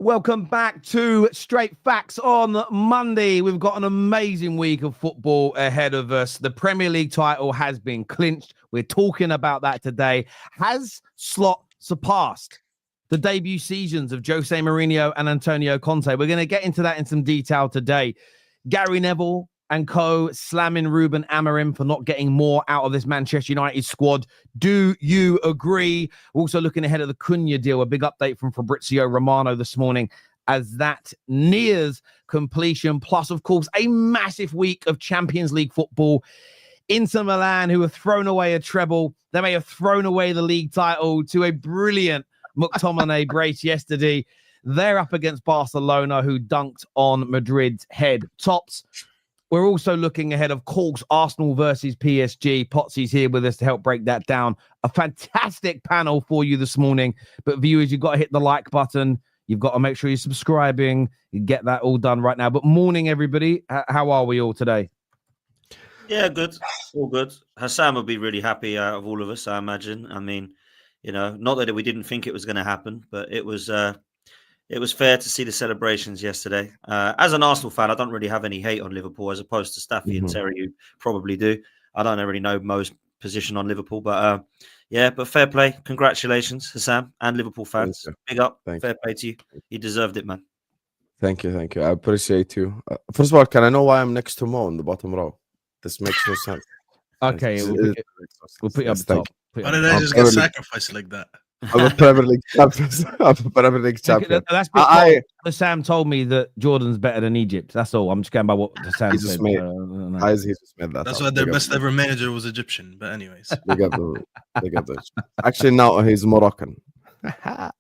Welcome back to Straight Facts on Monday. We've got an amazing week of football ahead of us. The Premier League title has been clinched. We're talking about that today. Has Slot surpassed the debut seasons of Jose Mourinho and Antonio Conte? We're going to get into that in some detail today. Gary Neville and co slamming Ruben Amorim for not getting more out of this Manchester United squad. Do you agree? We're also looking ahead at the Cunha deal. A big update from Fabrizio Romano this morning as that nears completion. Plus, of course, a massive week of Champions League football. Inter Milan, who have thrown away a treble. They may have thrown away the league title to a brilliant McTominay brace yesterday. They're up against Barcelona, who dunked on Madrid's head tops. We're also looking ahead, of course, Arsenal versus PSG. Potsy's here with us to help break that down. A fantastic panel for you this morning. But viewers, you've got to hit the like button. You've got to make sure you're subscribing. You get that all done right now. But morning, everybody. How are we all today? Yeah, good. All good. Hassan would be really happy out of all of us, I imagine. I mean, not that we didn't think it was going to happen, but it was fair to see the celebrations yesterday. As an Arsenal fan, I don't really have any hate on Liverpool as opposed to Staffy and Terry, who probably do. I don't really know Mo's position on Liverpool, but but fair play. Congratulations, Hassan and Liverpool fans. Big up. Fair play to you. You deserved it, man. Thank you. I appreciate you. First of all, can I know why I'm next to Mo in the bottom row? This makes no sense. Okay, we'll put you up the top. Why did I just get sacrificed like that? I'm a Premier League champion. That's because Sam told me that Jordan's better than Egypt. That's all. I'm just going by what Sam said. He just made that. That's why their best ever manager was Egyptian. But anyways, they got the. Actually, now he's Moroccan. But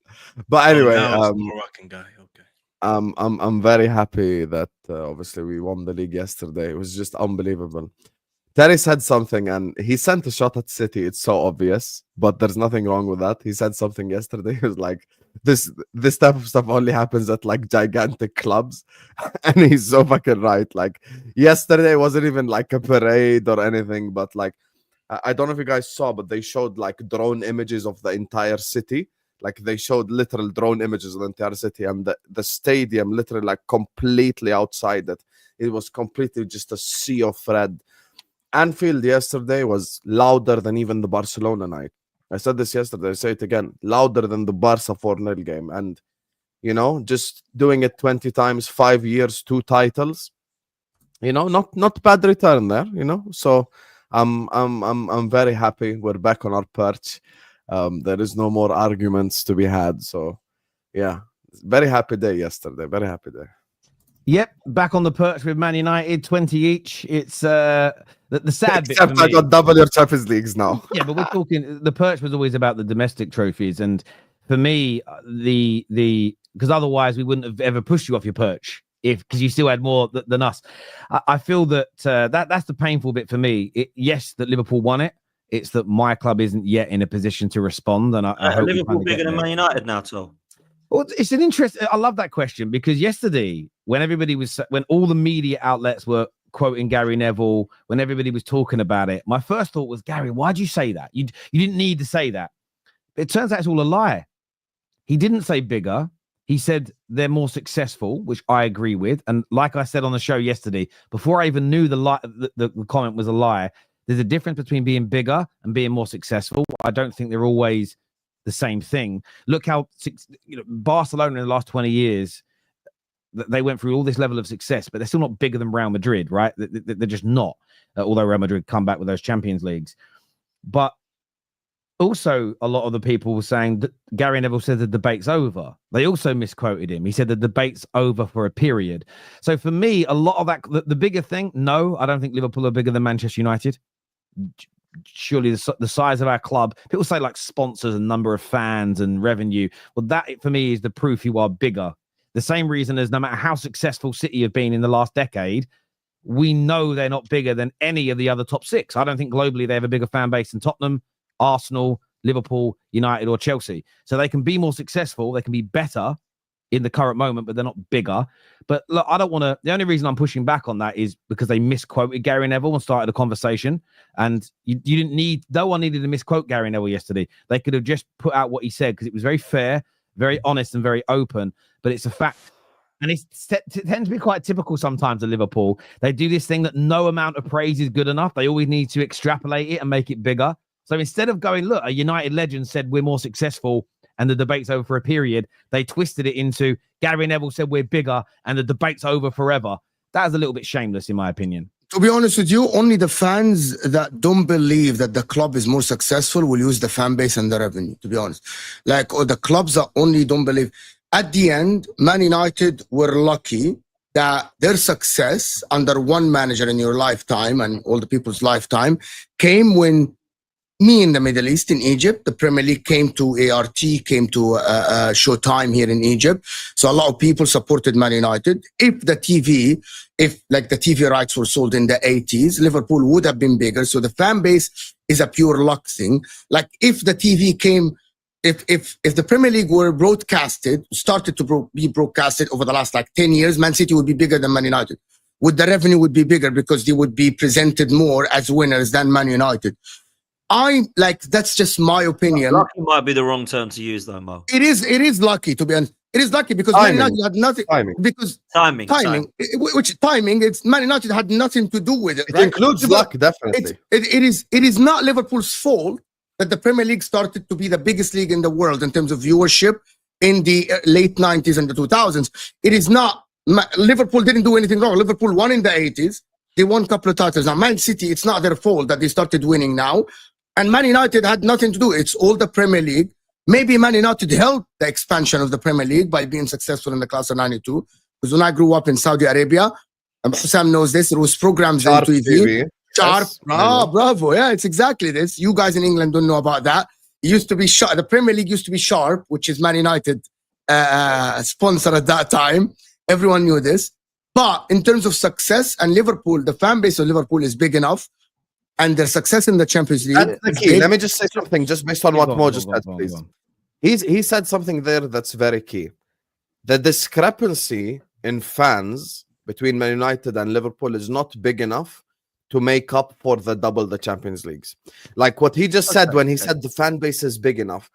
anyway, Moroccan guy. Okay. I'm very happy that obviously we won the league yesterday. It was just unbelievable. Terry said something and he sent a shot at City. It's so obvious, but there's nothing wrong with that. He said something yesterday. He was like, this type of stuff only happens at like gigantic clubs. And he's so fucking right. Like yesterday wasn't even like a parade or anything, but like, I don't know if you guys saw, but they showed like drone images of the entire city. Like they showed literal drone images of the entire city and the stadium literally like completely outside it. It was completely just a sea of red. Anfield yesterday was louder than even the Barcelona night. I said this yesterday, I say it again, louder than the Barca 4-0 game. And, just doing it 20 times, 5 years, 2 titles, not bad return there, So I'm very happy. We're back on our perch. There is no more arguments to be had. So, yeah, very happy day yesterday. Very happy day. Yep, back on the perch with Man United, 20 each. It's the sad bit. Except I got double your Champions Leagues now. Yeah, but we're talking. The perch was always about the domestic trophies, and for me, because otherwise we wouldn't have ever pushed you off your perch because you still had more than us. I feel that that's the painful bit for me. Yes, that Liverpool won it. It's that my club isn't yet in a position to respond, and I hope Liverpool bigger than Man United now, Tom. Well, it's an interest. I love that question because yesterday, when all the media outlets were quoting Gary Neville, when everybody was talking about it, my first thought was, Gary, why'd you say that? You didn't need to say that. It turns out it's all a lie. He didn't say bigger. He said they're more successful, which I agree with. And like I said on the show yesterday, before I even knew the comment was a lie, there's a difference between being bigger and being more successful. I don't think they're always the same thing. Look how Barcelona in the last 20 years, they went through all this level of success, but they're still not bigger than Real Madrid, right? They're just not, although Real Madrid come back with those Champions Leagues. But also, a lot of the people were saying that Gary Neville said the debate's over. They also misquoted him. He said the debate's over for a period. So for me, a lot of that, the bigger thing, no, I don't think Liverpool are bigger than Manchester United. Surely the size of our club, people say like sponsors and number of fans and revenue. Well, that for me is the proof you are bigger. The same reason as no matter how successful City have been in the last decade, we know they're not bigger than any of the other top 6. I don't think globally they have a bigger fan base than Tottenham, Arsenal, Liverpool, United or Chelsea. So they can be more successful. They can be better in the current moment, but they're not bigger. But look, I don't want to. The only reason I'm pushing back on that is because they misquoted Gary Neville and started a conversation. And you didn't need. No one needed to misquote Gary Neville yesterday. They could have just put out what he said because it was very fair, very honest and very open, but it's a fact. And it tends to be quite typical sometimes of Liverpool. They do this thing that no amount of praise is good enough. They always need to extrapolate it and make it bigger. So instead of going, look, a United legend said we're more successful and the debate's over for a period, they twisted it into Gary Neville said we're bigger and the debate's over forever. That is a little bit shameless, in my opinion. To be honest with you, only the fans that don't believe that the club is more successful will use the fan base and the revenue, to be honest. Or the clubs that only don't believe. At the end, Man United were lucky that their success under one manager in your lifetime and all the people's lifetime came when me in the Middle East, in Egypt, the Premier League came to ART, came to Showtime here in Egypt. So a lot of people supported Man United. If the TV rights were sold in the 80s, Liverpool would have been bigger. So the fan base is a pure luck thing. Like if the TV came, if the Premier League were started to be broadcasted over the last 10 years, Man City would be bigger than Man United. The revenue would be bigger because they would be presented more as winners than Man United. That's just my opinion. Lucky might be the wrong term to use, though, Mo. It is lucky, to be honest. It is lucky because Man United had nothing. Timing. It's Man United had nothing to do with it. It includes luck, definitely. It is not Liverpool's fault that the Premier League started to be the biggest league in the world in terms of viewership in the late 90s and the 2000s. It is not. Liverpool didn't do anything wrong. Liverpool won in the 80s. They won a couple of titles. Now, Man City, it's not their fault that they started winning now. And Man United had nothing to do. It's all the Premier League. Maybe Man United helped the expansion of the Premier League by being successful in the class of 92. Because when I grew up in Saudi Arabia, Sam knows this, there was programs on TV. Sharp. Yes, bravo. Yeah, it's exactly this. You guys in England don't know about that. It used to be Sharp. The Premier League used to be Sharp, which is Man United sponsor at that time. Everyone knew this. But in terms of success and Liverpool, the fan base of Liverpool is big enough. And their success in the Champions League. That's the key. Let me just say something just based on what Mo just said, please. He said something there that's very key. The discrepancy in fans between Man United and Liverpool is not big enough to make up for the Champions Leagues. Like what he just said when he said the fan base is big enough.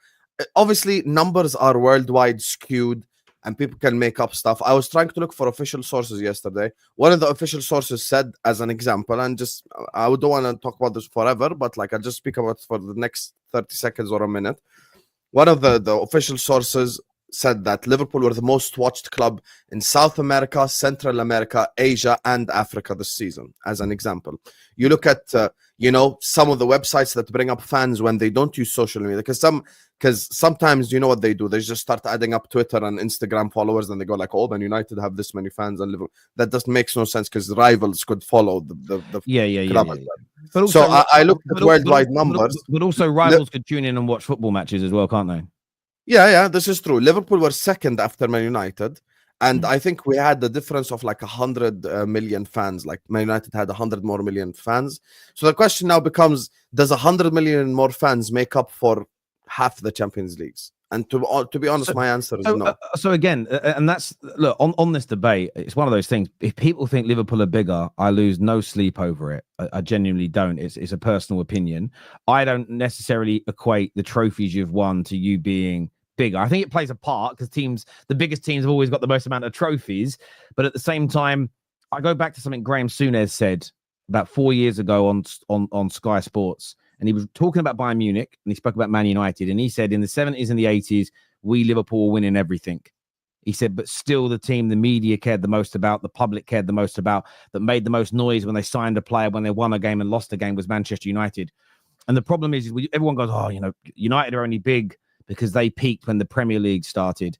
Obviously, numbers are worldwide skewed and people can make up stuff. I was trying to look for official sources yesterday. One of the official sources said, as an example, and just I don't want to talk about this forever, but I'll just speak about it for the next 30 seconds or a minute. One of the official sources said that Liverpool were the most watched club in South America, Central America, Asia, and Africa this season, as an example. You look at, some of the websites that bring up fans when they don't use social media, because sometimes you know what they do, they just start adding up Twitter and Instagram followers and they go Man United have this many fans and Liverpool. That just makes no sense because rivals could follow the club. But also, so I looked at worldwide numbers, but also rivals could tune in and watch football matches as well, can't they? Yeah, this is true. Liverpool were second after Man United, and I think we had the difference of 100 million fans. Like Man United had 100 more million fans. So the question now becomes: does 100 million more fans make up for half the Champions Leagues? And to be honest, my answer is no. So again, and that's look on this debate. It's one of those things. If people think Liverpool are bigger, I lose no sleep over it. I genuinely don't. It's a personal opinion. I don't necessarily equate the trophies you've won to you being bigger. I think it plays a part because the biggest teams have always got the most amount of trophies. But at the same time, I go back to something Graham Souness said about 4 years ago on Sky Sports. And he was talking about Bayern Munich and he spoke about Man United. And he said in the 70s and the 80s, we Liverpool were winning everything. He said, but still the team the media cared the most about, the public cared the most about, that made the most noise when they signed a player, when they won a game and lost a game was Manchester United. And the problem is everyone goes, United are only big because they peaked when the Premier League started.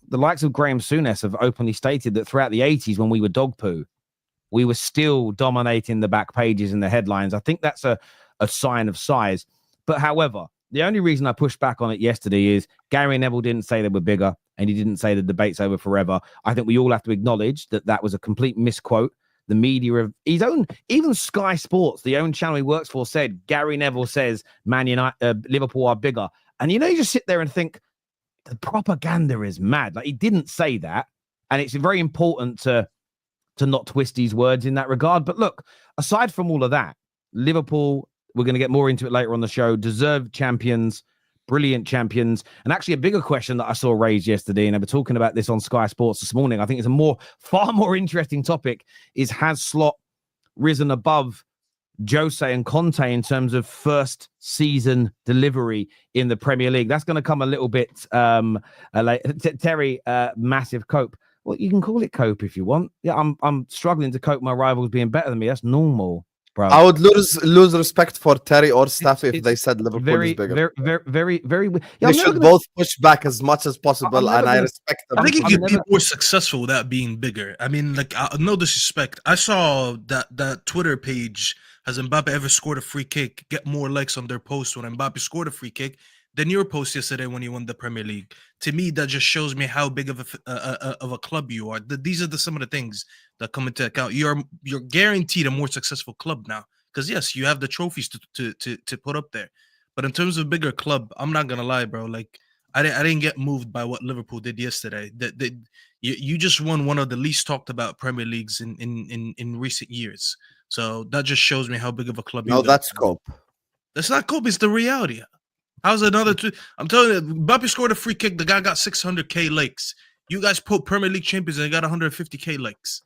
The likes of Graham Souness have openly stated that throughout the 80s when we were dog poo, we were still dominating the back pages and the headlines. I think that's a sign of size. But however, the only reason I pushed back on it yesterday is Gary Neville didn't say they were bigger and he didn't say the debate's over forever. I think we all have to acknowledge that was a complete misquote. The media of his own, even Sky Sports, the own channel he works for, said Gary Neville says Man United, Liverpool are bigger. And you just sit there and think the propaganda is mad. Like he didn't say that. And it's very important to not twist his words in that regard. But look, aside from all of that, Liverpool, we're going to get more into it later on the show, deserved champions. brilliant champions. And actually a bigger question that I saw raised yesterday, and they were talking about this on Sky Sports this morning, I think it's a far more interesting topic, is has Slot risen above Jose and Conte in terms of first season delivery in the Premier League? That's going to come a little bit late. Terry, massive cope. Well, you can call it cope if you want. Yeah, I'm struggling to cope my rivals being better than me. That's normal, bro. I would lose respect for Terry or Staffy if they said Liverpool is bigger. Very. They should both push back as much as possible, and I respect them. I think you could be more successful without being bigger. I mean, like, no disrespect. I saw that Twitter page, has Mbappe ever scored a free kick, get more likes on their post when Mbappe scored a free kick than your post yesterday when he won the Premier League. To me, that just shows me how big of a club you are. These are some of the things that come into account. You're guaranteed a more successful club now, because yes, you have the trophies to put up there. But in terms of bigger club, I'm not gonna lie, bro. Like, I didn't get moved by what Liverpool did yesterday. You just won one of the least talked about Premier Leagues in recent years. So that just shows me how big of a club. No, that's cope. That's not cope. It's the reality. How's another two? I'm telling you, Mbappe scored a free kick. The guy got 600K likes. You guys put Premier League champions and got 150K likes.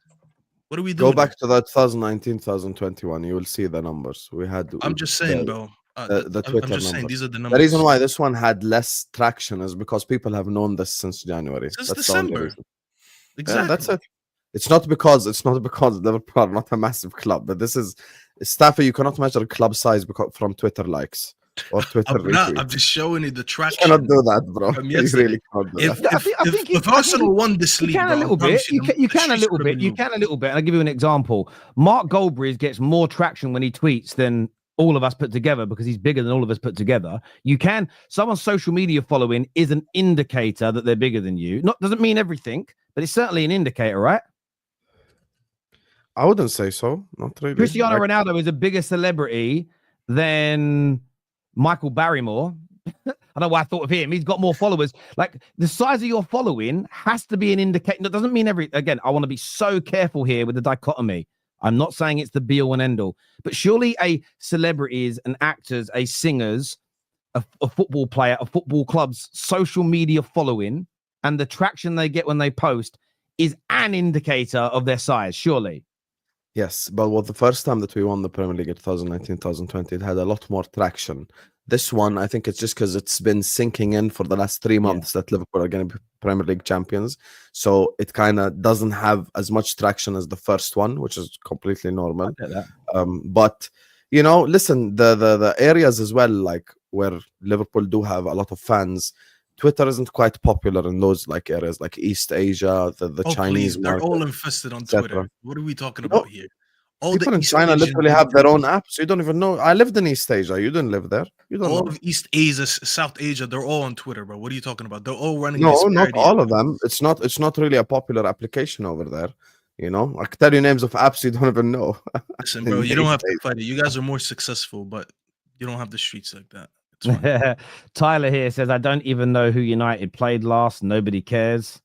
What are we doing? Go back to that 2019, 2021. You will see the numbers we had. I'm just saying, bro. The Twitter I'm just saying, numbers. these are the numbers. The reason why this one had less traction is because people have known this since January. Since that's December. Exactly. Yeah, that's it. It's not because Liverpool are not a massive club, but this is Staffy. You cannot measure club size from Twitter likes or Twitter retweets. I'm just showing you the traction. You cannot do that, bro. You really can't do that. If Arsenal won this league, you can a little bit. You can a little bit. You can a little bit. And I'll give you an example. Mark Goldbridge gets more traction when he tweets than all of us put together, because he's bigger than all of us put together. Someone's social media following is an indicator that they're bigger than you. Doesn't mean everything, but it's certainly an indicator, right? I wouldn't say so. Not really. Cristiano Ronaldo is a bigger celebrity than Michael Barrymore. I don't know why I thought of him. He's got more followers. Like, the size of your following has to be an indicator. That doesn't mean again, I want to be so careful here with the dichotomy. I'm not saying it's the be all and end all, but surely a celebrities and actors, a singers, a football player, a football club's social media following and the traction they get when they post is an indicator of their size, surely. Yes, but the first time that we won the Premier League in 2019, 2020, it had a lot more traction. This one, I think it's just because it's been sinking in for the last 3 months that Liverpool are going to be Premier League champions. So it kind of doesn't have as much traction as the first one, which is completely normal. But, you know, listen, the areas as well, like where Liverpool do have a lot of fans, Twitter isn't quite popular in those like areas like East Asia, the Chinese They're market, all infested on Twitter. What are we talking about here? All people the in China literally have their own app, so you don't even know. I lived in East Asia. You didn't live there. You don't all know. of East Asia, South Asia, they're all on Twitter, bro. What are you talking about? They're all running. No, not all of them. It's not really a popular application over there. You know, I can tell you names of apps you don't even know. Listen, bro, you don't have to fight it. You guys are more successful, but you don't have the streets like that. Tyler here says, I don't even know who United played last. Nobody cares.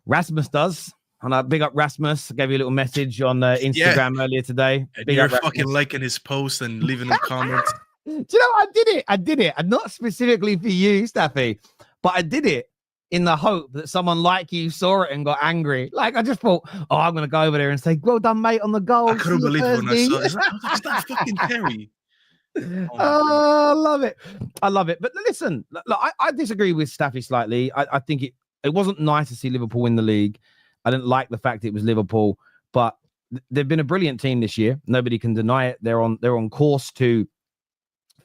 Rasmus does. And I big up Rasmus. I gave you a little message on Instagram earlier today. You're fucking liking his post and leaving the comments. Do you know, I did it. And not specifically for you, Staffy, but I did it in the hope that someone like you saw it and got angry. Like, I just thought, I'm going to go over there and say, well done, mate, on the goal. I couldn't believe it when I saw it. Is that fucking Terry? I love it. I love it. But listen, look, I disagree with Staffy slightly. I think it wasn't nice to see Liverpool win the league. I didn't like the fact it was Liverpool, but they've been a brilliant team this year. Nobody can deny it. They're on course to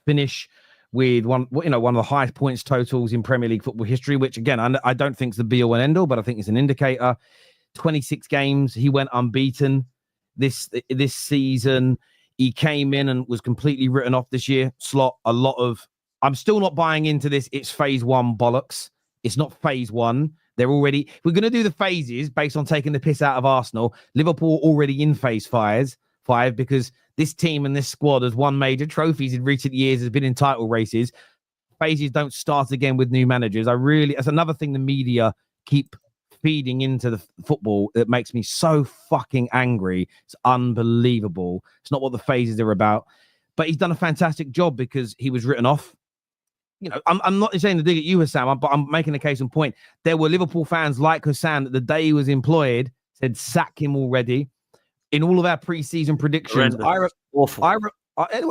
finish with one of the highest points totals in Premier League football history, which again, I don't think is the be all and end all, but I think it's an indicator. 26 games, he went unbeaten this season. He came in and was completely written off this year. Slot, I'm still not buying into this. It's phase one bollocks. It's not phase one. We're going to do the phases based on taking the piss out of Arsenal. Liverpool already in phase five because this team and this squad has won major trophies in recent years, has been in title races. Phases don't start again with new managers. That's another thing the media keep feeding into the football that makes me so fucking angry. It's unbelievable. It's not what the phases are about. But he's done a fantastic job because he was written off. I'm not saying to dig at you, Hassan, but I'm making a case in point. There were Liverpool fans like Hassan that the day he was employed said sack him already. In all of our preseason predictions,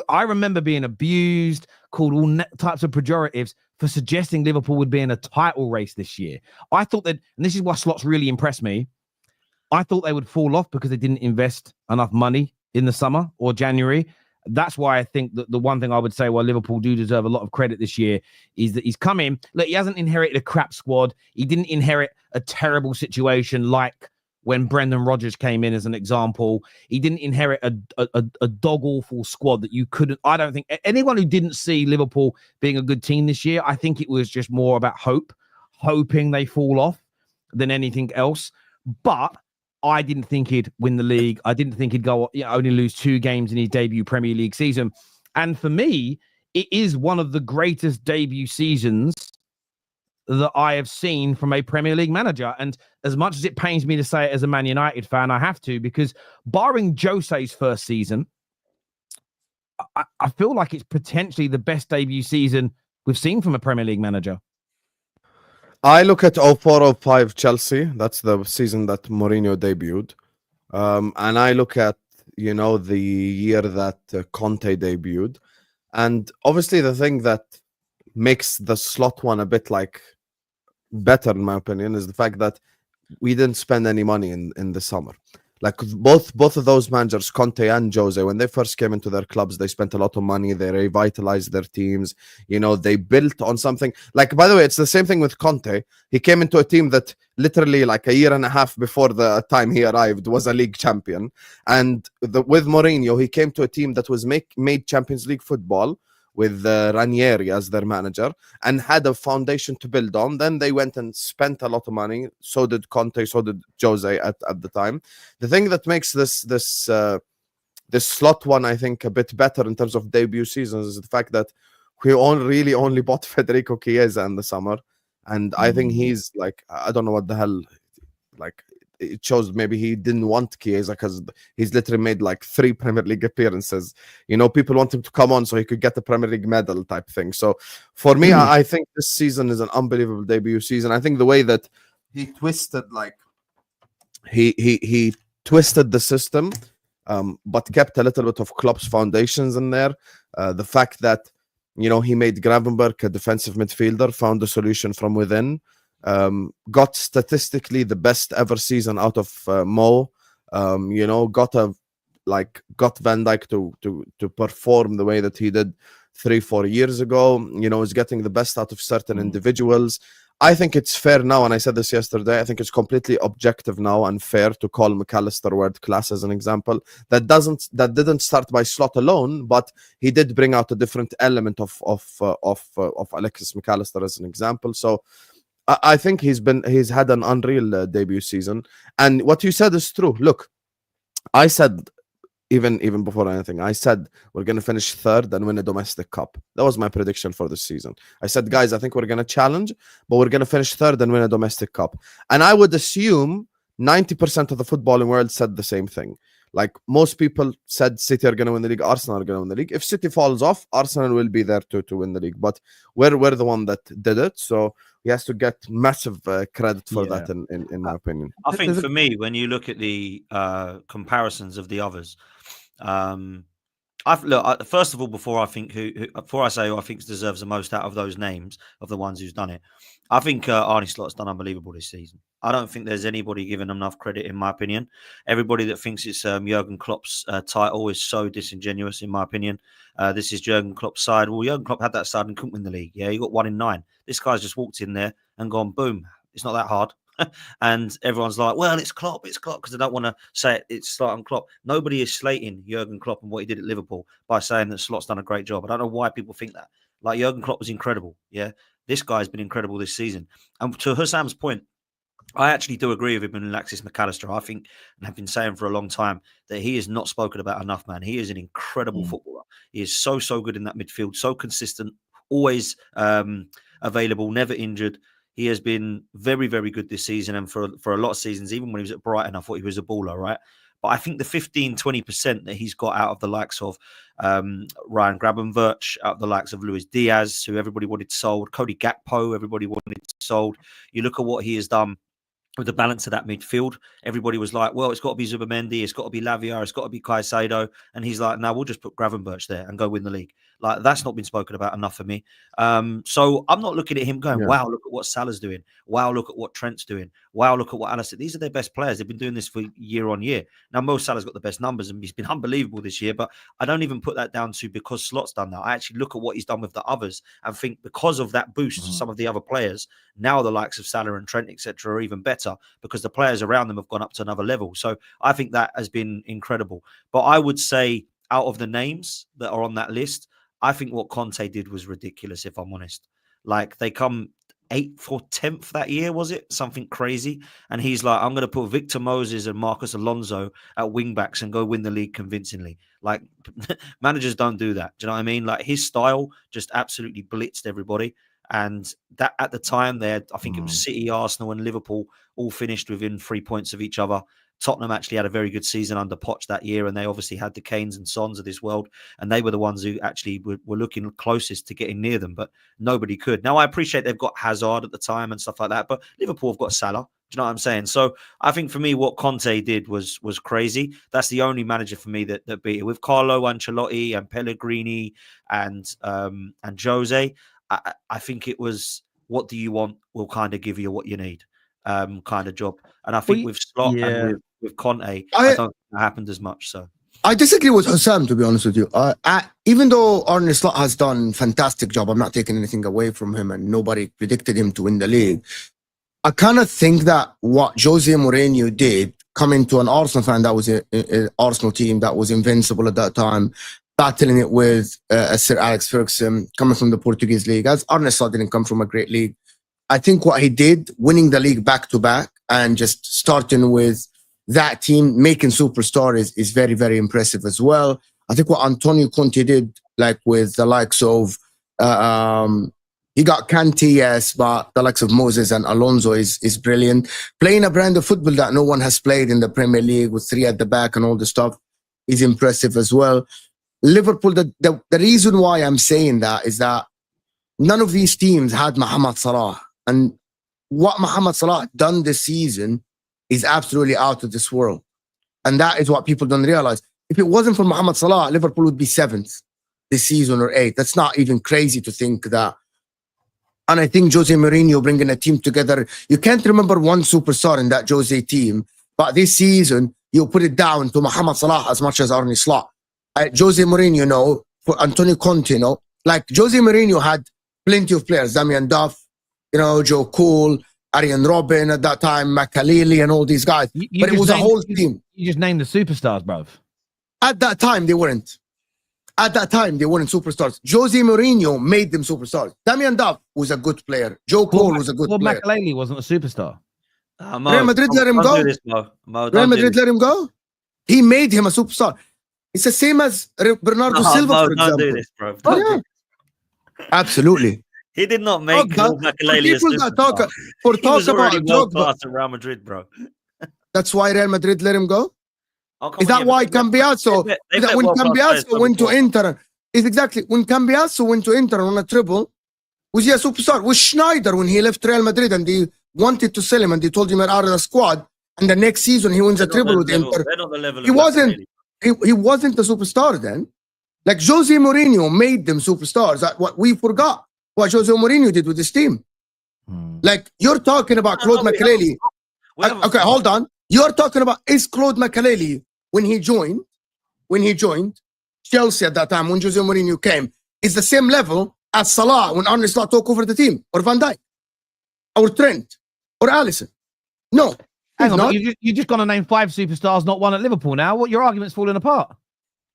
I remember being abused, called all types of pejoratives for suggesting Liverpool would be in a title race this year. I thought that, and this is why slots really impressed me, I thought they would fall off because they didn't invest enough money in the summer or January. That's why I think that the one thing I would say why Liverpool do deserve a lot of credit this year is that he's come in. Look, he hasn't inherited a crap squad. He didn't inherit a terrible situation like when Brendan Rodgers came in, as an example. He didn't inherit a dog-awful squad that you couldn't... I don't think... Anyone who didn't see Liverpool being a good team this year, I think it was just more about hoping they fall off than anything else. But I didn't think he'd win the league. I didn't think he'd go only lose 2 games in his debut Premier League season. And for me, it is one of the greatest debut seasons that I have seen from a Premier League manager. And as much as it pains me to say it as a Man United fan, I have to, because barring Jose's first season, I feel like it's potentially the best debut season we've seen from a Premier League manager. I look at 04-05 Chelsea. That's the season that Mourinho debuted. And I look at, the year that Conte debuted. And obviously the thing that makes the slot one a bit better, in my opinion, is the fact that we didn't spend any money in the summer. Like both of those managers, Conte and Jose, when they first came into their clubs, they spent a lot of money. They revitalized their teams. They built on something. Like, by the way, it's the same thing with Conte. He came into a team that literally like a year and a half before the time he arrived was a league champion. And with Mourinho, he came to a team that was made Champions League football with Ranieri as their manager and had a foundation to build on. Then they went and spent a lot of money. So did Conte, so did Jose at the time. The thing that makes this slot one, I think, a bit better in terms of debut seasons is the fact that we really only bought Federico Chiesa in the summer. And I think he's I don't know what the hell, it shows maybe he didn't want Chiesa because he's literally made 3 Premier League appearances. People want him to come on so he could get the Premier League medal type thing. So for me, I think this season is an unbelievable debut season. I think the way that he twisted, he twisted the system, but kept a little bit of Klopp's foundations in there. The fact that, he made Gravenberch a defensive midfielder, found a solution from within. Got statistically the best ever season out of Mo. Got Van Dijk to perform the way that he did 3-4 years ago. Is getting the best out of certain individuals. I think it's fair now, and I said this yesterday, I think it's completely objective now and fair to call McAllister world class as an example. That didn't start by slot alone, but he did bring out a different element of Alexis McAllister as an example. So I think he's had an unreal debut season. And what you said is true. Look, I said, even before anything, I said we're going to finish 3rd and win a domestic cup. That was my prediction for this season. I said, guys, I think we're going to challenge, but we're going to finish 3rd and win a domestic cup. And I would assume 90% of the footballing world said the same thing. Most people said City are going to win the league, Arsenal are going to win the league. If City falls off, Arsenal will be there to win the league. But we're the one that did it. So he has to get massive credit for that, in my opinion. I think for me, when you look at the comparisons of the others, first of all, before I say who I think deserves the most out of those names of the ones who's done it, I think Arne Slot's done unbelievable this season. I don't think there's anybody giving him enough credit, in my opinion. Everybody that thinks it's Jurgen Klopp's title is so disingenuous, in my opinion. This is Jurgen Klopp's side. Well, Jurgen Klopp had that side and couldn't win the league. Yeah, he got 1 in 9. This guy's just walked in there and gone, boom. It's not that hard. And everyone's like, well, it's Klopp, because they don't want to say it's Slot and Klopp. Nobody is slating Jurgen Klopp and what he did at Liverpool by saying that Slot's done a great job. I don't know why people think that. Jurgen Klopp was incredible. Yeah, this guy's been incredible this season. And to Hassam's point, I actually do agree with him and Alexis McAllister. I think, and have been saying for a long time, that he is not spoken about enough, man. He is an incredible footballer. He is so good in that midfield, so consistent, always available, never injured. He has been very, very good this season. And for a lot of seasons, even when he was at Brighton, I thought he was a baller, right? But I think the 15-20% that he's got out of the likes of Ryan Grabenvirch, out of the likes of Luis Diaz, who everybody wanted sold, Cody Gakpo, everybody wanted sold. You look at what he has done with the balance of that midfield. Everybody was like, well, it's got to be Zubamendi, it's got to be Lavia, it's got to be Caicedo. And he's like, no, we'll just put Gravenberch there and go win the league. Like, that's not been spoken about enough for me. So I'm not looking at him going, wow, look at what Salah's doing. Wow, look at what Trent's doing. Wow, look at what Alisson. These are their best players. They've been doing this for year on year. Now, Mo Salah's got the best numbers and he's been unbelievable this year, but I don't even put that down to because Slot's done that. I actually look at what he's done with the others and think because of that boost, some of the other players, now the likes of Salah and Trent, etc., are even better because the players around them have gone up to another level. So I think that has been incredible. But I would say out of the names that are on that list, I think what Conte did was ridiculous, if I'm honest. Like, they come 8th or 10th that year, was it? Something crazy. And he's like, I'm going to put Victor Moses and Marcus Alonso at wingbacks and go win the league convincingly. Like, managers don't do that. Do you know what I mean? Like, his style just absolutely blitzed everybody. And that at the time there, I think it was City, Arsenal and Liverpool all finished within 3 points of each other. Tottenham actually had a very good season under Poch that year, and they obviously had the Kanes and Sons of this world, and they were the ones who actually were looking closest to getting near them, but nobody could. Now, I appreciate they've got Hazard at the time and stuff like that, but Liverpool have got Salah. Do you know what I'm saying? So I think for me, what Conte did was crazy. That's the only manager for me that beat it. With Carlo Ancelotti and Pellegrini and Jose, I think it was what do you want will kind of give you what you need kind of job. And I think with Slot and with Conte, I don't think that happened as much. So I disagree with Hussam, to be honest with you. Even though Arne Slot has done a fantastic job, I'm not taking anything away from him and nobody predicted him to win the league. I kind of think that what Jose Mourinho did, coming to an Arsenal fan that was an Arsenal team that was invincible at that time, battling it with Sir Alex Ferguson, coming from the Portuguese league, as Arne Slot didn't come from a great league. I think what he did, winning the league back-to-back and just starting with that team, making superstars is very, very impressive as well. I think what Antonio Conte did, like with the likes of, he got Kante, yes, but the likes of Moses and Alonso is brilliant. Playing a brand of football that no one has played in the Premier League with 3 at the back and all the stuff is impressive as well. Liverpool, the reason why I'm saying that is that none of these teams had Mohamed Salah. And what Mohamed Salah done this season is absolutely out of this world. And that is what people don't realize. If it wasn't for Mohamed Salah, Liverpool would be 7th this season or 8th. That's not even crazy to think that. And I think Jose Mourinho bringing a team together, you can't remember one superstar in that Jose team, but this season, you put it down to Mohamed Salah as much as Arne Slot. Jose Mourinho, no. For Antonio Conte, no. Like, Jose Mourinho had plenty of players, Damian Duff, Joe Cole, Arjen Robben at that time, Makaleli and all these guys. But it was a whole team. You just named the superstars, bruv. At that time, they weren't. At that time, they weren't superstars. Jose Mourinho made them superstars. Damian Duff was a good player. Joe Cole was a good player. Makaleli wasn't a superstar. Real Madrid let him go. Real Madrid let him go. He made him a superstar. It's the same as Bernardo Silva, for example. Don't do this, bro. Yeah. Absolutely. He did not make Makaleli a superstar. For talk was about Drogba at Real Madrid, bro. That's why Real Madrid let him go? Is that on, why Cambiasso, when Cambiasso went to Inter, is exactly, when Cambiasso went to Inter on a triple, was he a superstar? Was Schneider when he left Real Madrid and they wanted to sell him and they told him out of the squad, and the next season he wins a triple with Inter. He wasn't a superstar then. Like, Jose Mourinho made them superstars. What we forgot what Jose Mourinho did with his team. Like, you're talking about Claude Makaleli. Okay, hold on. You're talking about, is Claude Makaleli, when he joined Chelsea at that time, when Jose Mourinho came, is the same level as Salah when Arne Slot took over the team, or Van Dijk, or Trent, or Alisson? No. Hang on, you're just going to name 5 superstars, not one at Liverpool now. What, your argument's falling apart?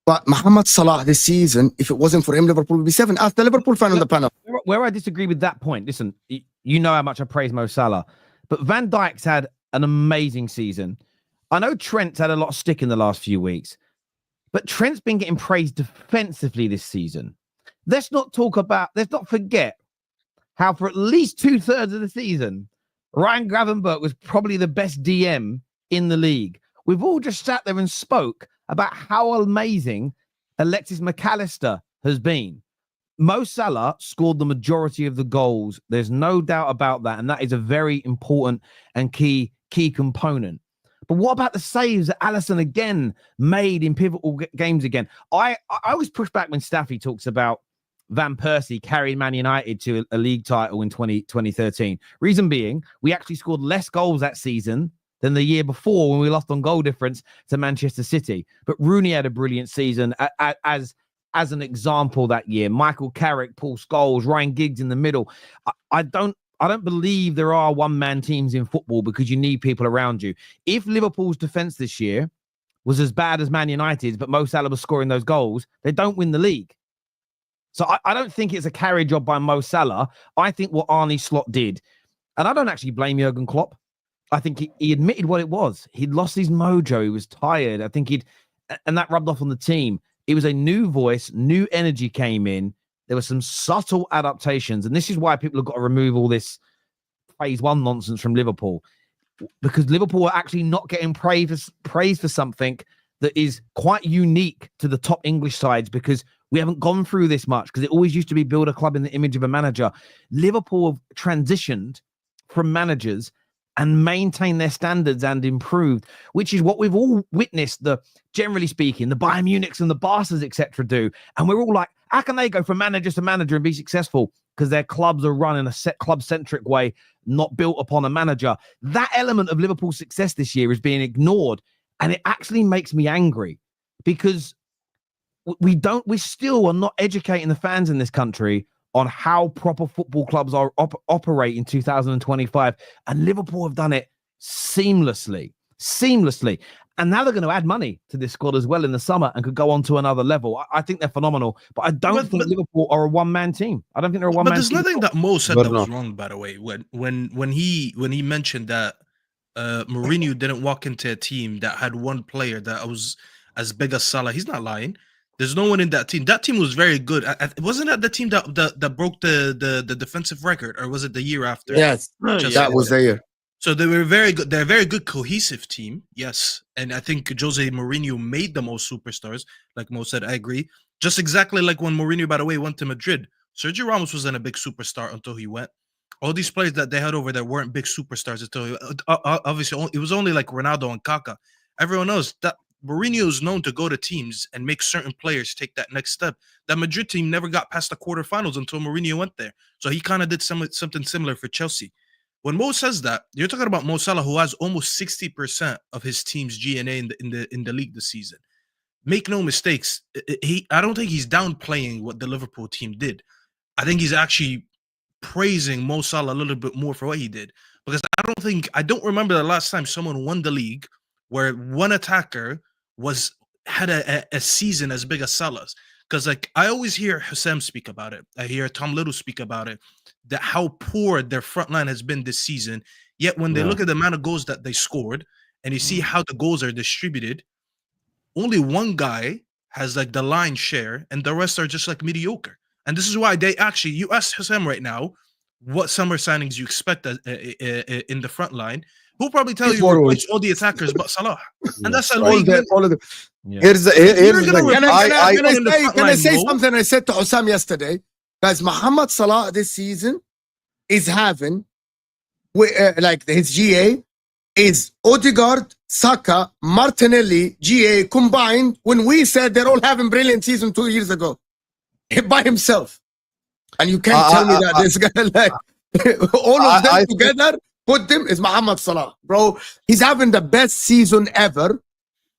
But Mohamed Salah this season, if it wasn't for him, Liverpool would be 7. Ask the Liverpool fan on the panel. Where I disagree with that point, listen, you know how much I praise Mo Salah, but Van Dijk's had an amazing season. I know Trent's had a lot of stick in the last few weeks, but Trent's been getting praised defensively this season. Let's not forget how for at least 2/3 of the season, Ryan Gravenberch was probably the best DM in the league. we've all just sat there and spoke about how amazing Alexis McAllister has been. Mo Salah scored the majority of the goals. There's no doubt about that. And that is a very important and key component. But what about the saves that Alisson again made in pivotal games again? I always push back when Staffy talks about Van Persie carrying Man United to a league title in 2013. Reason being, we actually scored less goals that season than the year before when we lost on goal difference to Manchester City. But Rooney had a brilliant season as an example that year. Michael Carrick, Paul Scholes, Ryan Giggs in the middle. I don't believe there are one-man teams in football because you need people around you. If Liverpool's defense this year was as bad as Man United's, but Mo Salah was scoring those goals, they don't win the league. So I don't think it's a carry job by Mo Salah. I think what Arne Slot did, and I don't actually blame Jurgen Klopp. I think he admitted what it was. He'd lost his mojo. He was tired. I think and that rubbed off on the team. It was a new voice, new energy came in. There were some subtle adaptations. And this is why people have got to remove all this phase one nonsense from Liverpool. Because Liverpool are actually not getting praise for something that is quite unique to the top English sides, because we haven't gone through this much, because it always used to be build a club in the image of a manager. Liverpool have transitioned from managers and maintained their standards and improved, which is what we've all witnessed, generally speaking, the Bayern Munichs and the Barca's, etc. do. And we're all like, how can they go from manager to manager and be successful? Because their clubs are run in a set club-centric way, not built upon a manager. That element of Liverpool's success this year is being ignored. And it actually makes me angry, because we still are not educating the fans in this country on how proper football clubs are operate in 2025. And Liverpool have done it seamlessly. And now they're going to add money to this squad as well in the summer and could go on to another level. I think they're phenomenal, but I don't think Liverpool are a one-man team. I don't think they're a one-man team. But there's nothing that Mo said that was wrong, by the way. When he mentioned that Mourinho didn't walk into a team that had one player that was as big as Salah, he's not lying. There's no one in that team. That team was very good. Wasn't that the team that broke the defensive record, or was it the year after? Yes, that was the year. So they were very good. They're a very good cohesive team. Yes. And I think Jose Mourinho made them all superstars. Like Mo said, I agree. Just exactly like when Mourinho, by the way, went to Madrid. Sergio Ramos wasn't a big superstar until he went. All these players that they had over there weren't big superstars until he went. Obviously, it was only like Ronaldo and Kaká. Everyone knows that Mourinho is known to go to teams and make certain players take that next step. That Madrid team never got past the quarterfinals until Mourinho went there. So he kind of did something similar for Chelsea. When Mo says that, you're talking about Mo Salah, who has almost 60% of his team's GNA in the league this season. Make no mistakes. I don't think he's downplaying what the Liverpool team did. I think he's actually praising Mo Salah a little bit more for what he did, because I don't remember the last time someone won the league where one attacker had a season as big as Salah's. Because like I always hear Hussam speak about it, I hear Tom Little speak about it, that how poor their front line has been this season. Yet when they look at the amount of goals that they scored and you see how the goals are distributed, only one guy has like the line share and the rest are just like mediocre. And this is why you ask Hussam right now what summer signings you expect in the front line. He'll probably tell you replace all the attackers but Salah. And that's all of them. Yeah. Here's the thing. Can I say something I said to Hussam yesterday? Guys, Mohamed Salah this season is having like his GA is Odegaard, Saka, Martinelli, GA combined, when we said they're all having brilliant season 2 years ago by himself. And you can't tell me that this guy like all of them together put them is Mohamed Salah, bro. He's having the best season ever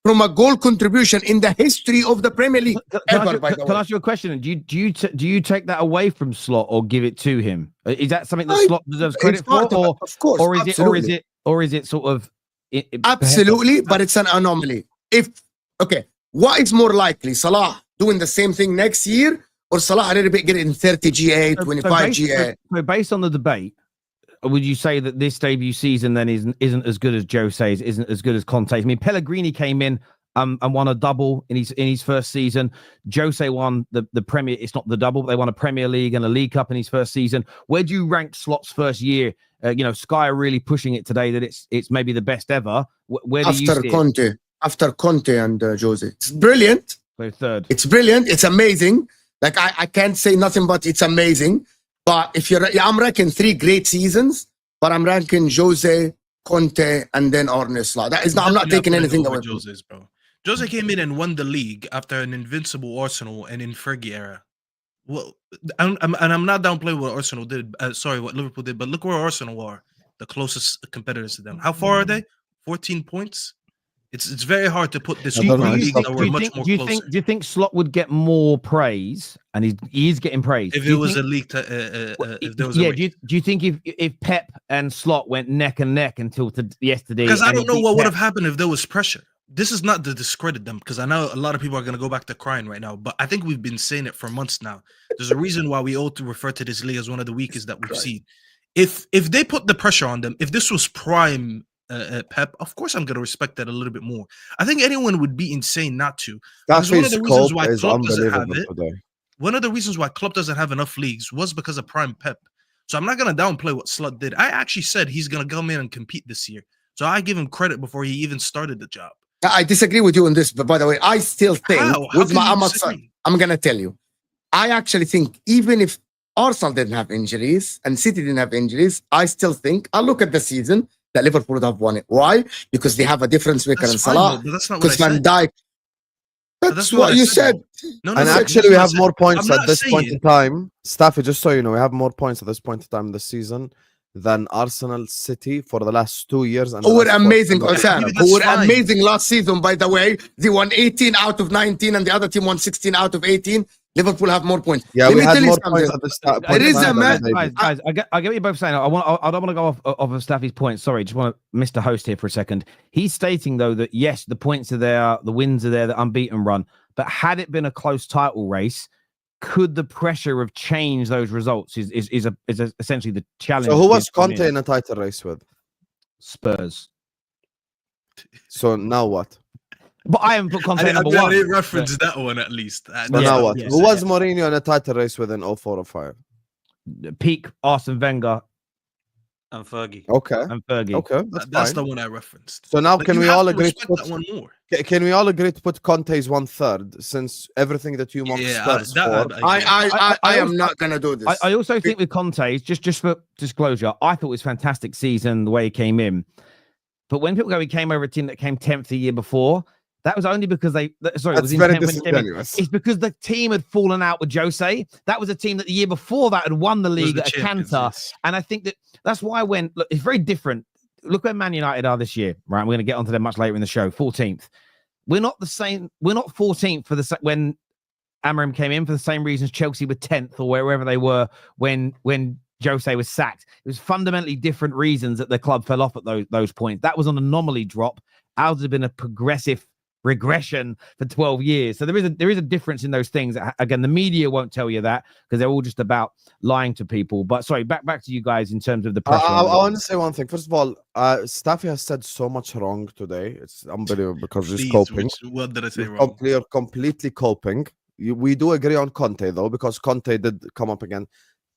from a goal contribution in the history of the Premier League. Can I ask you a question? Do you take that away from Slot or give it to him? Is that something that Slot deserves credit for, of course, or is it sort of absolutely? But it's an anomaly. What is more likely, Salah doing the same thing next year, or Salah a little bit getting 30 GA, 25 GA? So based on the debate, would you say that this debut season then isn't as good as Jose's, isn't as good as Conte's? I mean, Pellegrini came in and won a double in his first season. Jose won the Premier. It's not the double, but they won a Premier League and a League Cup in his first season. Where do you rank Slot's first year Sky are really pushing it today that it's maybe the best ever. Where do you see after Conte and Jose? It's brilliant. So third. It's brilliant. It's amazing. Like I can't say nothing but it's amazing. But I'm ranking 3 great seasons, but I'm ranking Jose, Conte, and then Arne Slot. I'm not taking anything away. Jose's, bro. Jose came in and won the league after an invincible Arsenal and in Fergie era. Well, I'm not downplaying what Arsenal did. What Liverpool did, but look where Arsenal are, the closest competitors to them. How far are they? 14 points. It's very hard to put this. Do you think Slot would get more praise, and he's getting praise if it was a league? If there was a do you think if Pep and Slot went neck and neck until yesterday? Because I don't know what would have happened if there was pressure. This is not to discredit them, because I know a lot of people are going to go back to crying right now, but I think we've been saying it for months now. There's a reason why we all refer to this league as one of the weakest that we've seen. If they put the pressure on them, if this was prime Pep, of course I'm going to respect that a little bit more. I think anyone would be insane not to. Because one of the reasons why Klopp doesn't have it, one of the reasons why Klopp doesn't have enough leagues was because of prime Pep. So I'm not going to downplay what Slot did. I actually said he's going to come in and compete this year. So I give him credit before he even started the job. I disagree with you on this, but by the way, I still think I'm going to tell you. I actually think even if Arsenal didn't have injuries and City didn't have injuries, I still think, I look at the season, that Liverpool would have won it. Why? Because they have a difference maker in Salah. Because Van Dijk. That's what you said. And actually, we have more points at this point in time. Staffy, just so you know, we have more points at this point in time this season than Arsenal, City for the last 2 years. And who were amazing, who were amazing last season, by the way. They won 18 out of 19 and the other team won 16 out of 18. Liverpool have more points. Yeah, we had more points at the start. It is a man. Guys, I get what you're both saying. I don't want to go off of Staffy's point. Sorry, just want to Mr. Host here for a second. He's stating though that yes, the points are there, the wins are there, the unbeaten run. But had it been a close title race, could the pressure have changed those results? Is essentially the challenge. So who was Conte in a title race with? Spurs. So now what? But I haven't put Conte number one. I didn't reference that one at least. So now what? Who was Mourinho in a title race with in 04-05? Peak Arsene Wenger. And Fergie. Okay. And Fergie. Okay, that's the one I referenced. So now can we all agree to put that one more? Can we all agree to put Conte's 1/3 since everything that you want Spurs for? I am not gonna do this. I also think with Conte, just for disclosure, I thought it was a fantastic season the way he came in. But when people go, he came over a team that came 10th the year before. That was only because That's very disingenuous. It's because the team had fallen out with Jose. That was a team that the year before that had won the league at a canter. And I think that's why look, it's very different. Look where Man United are this year, right? We're going to get onto them much later in the show. 14th. We're not the same. We're not 14th for when Amorim came in for the same reasons Chelsea were 10th or wherever they were when Jose was sacked. It was fundamentally different reasons that the club fell off at those points. That was an anomaly drop. Ours has been a progressive regression for 12 years. So there is a difference in those things. Again, the media won't tell you that because they're all just about lying to people. But sorry, back to you guys in terms of the pressure. I want to say one thing. First of all, Staffy has said so much wrong today. It's unbelievable because he's coping. What did I say wrong? You're completely coping. We do agree on Conte though, because Conte did come up again.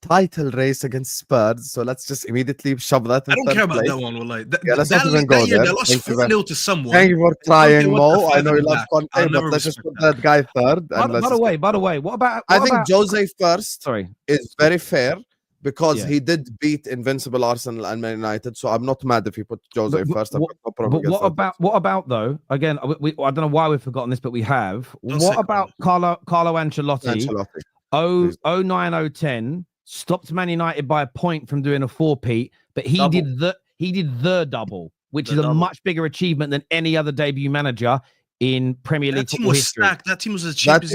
Title race against Spurs, so let's just immediately shove that. I don't care about that one. Like, let's not even go there. They lost 4-0 to someone. Thank you for trying, Mo. I know you love Conte, but let's just put that guy third. By the way, what about? I think Jose first. Sorry, is very fair because he did beat invincible Arsenal and Man United. So I'm not mad if you put Jose first. What about though? Again, I don't know why we've forgotten this, but we have. What about Carlo Ancelotti? 09-010. Stopped Man United by a point from doing a 4-peat, but he did the double, which is a much bigger achievement than any other debut manager in Premier League football history. That team was stacked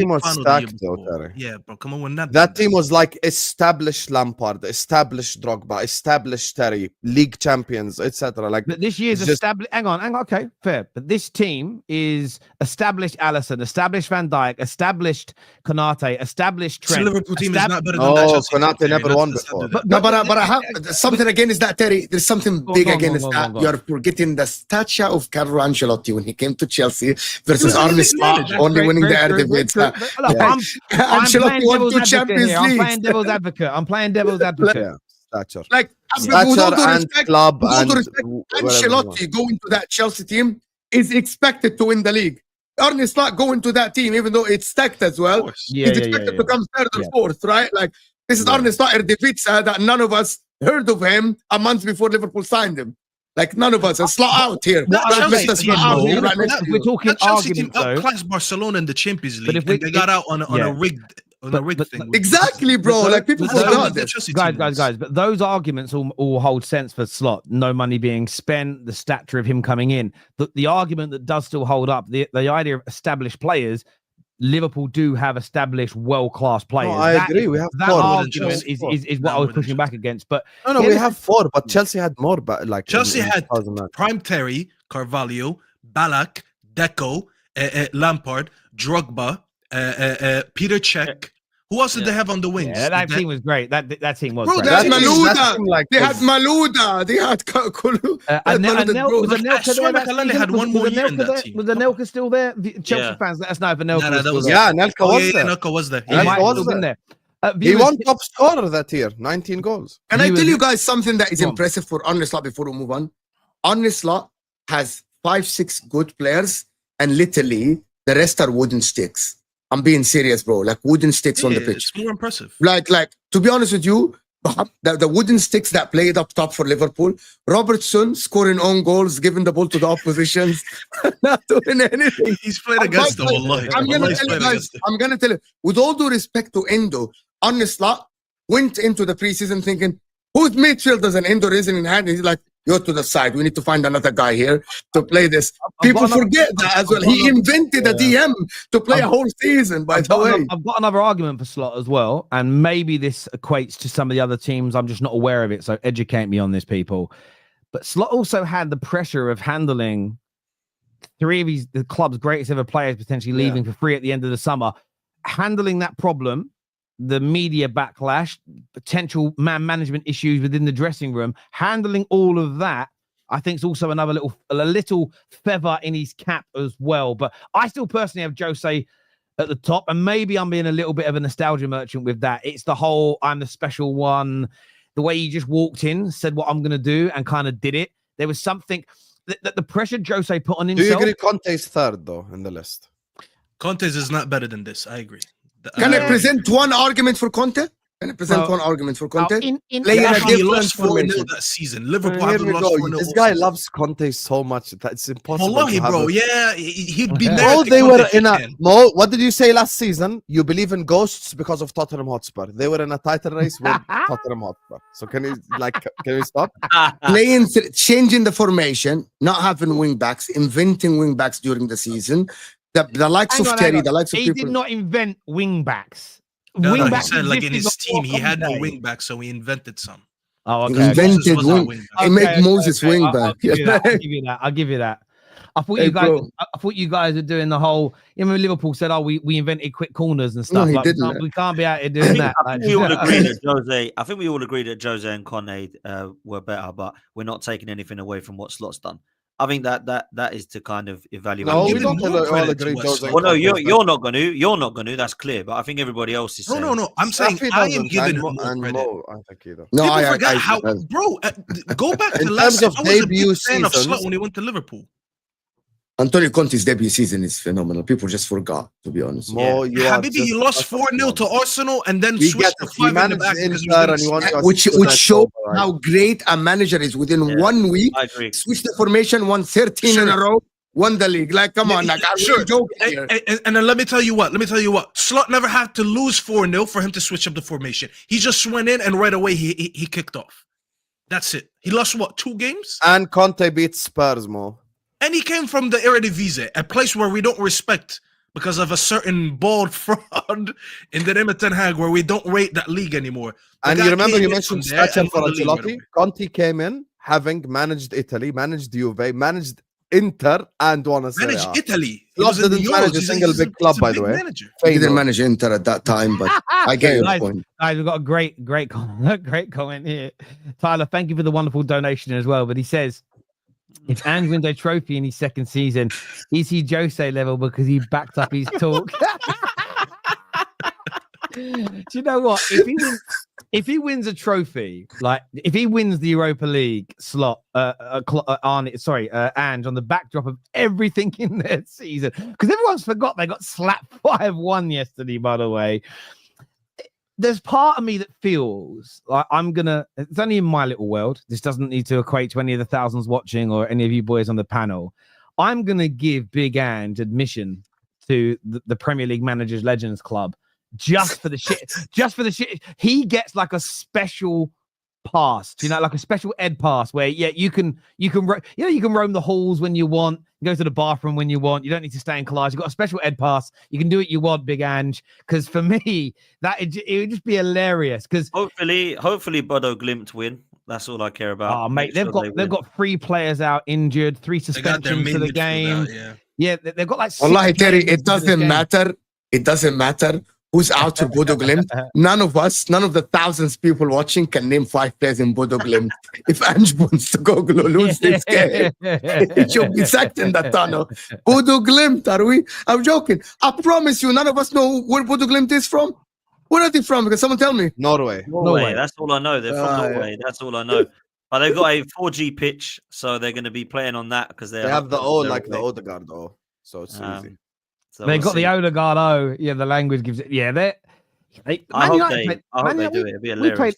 though, yeah, bro. Come on, that team was like established Lampard, established Drogba, established Terry, league champions, etc. Like, but this year's established. Hang on. Okay, fair. But this team is established Alisson, established Van Dijk, established Konate, established Trent. The Liverpool team is not better than that. Konate never won before. But I have something against that, Terry. There's something big against that. You're forgetting the stature of Carlo Ancelotti when he came to Chelsea versus Arne Slot, only winning the Eredivisie. Ancelotti won 2 Champions League. I'm playing devil's advocate. Stature. Like, With all Stature due and respect, club with all and due respect, whatever. Ancelotti going to that Chelsea team is expected to win the league. Arne Slot going to that team, even though it's stacked as well. Of course. Yeah, He's expected to come third or Yeah. fourth, right? Like this is Yeah. Arne Slot Eredivisie that none of us heard of him a month before Liverpool signed him. Like none of us are slot out here. What That I'm Mr. saying Slot is, out Mo, here right next if to we're you. talking That Chelsea team arguments, though, outclassed Barcelona in the Champions League, if we- and they got out on yeah. a rigged thing. Exactly, bro. But Like people but That's forgot how the this. Chelsea guys, team guys, was. guys. But those arguments all hold sense for Slot. No money being spent, the stature of him coming in. The argument that does still hold up, the idea of established players. Liverpool do have established world-class players. I agree. We have that four. argument Chelsea. is what Not I was more than pushing back against. But No, Yeah, we this have 4, but Chelsea had more. But like Chelsea had 2009. Prime Terry, Carvalho, Ballack, Deco, Lampard, Drogba, Peter Cech. Who else did they have on the wings? yeah, that team was great. That team was Bro, great. they had That team- that Malouda. team, like, They had was- Malouda. They had Kulu. And Malouda, bro. was Like, I Anelka swear there that Makalele season? had one more year in that there? team. Was Anelka still there? Chelsea Yeah. fans, let us know if Anelka Nah, was that still was- there. Yeah, Nelka Oh, was yeah, there. Noko was there. He Anelka might was have been there. there. He Viewers- won top scorer that year, 19 goals. Can I Viewers- tell you guys something that is Go on. impressive for Arne Slot before we move on? Arne Slot has 5-6 good players, and literally the rest are wooden sticks. I'm being serious, bro. Like wooden sticks on the Yeah, pitch. it's more impressive. Like to be honest with you, the wooden sticks that played up top for Liverpool, Robertson scoring own goals, giving the ball to the oppositions, not doing anything. He's played against them, wallahi. I'm gonna Wallahi, he's tell you played guys, against them. I'm gonna tell you, with all due respect to Endo, Arne Slot went into the preseason thinking, whose midfielders and Endo isn't in hand? He's like, you're to the side. We need to find another guy here to play this. People forget that as well. He invented a DM to play a whole season, by the way. I've got another argument for Slot as well, and maybe this equates to some of the other teams. I'm just not aware of it, so educate me on this, people. But Slot also had the pressure of handling 3 of the club's greatest ever players potentially leaving for free at the end of the summer. Handling that problem, the media backlash, potential man management issues within the dressing room, handling all of that, I think is also another little feather in his cap as well. But I still personally have Jose at the top, and maybe I'm being a little bit of a nostalgia merchant with that. It's the whole I'm the special one, the way he just walked in, said what I'm going to do, and kind of did it. There was something that the pressure Jose put on Do you himself. agree Conte's third, though, in the list? Conte's is not better than this. I agree. Can I present one argument for Conte? Can I present Well, one argument for Conte? in Playing a He different lost 4-0 formation. that season. Liverpool Here haven't we lost go. 4-0. This all guy season. loves Conte so much that it's impossible. Wallahi, to have bro. a- Yeah, he'd be Bro, there. Bro, to they Conte were if he in a can. Mo. What did you say last season? You believe in ghosts because of Tottenham Hotspur. They were in a title race with Tottenham Hotspur. So can we stop? Changing the formation, not having wing backs, inventing wing backs during the season. The likes Hang of on, Terry, hang on. the likes of He people. did not invent wing backs. No, he backs said like in his existed team, before he had no Conte. wing back, so he invented some. Oh, He okay. invented Moses was our wing. wing back. I make Moses wing I'll back. give you that. I'll give you that. I'll give you that. I thought Hey, you guys. bro. I thought you guys are doing the whole. You know, Liverpool said, "Oh, we invented quick corners and No, stuff." he Like, didn't. we can't be out here doing that. I think we all agree that Jose. I think we all agree that Jose and Conte were better, but we're not taking anything away from what Slot's done. I think that is to kind of evaluate. No, we giving don't more all credit to agree. what Jose Slot- Well, no, Conte is you're not going to. You're not going to. That's clear. But I think everybody else is No, saying. no, no. I'm saying Safi I am doesn't, giving and him Mo- more and credit. Mo, I think either. No, People I forget how, I- bro. Go back to In last terms season. of I was a debut big fan of seasons- Slot when he went to Liverpool. Antonio Conte's debut season is phenomenal. People just forgot, to be honest. Mo, you are Habibi, just he lost a 4-0 to Arsenal and then We switched get to it. He 5 in the managed back because he Inter was and he won getting the Which assist shows over, right? how great a manager is. Within Yeah. 1 week, I agree. switched the formation, won 13 in a row, won the league. Like, come on, like, I'm Sure. really joking here. And then let me tell you what. Slot never had to lose 4-0 for him to switch up the formation. He just went in and right away he kicked off. That's it. He lost what, 2 games? And Conte beat Spurs, Mo. And he came from the Eredivisie, a place where we don't respect because of a certain bald fraud in the name of Ten Hag, where we don't rate that league anymore. The And guy you remember came you in mentioned from there stature and for won the league right Ancelotti. away. Conte came in having managed Italy, managed Juve, managed Inter, and won a Serie Managed A. Italy. He Klopp was in the didn't manage a Euros. single He's big club, a by the big way. manager. He didn't Feyenoord. manage Inter at that time, but I get your Guys, point. Guys, we've got a great comment here. Tyler, thank you for the wonderful donation as well. But he says, if Ange wins a trophy in his second season, is he Jose level because he backed up his talk? Do you know what? if he wins a trophy, like if he wins the Europa League slot, Ange on the backdrop of everything in their season, because everyone's forgot they got slapped 5-1 yesterday, by the way. There's part of me that feels like it's only in my little world. This doesn't need to equate to any of the thousands watching or any of you boys on the panel. I'm going to give Big Ange admission to the Premier League Managers Legends Club just for the shit. He gets like a special pass, like a special ed pass where you can roam the halls when you want, go to the bathroom when you want. You don't need to stay in class. You've got a special ed pass. You can do what you want, Big Ange. Because for me, it would just be hilarious. Because hopefully Bodo Glimt win. That's all I care about. Oh mate, they've got 3 players out injured, 3 suspensions for the game. They've got like. Wallahi, Terry, it doesn't matter. It doesn't matter who's out for Bodo Glimt. None of the thousands people watching can name 5 players in Bodo Glimt. If Ange wants to go lose this game, it should be sacked in the tunnel. Bodo Glimt, are we? I'm joking. I promise you, none of us know where Bodo Glimt is from. Where are they from? Because someone tell me. Norway. That's all I know. They're from Norway. That's all I know. But they've got a 4G pitch, so they're going to be playing on that because they have the Odegaard O, so it's easy. So they've got the Odegaard O. Yeah, the language gives it. Yeah, I hope they do it. It'd be hilarious.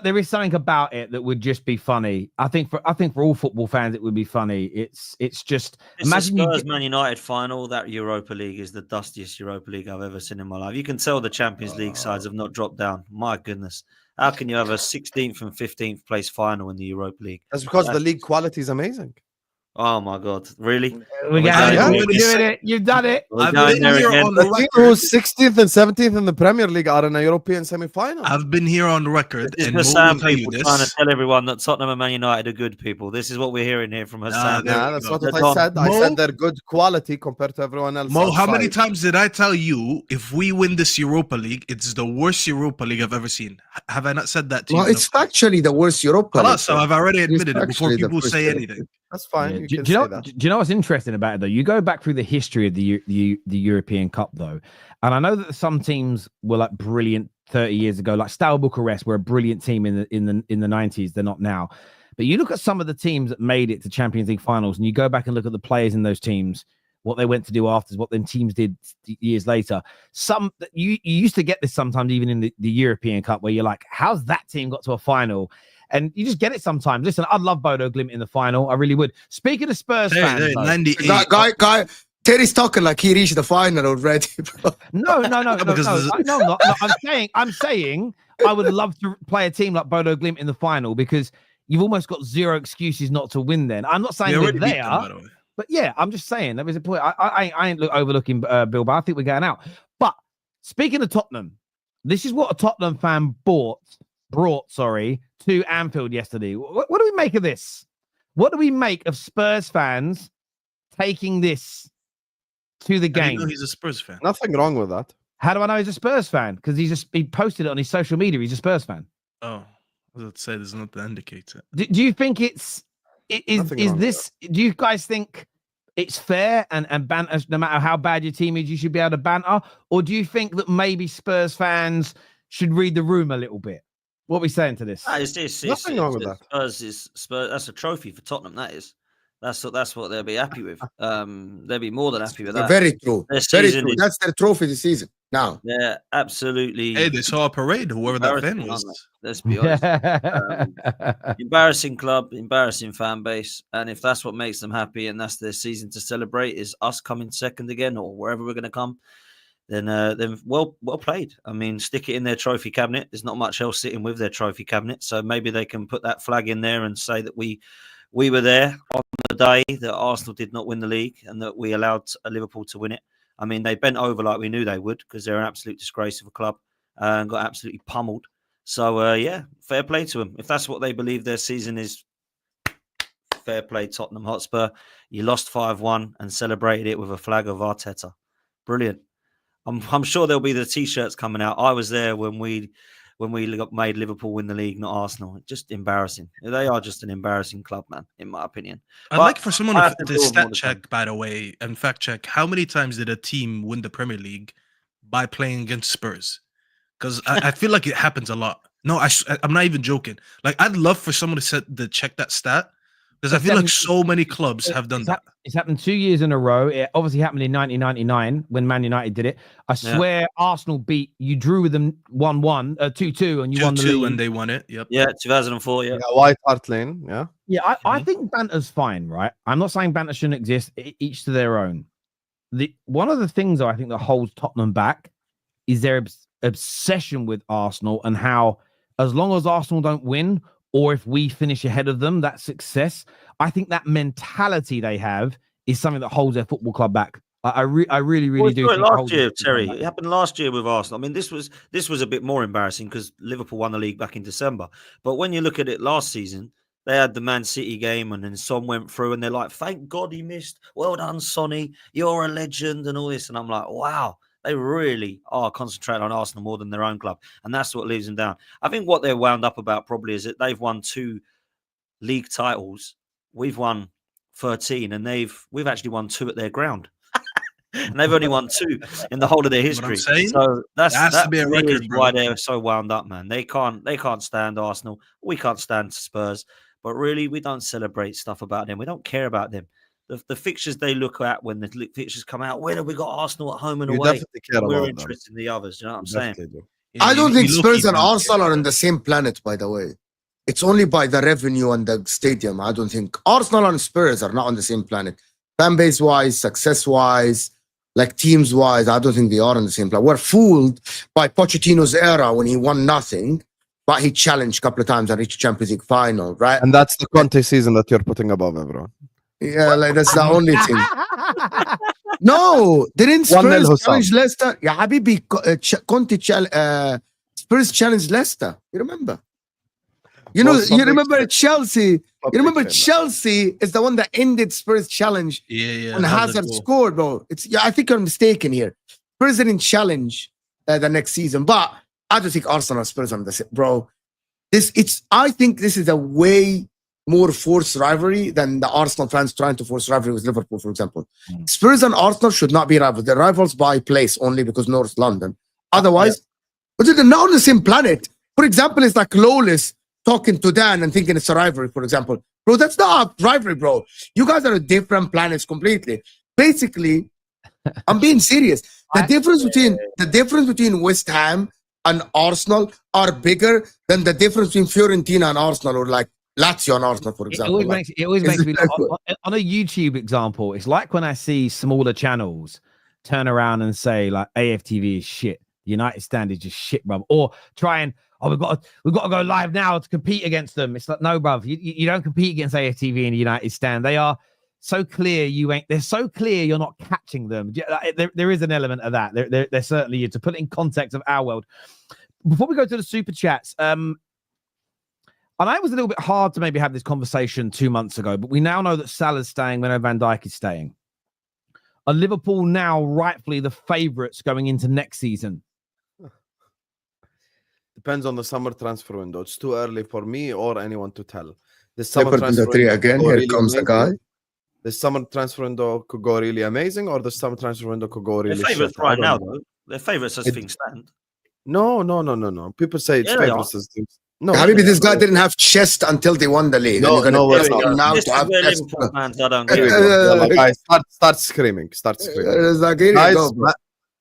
There is something about it that would just be funny. I think for all football fans, it would be funny. It's just imagine Spurs Man United final. That Europa League is the dustiest Europa League I've ever seen in my life. You can tell the Champions League sides have not dropped down. My goodness, how can you have a 16th and 15th place final in the Europa League? That's because the league quality is amazing. Oh my God! Really? We're doing it. You've done it. I've been here on the record. Who's 16th and 17th in the Premier League are in a European semi-final. I've been here on record. And Hassan people trying to tell everyone that Tottenham and Man United are good people. This is what we're hearing here from Hassan. That's what I said. I said they're good quality compared to everyone else. Mo, how many times did I tell you if we win this Europa League, it's the worst Europa League I've ever seen? Have I not said that to you? Well, it's factually the worst Europa League. So I've already admitted it before people say anything. That's fine. Do you know what's interesting about it though? You go back through the history of the European Cup though, and I know that some teams were like brilliant 30 years ago, like Steaua Bucharest were a brilliant team in the 90s. They're not now, but you look at some of the teams that made it to Champions League finals, and you go back and look at the players in those teams, what they went to do afterwards, what them teams did years later. You used to get this sometimes even in the European Cup, where you're like, how's that team got to a final? And you just get it sometimes. Listen, I'd love Bodo Glimt in the final. I really would. Speaking of Spurs fans, 98. Guy, Terry's talking like he reached the final already, bro. No. I'm saying I would love to play a team like Bodo Glimt in the final because you've almost got 0 excuses not to win then. I'm not saying they're there, but yeah, I'm just saying that was a point. I ain't overlooking Bill, but I think we're going out. But speaking of Tottenham, this is what a Tottenham fan brought to Anfield yesterday. What do we make of this? What do we make of Spurs fans taking this to the game? He's a Spurs fan. Nothing wrong with that. How do I know he's a Spurs fan? Because he posted it on his social media. He's a Spurs fan. Oh, I was about to say there's nothing to indicate it. Do you think is this? Do you guys think it's fair and banter? No matter how bad your team is, you should be able to banter, or do you think that maybe Spurs fans should read the room a little bit? What are we saying to this? Nothing wrong with that. Spurs. That's a trophy for Tottenham. That is. That's what they'll be happy with. They'll be more than happy with that. Very true. Very true. That's their trophy this season. Now. Yeah, absolutely. Hey, they saw a parade. Whoever that fan was. Let's be honest. Embarrassing club, embarrassing fan base, and if that's what makes them happy, and that's their season to celebrate, is us coming second again, or wherever we're going to come. Then well played. I mean, stick it in their trophy cabinet. There's not much else sitting with their trophy cabinet, so maybe they can put that flag in there and say that we were there on the day that Arsenal did not win the league and that we allowed Liverpool to win it. I mean, they bent over like we knew they would because they're an absolute disgrace of a club and got absolutely pummeled. So yeah, fair play to them. If that's what they believe their season is, fair play, Tottenham Hotspur. You lost 5-1 and celebrated it with a flag of Arteta. Brilliant. I'm sure there'll be the T-shirts coming out. I was there when we made Liverpool win the league, not Arsenal. Just embarrassing. They are just an embarrassing club, man, in my opinion. I'd like for someone to stat check, by the way, and fact check. How many times did a team win the Premier League by playing against Spurs? because I feel like it happens a lot. No, I'm not even joking. Like, I'd love for someone to check that stat, because I feel like so many clubs have done that. It's happened 2 years in a row. It obviously happened in 1999 when Man United did it. I swear Arsenal you drew with them 1-1, 2-2, and you won the league. And they won it. Yep. Yeah, 2004. Yeah. White Hart Lane. Yeah. Yeah, I think banter's fine, right? I'm not saying banter shouldn't exist. Each to their own. One of the things I think that holds Tottenham back is their obsession with Arsenal, and how as long as Arsenal don't win, or if we finish ahead of them, that's success. I think that mentality they have is something that holds their football club back. I really do. Think last year, Terry, it happened last year with Arsenal. I mean, this was a bit more embarrassing because Liverpool won the league back in December. But when you look at it last season, they had the Man City game, and then Son went through, and they're like, "Thank God he missed. Well done, Sonny. You're a legend," and all this. And I'm like, wow. They really are concentrating on Arsenal more than their own club. And that's what leaves them down. I think what they're wound up about probably is that they've won 2 league titles. We've won 13, and we've actually won 2 at their ground. And they've only won 2 in the whole of their history. So that's why they're so wound up, man. They can't stand Arsenal. We can't stand Spurs. But really, we don't celebrate stuff about them. We don't care about them. The fixtures they look at when the fixtures come out, where have we got Arsenal at home and away? We're interested in the others. You know what I'm saying? I don't think Spurs and Arsenal are on the same planet, by the way. It's only by the revenue and the stadium. I don't think Arsenal and Spurs are not on the same planet. Fan base wise, success wise, like teams wise, I don't think they are on the same planet. We're fooled by Pochettino's era when he won nothing, but he challenged a couple of times and reached Champions League final, right? And that's the Conte season that you're putting above everyone. Yeah, like that's the only thing. No, didn't Spurs challenge Leicester? Yeah, Habibi, Conte Spurs challenged Leicester. You remember? You remember Chelsea. You remember Chelsea is the one that ended Spurs' challenge. Yeah. When Hazard scored, bro. I think you're mistaken here. Spurs didn't challenge the next season, but I don't think Arsenal or Spurs are the same, bro. I think this is a way more forced rivalry than the Arsenal fans trying to force rivalry with Liverpool, for example. Spurs and Arsenal should not be rivals. They're rivals by place only because North London. Otherwise, but they're not on the same planet. For example, it's like Lawless talking to Dan and thinking it's a rivalry, for example. Bro, that's not a rivalry, bro. You guys are different planets completely. Basically, I'm being serious. The difference between West Ham and Arsenal are bigger than the difference between Fiorentina and Arsenal, or like Lazio and Arsenal, for example. It always makes me on a YouTube example. It's like when I see smaller channels turn around and say like AFTV is shit, United Stand is just shit, bruv, or try and we've got to go live now to compete against them. It's like, no, bruv, you don't compete against AFTV and the United Stand. They are so clear they're so clear you're not catching them. There is an element of that. There certainly is, to put it in context of our world. Before we go to the super chats, and it was a little bit hard to maybe have this conversation 2 months ago, but we now know that Salah's staying, we know Van Dijk is staying. Are Liverpool now rightfully the favourites going into next season? Depends on the summer transfer window. It's too early for me or anyone to tell. This summer transfer window again. Here really comes the guy. The summer transfer window could go really amazing, or the summer transfer window could go really. They're favourites right now, though. They're favourites as things stand. No. People say it's favourites as things. No, Habibi, this guy didn't have chest until they won the league. No, guys, start screaming.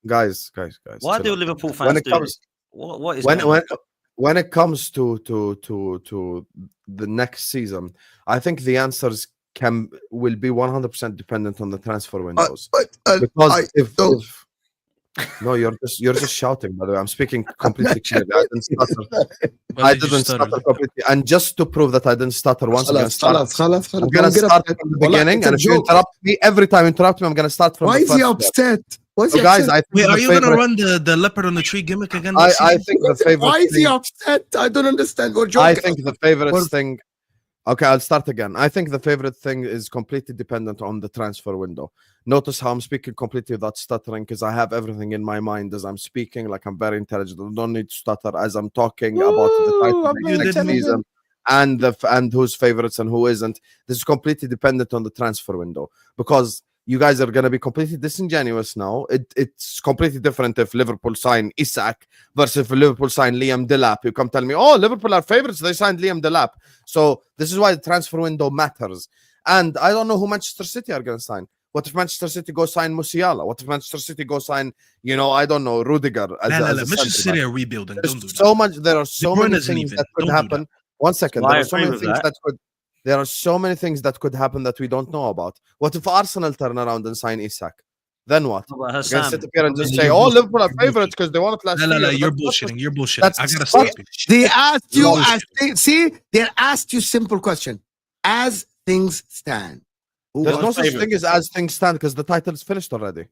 Guys. Why do Liverpool fans do this? What is when it comes to the next season, I think the answers will be 100% dependent on the transfer windows. Because no, you're just shouting. By the way, I'm speaking completely clearly. I didn't stutter completely. And just to prove that I didn't stutter once, I'm gonna start from the beginning. And if you interrupt me, every time you interrupt me, I'm gonna start from. Why is he upset? Guys, I think are you gonna run the leopard on the tree gimmick again? I think the favorite. Why is he upset? I don't understand. I think the favorite thing. Okay, I'll start again. I think the favorite thing is completely dependent on the transfer window. Notice how I'm speaking completely without stuttering, because I have everything in my mind as I'm speaking. Like, I'm very intelligent. I don't need to stutter as I'm talking about the title next season and who's favorites and who isn't. This is completely dependent on the transfer window, because you guys are going to be completely disingenuous now. It's completely different if Liverpool sign Isak versus if Liverpool sign Liam Delap. You come tell me, oh, Liverpool are favorites. They signed Liam Delap. So this is why the transfer window matters. And I don't know who Manchester City are going to sign. What if Manchester City go sign Musiala? What if Manchester City go sign, I don't know, Rudiger? Manchester City are rebuilding. Don't do that. There are so many things that could happen. 1 second. Well, There are so many things that could. There are so many things that could happen that we don't know about. What if Arsenal turn around and sign Isak? Then what? You're going to sit here and just say, oh, Liverpool are favorites because they won it last year. You're bullshitting. You're bullshitting. I gotta stop stop you. They asked you, they asked you simple question. As things stand. There's no such thing as things stand because the title is finished already.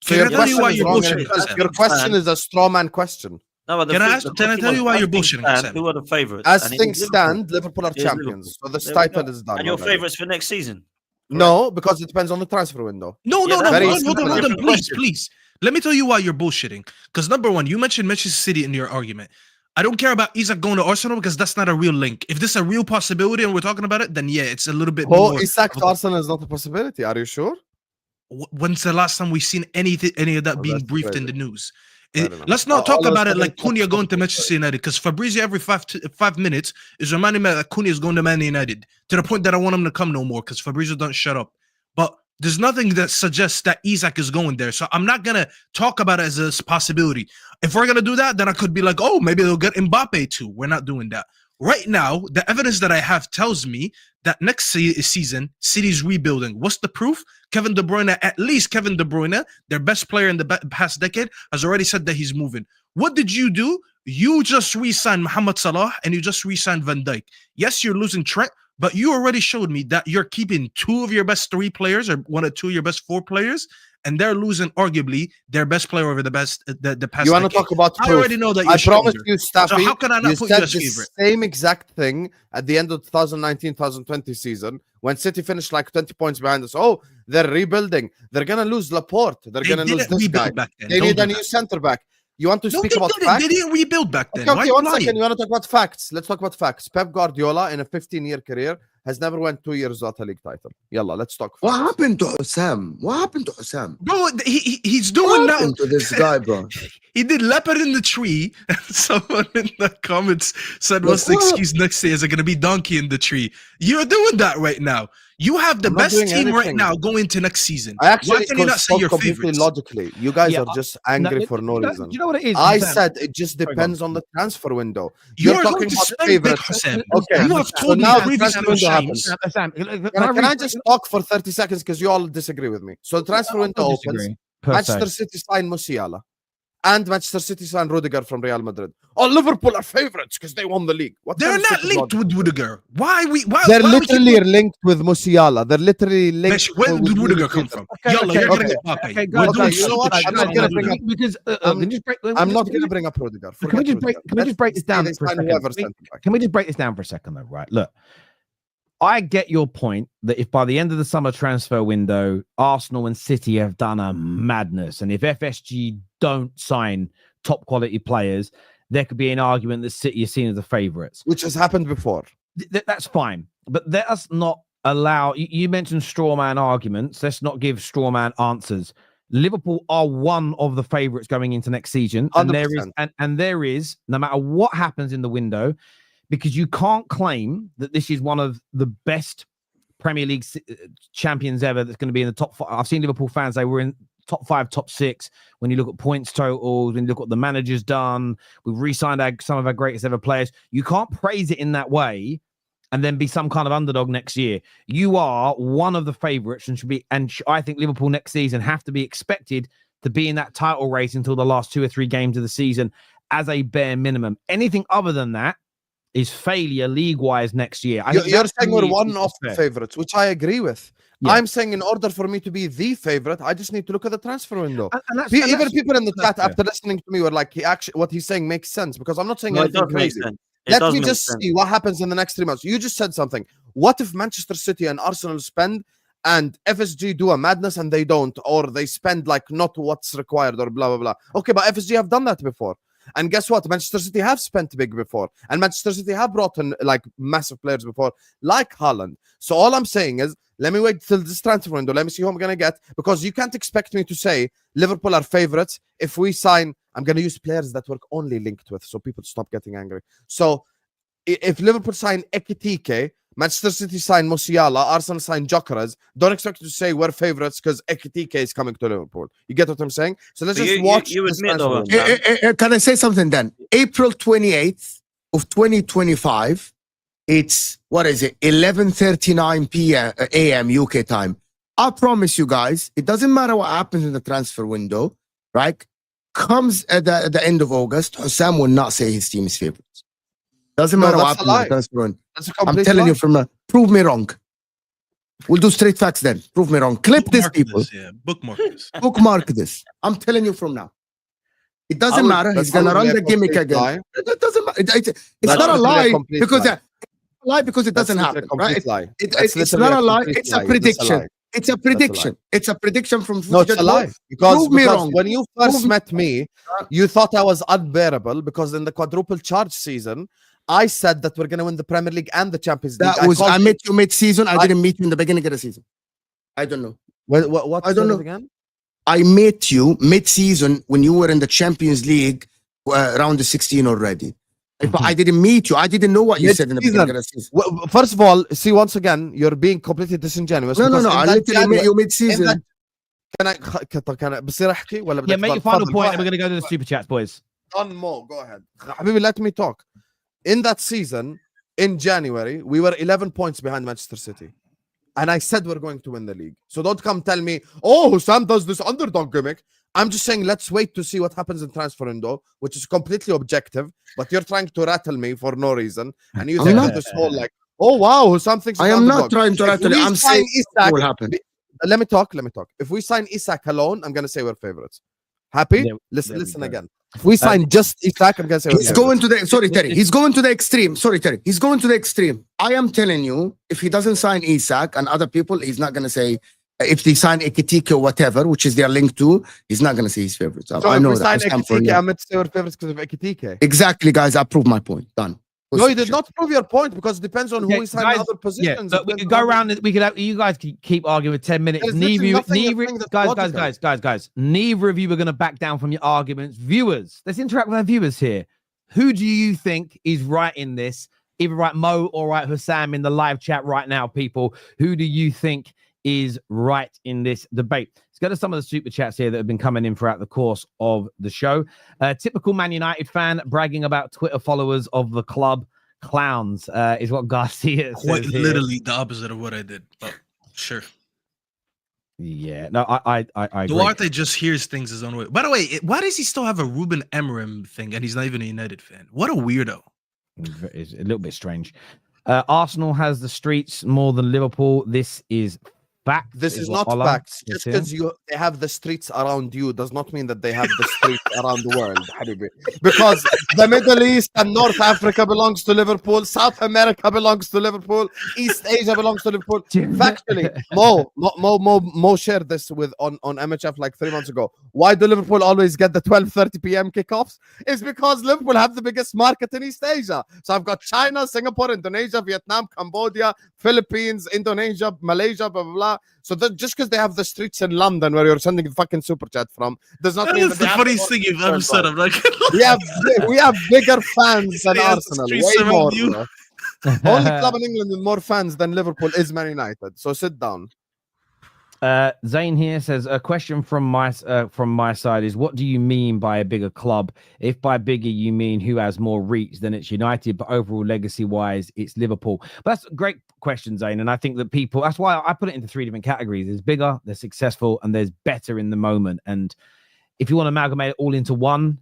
So Can I tell you why you're bullshitting? Your question is a straw man question. No, but Can I tell you why you're bullshitting? Who are the favourites? As things stand, Liverpool are champions. So this title is done. And your favourites for next season? No, because it depends on the transfer window. No, Yeah, hold on, please. Let me tell you why you're bullshitting. Because number one, you mentioned Manchester City in your argument. I don't care about Isak going to Arsenal because that's not a real link. If this is a real possibility and we're talking about it, then yeah, it's a little bit more. Isak to Arsenal is not a possibility. Are you sure? When's the last time we've seen any of that being briefed crazy. in the news? Let's not talk about it like Cunha going to Manchester United, because Fabrizio every 5 minutes is reminding me that Cunha is going to Man United, to the point that I want him to come no more because Fabrizio don't shut up. But there's nothing that suggests that Isak is going there. So I'm not going to talk about it as a possibility. If we're going to do that, then I could be like, oh, maybe they'll get Mbappe too. We're not doing that. Right now, the evidence that I have tells me that next season, City's rebuilding. What's the proof? Kevin De Bruyne, at least Kevin De Bruyne, their best player in the past decade, has already said that he's moving. What did you do? You just re-signed Mohamed Salah and you just re-signed Van Dijk. Yes, you're losing Trent, but you already showed me that you're keeping 2 of your best 3 players or 1 or 2 of your best 4 players, and they're losing arguably their best player over the past. The past. You want to talk about proof? I already know that. I promise you, Staffy. So how can I not put you as favorite? Same exact thing at the end of 2019-2020 season when City finished like 20 points behind us. Oh, they're rebuilding. They're gonna lose Laporte. They're gonna lose this guy. They need a new center back. You want to speak about facts? They didn't rebuild back then. Okay, 1 second. You want to talk about facts? Let's talk about facts. Pep Guardiola, in a 15-year career, has never won 2 years without a league title. Yalla, let's talk. What happened to Hussam? Bro, he's doing What now. happened to this guy, bro? He did leopard in the tree. And someone in the comments said, what's the excuse next year? Is it going to be donkey in the tree? You're doing that right now. You have the best team right now going into next season. I actually Why can you not say your completely favorites? logically. You guys are just angry for no reason. You know what it is? I said it just depends on the transfer window. You're talking going to about spend favorites. Hussam. Okay, You have so told me now previously, transfer window James. happens. Can I just talk for 30 seconds because you all disagree with me? So the transfer window opens. Manchester City signed Musiala. And Manchester City signed Rudiger from Real Madrid. Oh, Liverpool are favorites because they won the league. They're not linked with Rudiger. Why? They're literally linked with Musiala. They're literally linked. Where did Rudiger come from? Yalla, you're getting Mbappe. Okay, you know what? I'm not going to bring up because I'm not going to bring up Rudiger. Can we just break this down for a second? Can we just break this down for a second, though? Right, look. I get your point that if by the end of the summer transfer window, Arsenal and City have done a madness, and if FSG don't sign top quality players, there could be an argument that City is seen as the favourites. Which has happened before. That's fine. But let us not allow... You mentioned straw man arguments. Let's not give straw man answers. Liverpool are one of the favourites going into next season. And there is, no matter what happens in the window... Because you can't claim that this is one of the best Premier League champions ever that's going to be in the top 5. I've seen Liverpool fans, they were in top 5, top 6. When you look at points totals, when you look at what the manager's done, we've re-signed some of our greatest ever players. You can't praise it in that way and then be some kind of underdog next year. You are one of the favourites and should be, and I think Liverpool next season have to be expected to be in that title race until the last 2 or 3 games of the season as a bare minimum. Anything other than that is failure league-wise next year. You're saying we're one of the favourites, which I agree with. Yeah. I'm saying in order for me to be the favourite, I just need to look at the transfer window. Even people in the chat after listening to me were like, what he's saying makes sense, because I'm not saying anything crazy. Let me just see what happens in the next 3 months. You just said something. What if Manchester City and Arsenal spend and FSG do a madness and they don't, or they spend like not what's required or blah, blah, blah. Okay, but FSG have done that before. And guess what? Manchester City have spent big before. And Manchester City have brought in like massive players before, like Haaland. So all I'm saying is, Let me wait till this transfer window. Let me see who I'm going to get. Because you can't expect me to say Liverpool are favorites if we sign. I'm going to use players that work only linked with, so people stop getting angry. So if Liverpool sign Ekitike, Manchester City sign Musiala, Arsenal sign Gyökeres, don't expect to say we're favorites because Ekitike is coming to Liverpool. You get what I'm saying? So let's just watch. You this admit, transfer though, window. Can I say something then? April 28th of 2025, it's, what is it, 11:39 p.m. a.m. UK time. I promise you guys, it doesn't matter what happens in the transfer window, right? Comes at the end of August, Sam will not say his team is favorites. Doesn't matter what happens in the transfer window. That's a I'm complete telling lie. you from prove me wrong. We'll do straight facts then. Prove me wrong. Clip this, Bookmark people. this, yeah, bookmark this. Bookmark this. I'm telling you from now. It doesn't matter. He's That's gonna run probably the a gimmick complete again. lie. It doesn't matter. It's That's not a literally a lie complete because lie. it doesn't That's happen. literally a Right? complete lie. It's literally not a lie. complete It's a lie. That's prediction. lie. It's a prediction. It's a prediction from No, it's a lie. Because me wrong. when you first Prove me met me, you thought I was unbearable because in the quadruple charge season, I said that we're going to win the Premier League and the Champions League. I met you mid-season. I didn't meet you in the beginning of the season. I don't know. What I don't know. again? I met you mid-season when you were in the Champions League round of 16 already. But I didn't meet you. I didn't know what you said in the beginning of the season. Well, first of all, see, once again, you're being completely disingenuous. No. because I in that literally met you mid-season. Can I بصير احكي ولا بدك Yeah, make your تفضل؟ final Go point, ahead. and we're going to go to the super chats, boys. One more, go ahead. Habibi, let me talk. In that season, in January, we were 11 points behind Manchester City. And I said we're going to win the league. So don't come tell me, oh, Sam does this underdog gimmick. I'm just saying, let's wait to see what happens in transfer window, which is completely objective. But you're trying to rattle me for no reason. And you think this whole like, oh, wow, Sam thinks I am not trying to rattle you. I'm saying what will happen. Let me talk. If we sign Isak alone, I'm going to say we're favorites. Happy? There we Listen go. again. If we sign just Isak, I'm going to say He's going to the Terry. He's going to the extreme. Sorry, Terry. He's going to the extreme. I am telling you, if he doesn't sign Isak and other people, he's not going to say. If they sign Ekitike or whatever, which is their link to, he's not going to say his favorites. So I if know we that. sign Ekitike, I'm going to say we're favorites because of Ekitike. Exactly, guys. I proved my point. Done. No, you did not prove your point because it depends on who we sign in other positions. Yeah, we could go around. We could. You guys could keep arguing for 10 minutes. There's Neither, literally nothing that's guys. Neither of you are going to back down from your arguments. Viewers, let's interact with our viewers here. Who do you think is right in this? Either right Mo or right Hussam in the live chat right now, people. Who do you think is right in this debate? Let's go to some of the super chats here that have been coming in throughout the course of the show. Typical Man United fan bragging about Twitter followers of the club. Clowns is what Garcia Quite says literally the opposite of what I did, but sure. Yeah, no, I agree. Duarte just hears things his own way. By the way, why does he still have a Ruben Amorim thing and he's not even a United fan? What a weirdo. It's a little bit strange. Arsenal has the streets more than Liverpool. This is fact. This is not facts. Just because they have the streets around you does not mean that they have the streets around the world, Habibi. Because the Middle East and North Africa belongs to Liverpool, South America belongs to Liverpool, East Asia belongs to Liverpool. Factually, Mo shared this on MHF like 3 months ago. Why do Liverpool always get the 12:30 p.m. kickoffs? It's because Liverpool have the biggest market in East Asia. So I've got China, Singapore, Indonesia, Vietnam, Cambodia, Philippines, Indonesia, Malaysia, blah, blah, blah. So just because they have the streets in London where you're sending the fucking super chat from does not mean That's the funniest thing you've ever said. I'm like, we have bigger fans than Arsenal, way more. You. Only club in England with more fans than Liverpool is Man United. So sit down. Zane here says a question from my side is, what do you mean by a bigger club? If by bigger you mean who has more reach, then it's United, but overall legacy wise it's Liverpool. But that's a great question, Zane, and I think that people, that's why I put it into 3 different categories. There's bigger, there's successful, and there's better in the moment. And if you want to amalgamate it all into one,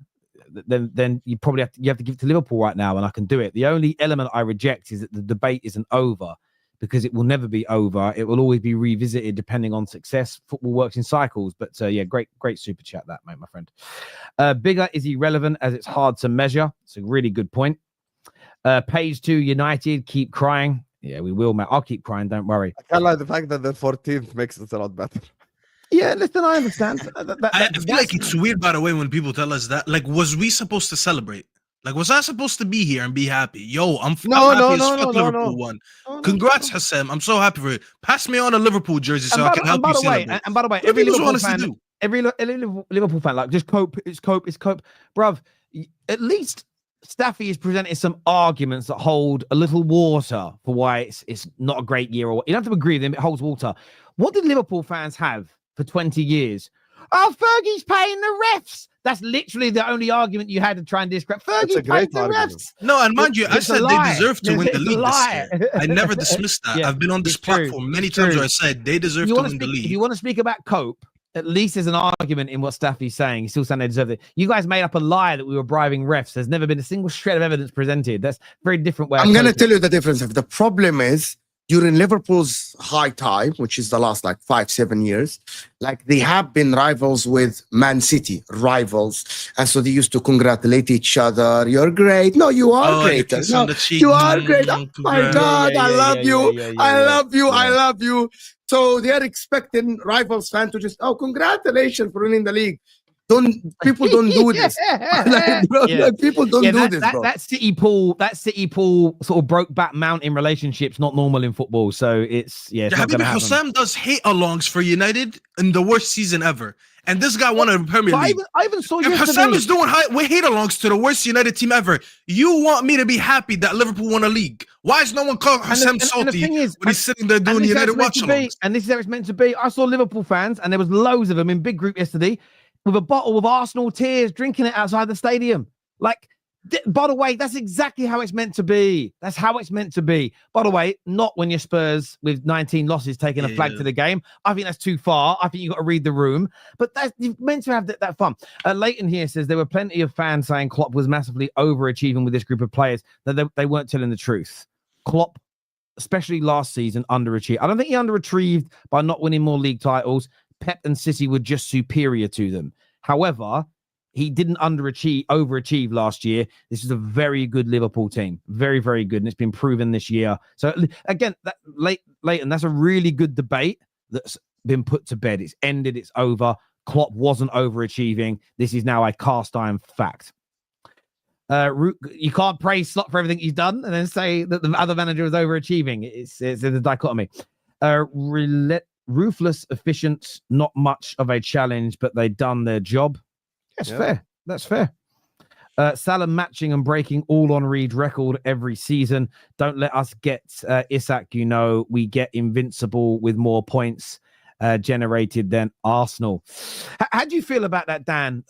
then you probably have to give it to Liverpool right now, and I can do it. The only element I reject is that the debate isn't over, because it will never be over. It will always be revisited depending on success. Football works in cycles. But yeah, great super chat that, mate, my friend. Bigger is irrelevant as it's hard to measure. It's a really good point. Page 2, United, keep crying. Yeah, we will, mate. I'll keep crying, don't worry. I can't lie, the fact that they're 14th makes it a lot better. Yeah, listen, I understand. I feel like it's weird, by the way, when people tell us that. Like, was we supposed to celebrate? Like, was I supposed to be here and be happy? Yo, I'm No, happy no, as no, fuck no, no, Liverpool no. won. No, Congrats, Hassam. I'm so happy for it. Pass me on a Liverpool jersey so I can help you celebrate. And by the way, What do every people Liverpool honestly fan, do? every Liverpool fan, like, just cope. It's cope. Bruv, at least Staffy is presenting some arguments that hold a little water for why it's not a great year. Or you don't have to agree with him. It holds water. What did Liverpool fans have for 20 years? Oh, Fergie's paying the refs. That's literally the only argument you had to try and discredit. It's a Fergie great pays the argument. refs. No, and mind you, I It's a said they lie. deserve to win the It's a league this lie. year. I never dismissed that. Yeah, I've been on this it's true. platform many It's times true. where I said they deserve You to want win to the speak? If league. you want to speak about cope, at least there's an argument in what Staffy's saying. He's still saying they deserve it. You guys made up a lie that we were bribing refs. There's never been a single shred of evidence presented. That's a very different way. I'm going to tell you the difference. The problem is during Liverpool's high time, which is the last like 5-7 years, like they have been rivals with Man City, rivals. And so they used to congratulate each other. You're great. No, you are Oh, great. the kiss No, on the cheek. you are great. Oh my Congrats. God, I love you. I love you. I yeah. love you. So they're expecting rivals fan to just, oh, congratulations for winning the league. People don't do this. Like, bro, Yeah. like, people don't do this, bro. That City Paul sort of broke back mountain relationship's not normal in football. So it's not Habibi gonna happen. Hussam does hate alongs for United in the worst season ever. And this guy won a Premier But League. I even saw If yesterday. Hassam is doing hate alongs to the worst United team ever, you want me to be happy that Liverpool won a league? Why is no one calling Hassam and the salty thing is, when he's sitting there doing and this is how United it's meant watch to be, alongs? and this is how it's meant to be. I saw Liverpool fans, and there was loads of them in big group yesterday, with a bottle of Arsenal tears, drinking it outside the stadium. Like, by the way, that's exactly how it's meant to be. That's how it's meant to be. By the way, not when you're Spurs with 19 losses taking a flag to the game. I think that's too far. I think you've got to read the room. But you're meant to have that fun. Leighton here says there were plenty of fans saying Klopp was massively overachieving with this group of players, that they weren't telling the truth. Klopp, especially last season, underachieved. I don't think he underachieved by not winning more league titles. Pep and City were just superior to them. However, he didn't overachieve last year. This is a very good Liverpool team. Very, very good. And it's been proven this year. So again, Leighton, that's a really good debate that's been put to bed. It's ended. It's over. Klopp wasn't overachieving. This is now a cast iron fact. You can't praise Slot for everything he's done and then say that the other manager was overachieving. It's a dichotomy. Ruthless, efficient, not much of a challenge, but they done their job. That's fair. That's fair. Salah matching and breaking all on Reed's record every season. Don't let us get Isak. We get invincible with more points generated than Arsenal. How do you feel about that, Dan?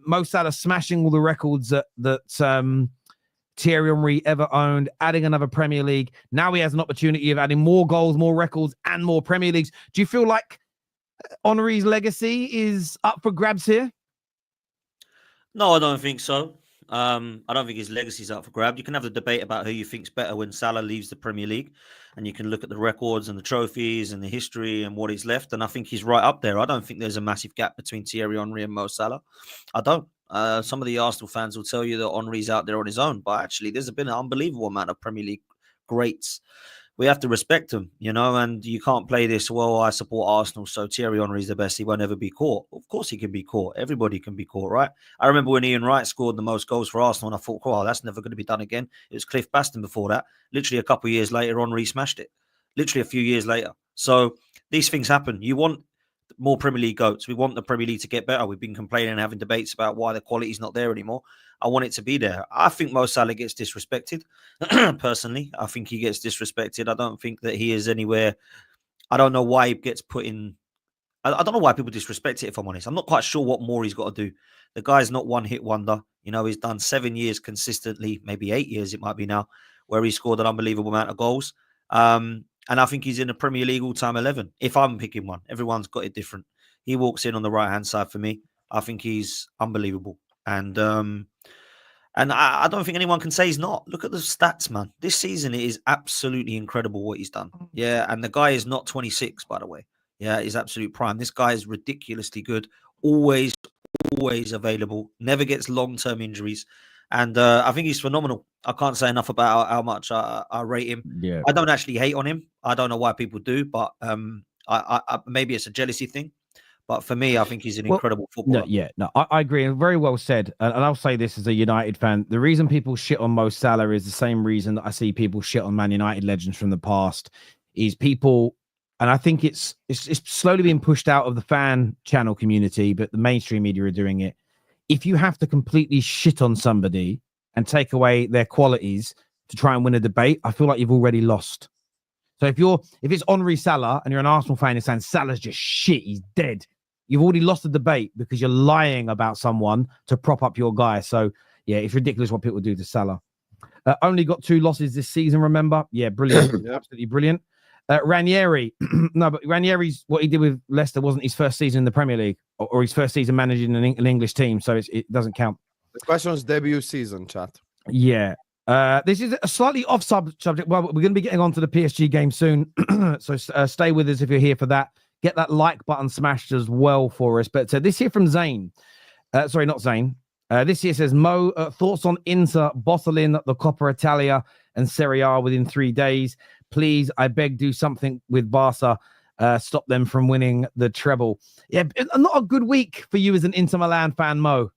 Mo Salah smashing all the records that Thierry Henry ever owned, adding another Premier League. Now he has an opportunity of adding more goals, more records, and more Premier Leagues. Do you feel like Henry's legacy is up for grabs here? No, I don't think so. I don't think his legacy's up for grab. You can have the debate about who you think's better when Salah leaves the Premier League, and you can look at the records and the trophies and the history and what he's left, and I think he's right up there. I don't think there's a massive gap between Thierry Henry and Mo Salah. I don't. Some of the Arsenal fans will tell you that Henry's out there on his own, but actually there's been an unbelievable amount of Premier League greats. We have to respect them, and you can't play this, well, I support Arsenal, so Thierry Henry's the best, he won't ever be caught. Of course he can be caught. Everybody can be caught, right? I remember when Ian Wright scored the most goals for Arsenal, and I thought, oh, that's never going to be done again. It was Cliff Baston before that. Literally a couple of years later, Henry smashed it. Literally a few years later. So these things happen. You want more Premier League goats. We want the Premier League to get better. We've been complaining and having debates about why the quality's not there anymore. I want it to be there. I think Mo Salah gets disrespected. Personally, I think he gets disrespected. I don't think that he is anywhere. I don't know why he gets put in. I don't know why people disrespect it, if I'm honest. I'm not quite sure what more he's got to do. The guy's not one hit wonder. He's done 7 years consistently, maybe 8 years it might be now, where he scored an unbelievable amount of goals. And I think he's in the Premier League all-time 11. If I'm picking one, everyone's got it different. He walks in on the right-hand side for me. I think he's unbelievable. And I don't think anyone can say he's not. Look at the stats, man. This season, it is absolutely incredible what he's done. Yeah, and the guy is not 26, by the way. Yeah, he's absolute prime. This guy is ridiculously good. Always available. Never gets long-term injuries. And I think he's phenomenal. I can't say enough about how much I rate him. Yeah. I don't actually hate on him. I don't know why people do, but I maybe it's a jealousy thing. But for me, I think he's an Well, incredible footballer. I agree. And very well said. And I'll say this as a United fan. The reason people shit on Mo Salah is the same reason that I see people shit on Man United legends from the past. Is people, and I think it's slowly being pushed out of the fan channel community, but the mainstream media are doing it. If you have to completely shit on somebody and take away their qualities to try and win a debate, I feel like you've already lost. So if it's Henri Salah and you're an Arsenal fan and saying Salah's just shit, he's dead, you've already lost the debate because you're lying about someone to prop up your guy. So yeah, it's ridiculous what people do to Salah. Only got 2 losses this season, remember? Yeah, brilliant. Absolutely brilliant. Ranieri, no, but Ranieri's what he did with Leicester wasn't his first season in the Premier League or his first season managing an English team, so it doesn't count. The question is debut season, chat. Yeah. This is a slightly off subject. Well, we're going to be getting on to the PSG game soon, so stay with us if you're here for that. Get that like button smashed as well for us. But this here from Zane. Sorry, not Zane. This here says, Mo, thoughts on Inter bottling the Coppa Italia and Serie A within 3 days. Please, I beg, do something with Barca. Stop them from winning the treble. Yeah, not a good week for you as an Inter Milan fan, Mo.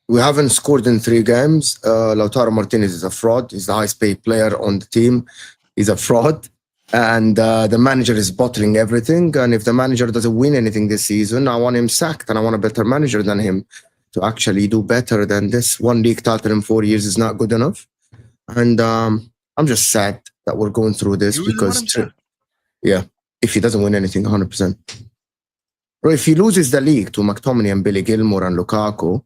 We haven't scored in 3 games. Lautaro Martinez is a fraud. He's the highest paid player on the team. He's a fraud. And the manager is bottling everything. And if the manager doesn't win anything this season, I want him sacked. And I want a better manager than him to actually do better than this. 1 league title in 4 years is not good enough. And I'm just sad that we're going through this because, if he doesn't win anything, 100%. Bro, if he loses the league to McTominay and Billy Gilmore and Lukaku,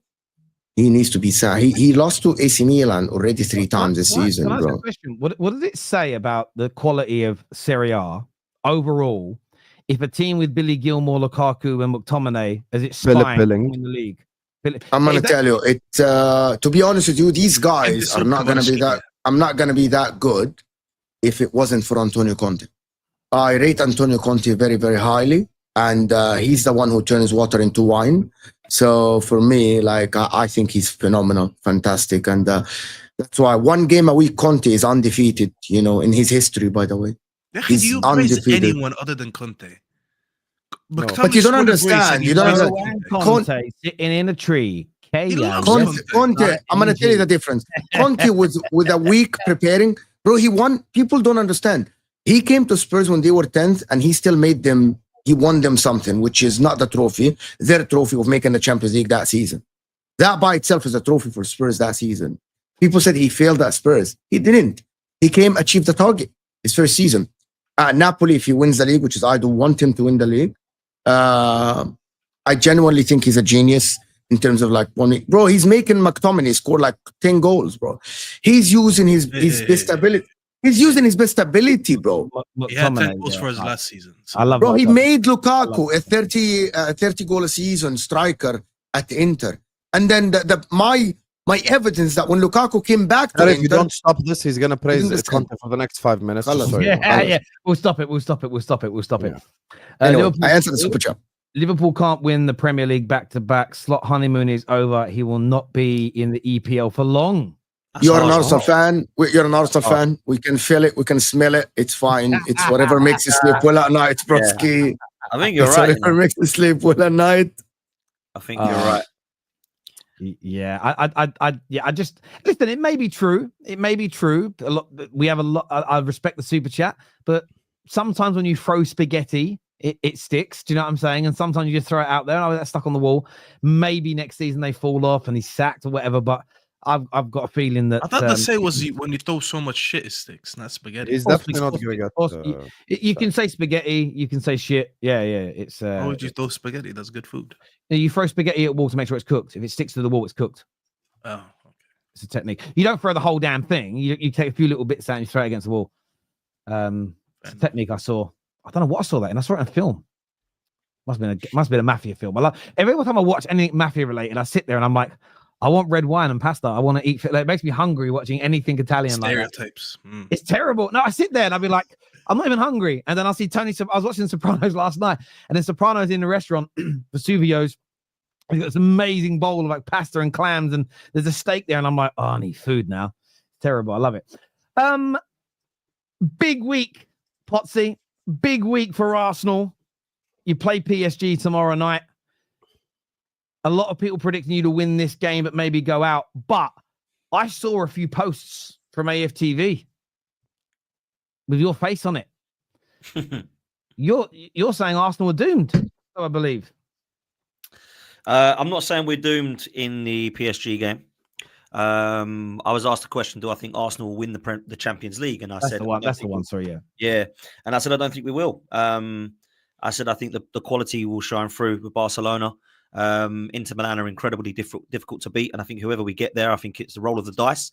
he needs to be sad. He lost to AC Milan already 3 times this season, can I ask bro. a question? What does it say about the quality of Serie A overall if a team with Billy Gilmore, Lukaku, and McTominay as its spine win the league? I'm going to tell you, to be honest with you, these guys are not going to be that. I'm not going to be that good if it wasn't for Antonio Conte. I rate Antonio Conte very, very highly, and he's the one who turns water into wine. So for me, I think he's phenomenal, fantastic, and that's why 1 game a week Conte is undefeated. In his history, by the way, do you praise anyone other than Conte? But you don't understand. You don't understand. Conte sitting in a tree. Conte, I'm going to tell you the difference. Conte was with a week preparing. Bro, he won. People don't understand. He came to Spurs when they were 10th, and he still made them. He won them something, which is not the trophy, their trophy of making the Champions League that season. That by itself is a trophy for Spurs that season. People said he failed at Spurs. He didn't. He came, achieved the target his first season. At Napoli, if he wins the league, which is I do want him to win the league, I genuinely think he's a genius in terms of bro, he's making McTominay score 10 goals, bro. He's using his best ability. He's using his best ability, bro. He had 10 goals for his last season. So. I love bro, he made Lukaku a 30 goal a season striker at Inter. And then my evidence that when Lukaku came back to Inter, if you don't stop this, he's going to praise Conte for the next 5 minutes. Yeah. We'll stop it. Yeah. Anyway, I answered the super chat. Liverpool can't win the Premier League back-to-back. Slot honeymoon is over. He will not be in the EPL for long. You're an Arsenal fan. You're an Arsenal fan. We can feel it. We can smell it. It's fine. It's whatever makes you sleep well at night, broski. Yeah. I think you're right. Whatever makes you sleep well at night. I think you're right. Yeah, I just listen. It may be true. It may be true. We have a lot. I respect the super chat, but sometimes when you throw spaghetti, it sticks. Do you know what I'm saying? And sometimes you just throw it out there. And that's stuck on the wall. Maybe next season they fall off and he's sacked or whatever. But I've got a feeling that I thought the say was when you throw so much shit, it sticks, not spaghetti. He's definitely not going to get. You can say spaghetti. You can say shit. Yeah. It's. Why would you throw spaghetti? That's good food. You throw spaghetti at a wall to make sure it's cooked. If it sticks to the wall, it's cooked. Oh, okay. It's a technique. You don't throw the whole damn thing. You take a few little bits out and you throw it against the wall. It's a technique I saw. I don't know what I saw that, and I saw it in a film. Must have been a mafia film. Every time I watch anything mafia related, I sit there and I'm like, I want red wine and pasta. I want to eat. It makes me hungry watching anything Italian. Stereotypes. Like that. It's terrible. No, I sit there and I'll be like, I'm not even hungry. And then I'll see Tony. I was watching Sopranos last night, and then Sopranos in the restaurant, Vesuvio's. He's got this amazing bowl of pasta and clams, and there's a steak there, and I'm like, oh, I need food now. It's terrible. I love it. Big week, Potsy. Big week for Arsenal. You play PSG tomorrow night. A lot of people predicting you to win this game, but maybe go out. But I saw a few posts from AFTV with your face on it. You're saying Arsenal are doomed, so I believe. I'm not saying we're doomed in the PSG game. I was asked a question: do I think Arsenal will win the Champions League? And I said, that's the one. Sorry, yeah. Yeah, and I said I don't think we will. I said I think the quality will shine through with Barcelona. Inter Milan are incredibly difficult to beat, and I think whoever we get there, I think it's the roll of the dice.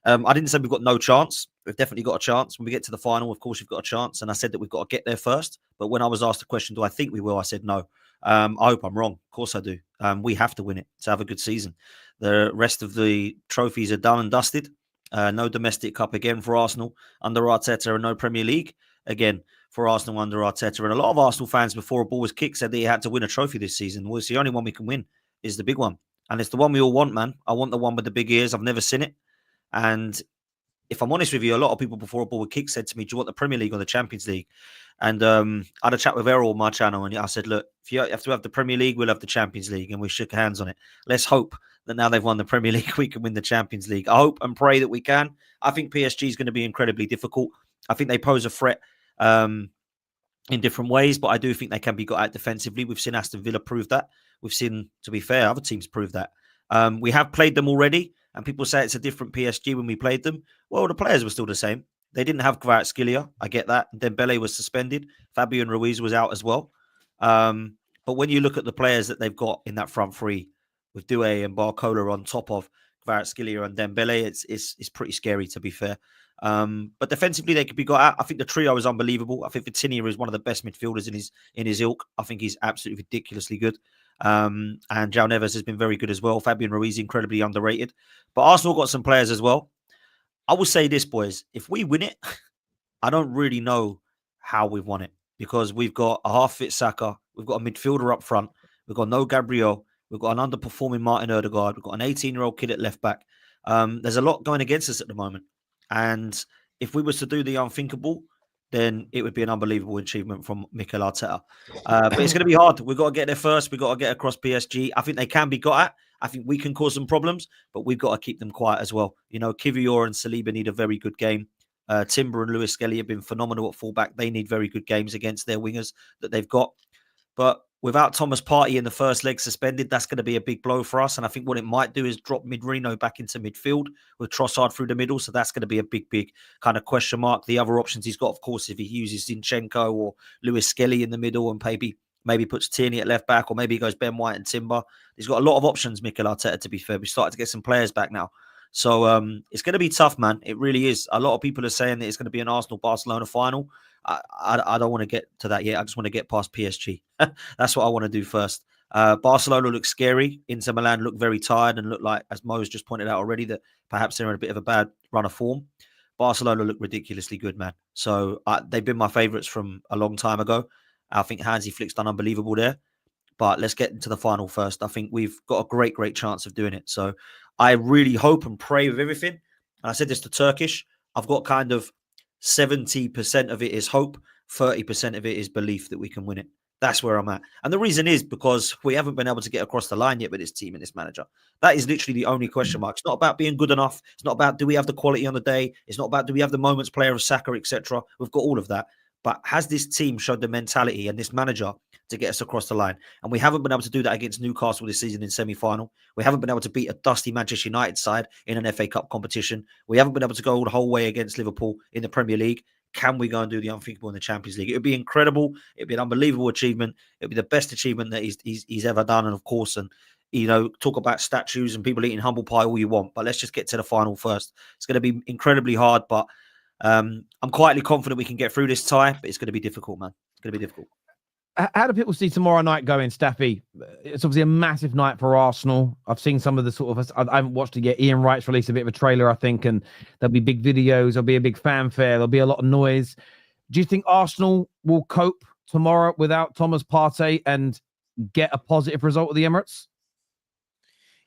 I didn't say we've got no chance. We've definitely got a chance. When we get to the final, of course, we've got a chance. And I said that we've got to get there first. But when I was asked the question, do I think we will? I said no. I hope I'm wrong. Of course I do. We have to win it to have a good season. The rest of the trophies are done and dusted. No domestic cup again for Arsenal under Arteta, and no Premier League again for Arsenal under Arteta. And a lot of Arsenal fans, before a ball was kicked, said that he had to win a trophy this season. Well, it's the only one we can win, is the big one. And it's the one we all want, man. I want the one with the big ears. I've never seen it. And if I'm honest with you, a lot of people before a ball was kicked said to me, do you want the Premier League or the Champions League? And I had a chat with Errol on my channel, and I said, look, if you have to have the Premier League, we'll have the Champions League. And we shook hands on it. Let's hope that now they've won the Premier League, we can win the Champions League. I hope and pray that we can. I think PSG is going to be incredibly difficult. I think they pose a threat in different ways, but I do think they can be got out defensively. We've seen Aston Villa prove that. We've seen, to be fair, other teams prove that. We have played them already, and people say it's a different PSG when we played them. Well, the players were still the same. They didn't have Kvaratskhelia. I get that. Dembele was suspended. Fabio and Ruiz was out as well. But when you look at the players that they've got in that front three, with Doué and Barcola on top of Kvaratskhelia and Dembele, it's pretty scary, to be fair. But defensively, they could be got out. I think the trio is unbelievable. I think Vitinha is one of the best midfielders in his ilk. I think he's absolutely ridiculously good. And João Neves has been very good as well. Fabian Ruiz, incredibly underrated. But Arsenal got some players as well. I will say this, boys. If we win it, I don't really know how we've won it, because we've got a half-fit Saka. We've got a midfielder up front. We've got no Gabriel. We've got an underperforming Martin Odegaard. We've got an 18-year-old kid at left back. There's a lot going against us at the moment. And if we was to do the unthinkable, then it would be an unbelievable achievement from Mikel Arteta. But it's going to be hard. We've got to get there first. We've got to get across PSG. I think they can be got at. I think we can cause some problems, but we've got to keep them quiet as well. You know, Kivior and Saliba need a very good game. Timber and Lewis Skelly have been phenomenal at fullback. They need very good games against their wingers that they've got. But without Thomas Partey in the first leg suspended, that's going to be a big blow for us. And I think what it might do is drop Midrino back into midfield with Trossard through the middle. So that's going to be a big kind of question mark. The other options he's got, of course, if he uses Zinchenko or Lewis Skelly in the middle and maybe puts Tierney at left back, or maybe he goes Ben White and Timber. He's got a lot of options, Mikel Arteta, to be fair. We started to get some players back now. So it's going to be tough, man. It really is. A lot of people are saying that it's going to be an Arsenal-Barcelona final. I don't want to get to that yet. I just want to get past PSG. That's what I want to do first. Barcelona looks scary. Inter Milan look very tired and look like, as Mo's just pointed out already, that perhaps they're in a bit of a bad run of form. Barcelona look ridiculously good, man. So they've been my favourites from a long time ago. I think Hansi Flick's done unbelievable there. But let's get into the final first. I think we've got a great chance of doing it. So I really hope and pray with everything. And I said this to Turkish. I've got kind of 70% of it is hope. 30% of it is belief that we can win it. That's where I'm at. And the reason is because we haven't been able to get across the line yet with this team and this manager. That is literally the only question mark. It's not about being good enough. It's not about do we have the quality on the day. It's not about do we have the moments player of Saka, etc. We've got all of that. But has this team showed the mentality and this manager to get us across the line? And we haven't been able to do that against Newcastle this season in semi-final. We haven't been able to beat a dusty Manchester United side in an FA Cup competition. We haven't been able to go the whole way against Liverpool in the Premier League. Can we go and do the unthinkable in the Champions League? It would be incredible. It would be an unbelievable achievement. It would be the best achievement that he's ever done. And of course, and you know, talk about statues and people eating humble pie all you want. But let's just get to the final first. It's going to be incredibly hard, but I'm quietly confident we can get through this tie, but it's going to be difficult, man. It's going to be difficult. How do people see tomorrow night going, Staffy? It's obviously a massive night for Arsenal. I've seen some of the sort of, I haven't watched it yet. Ian Wright's released a bit of a trailer, I think, and there'll be big videos. There'll be a big fanfare. There'll be a lot of noise. Do you think Arsenal will cope tomorrow without Thomas Partey and get a positive result at the Emirates?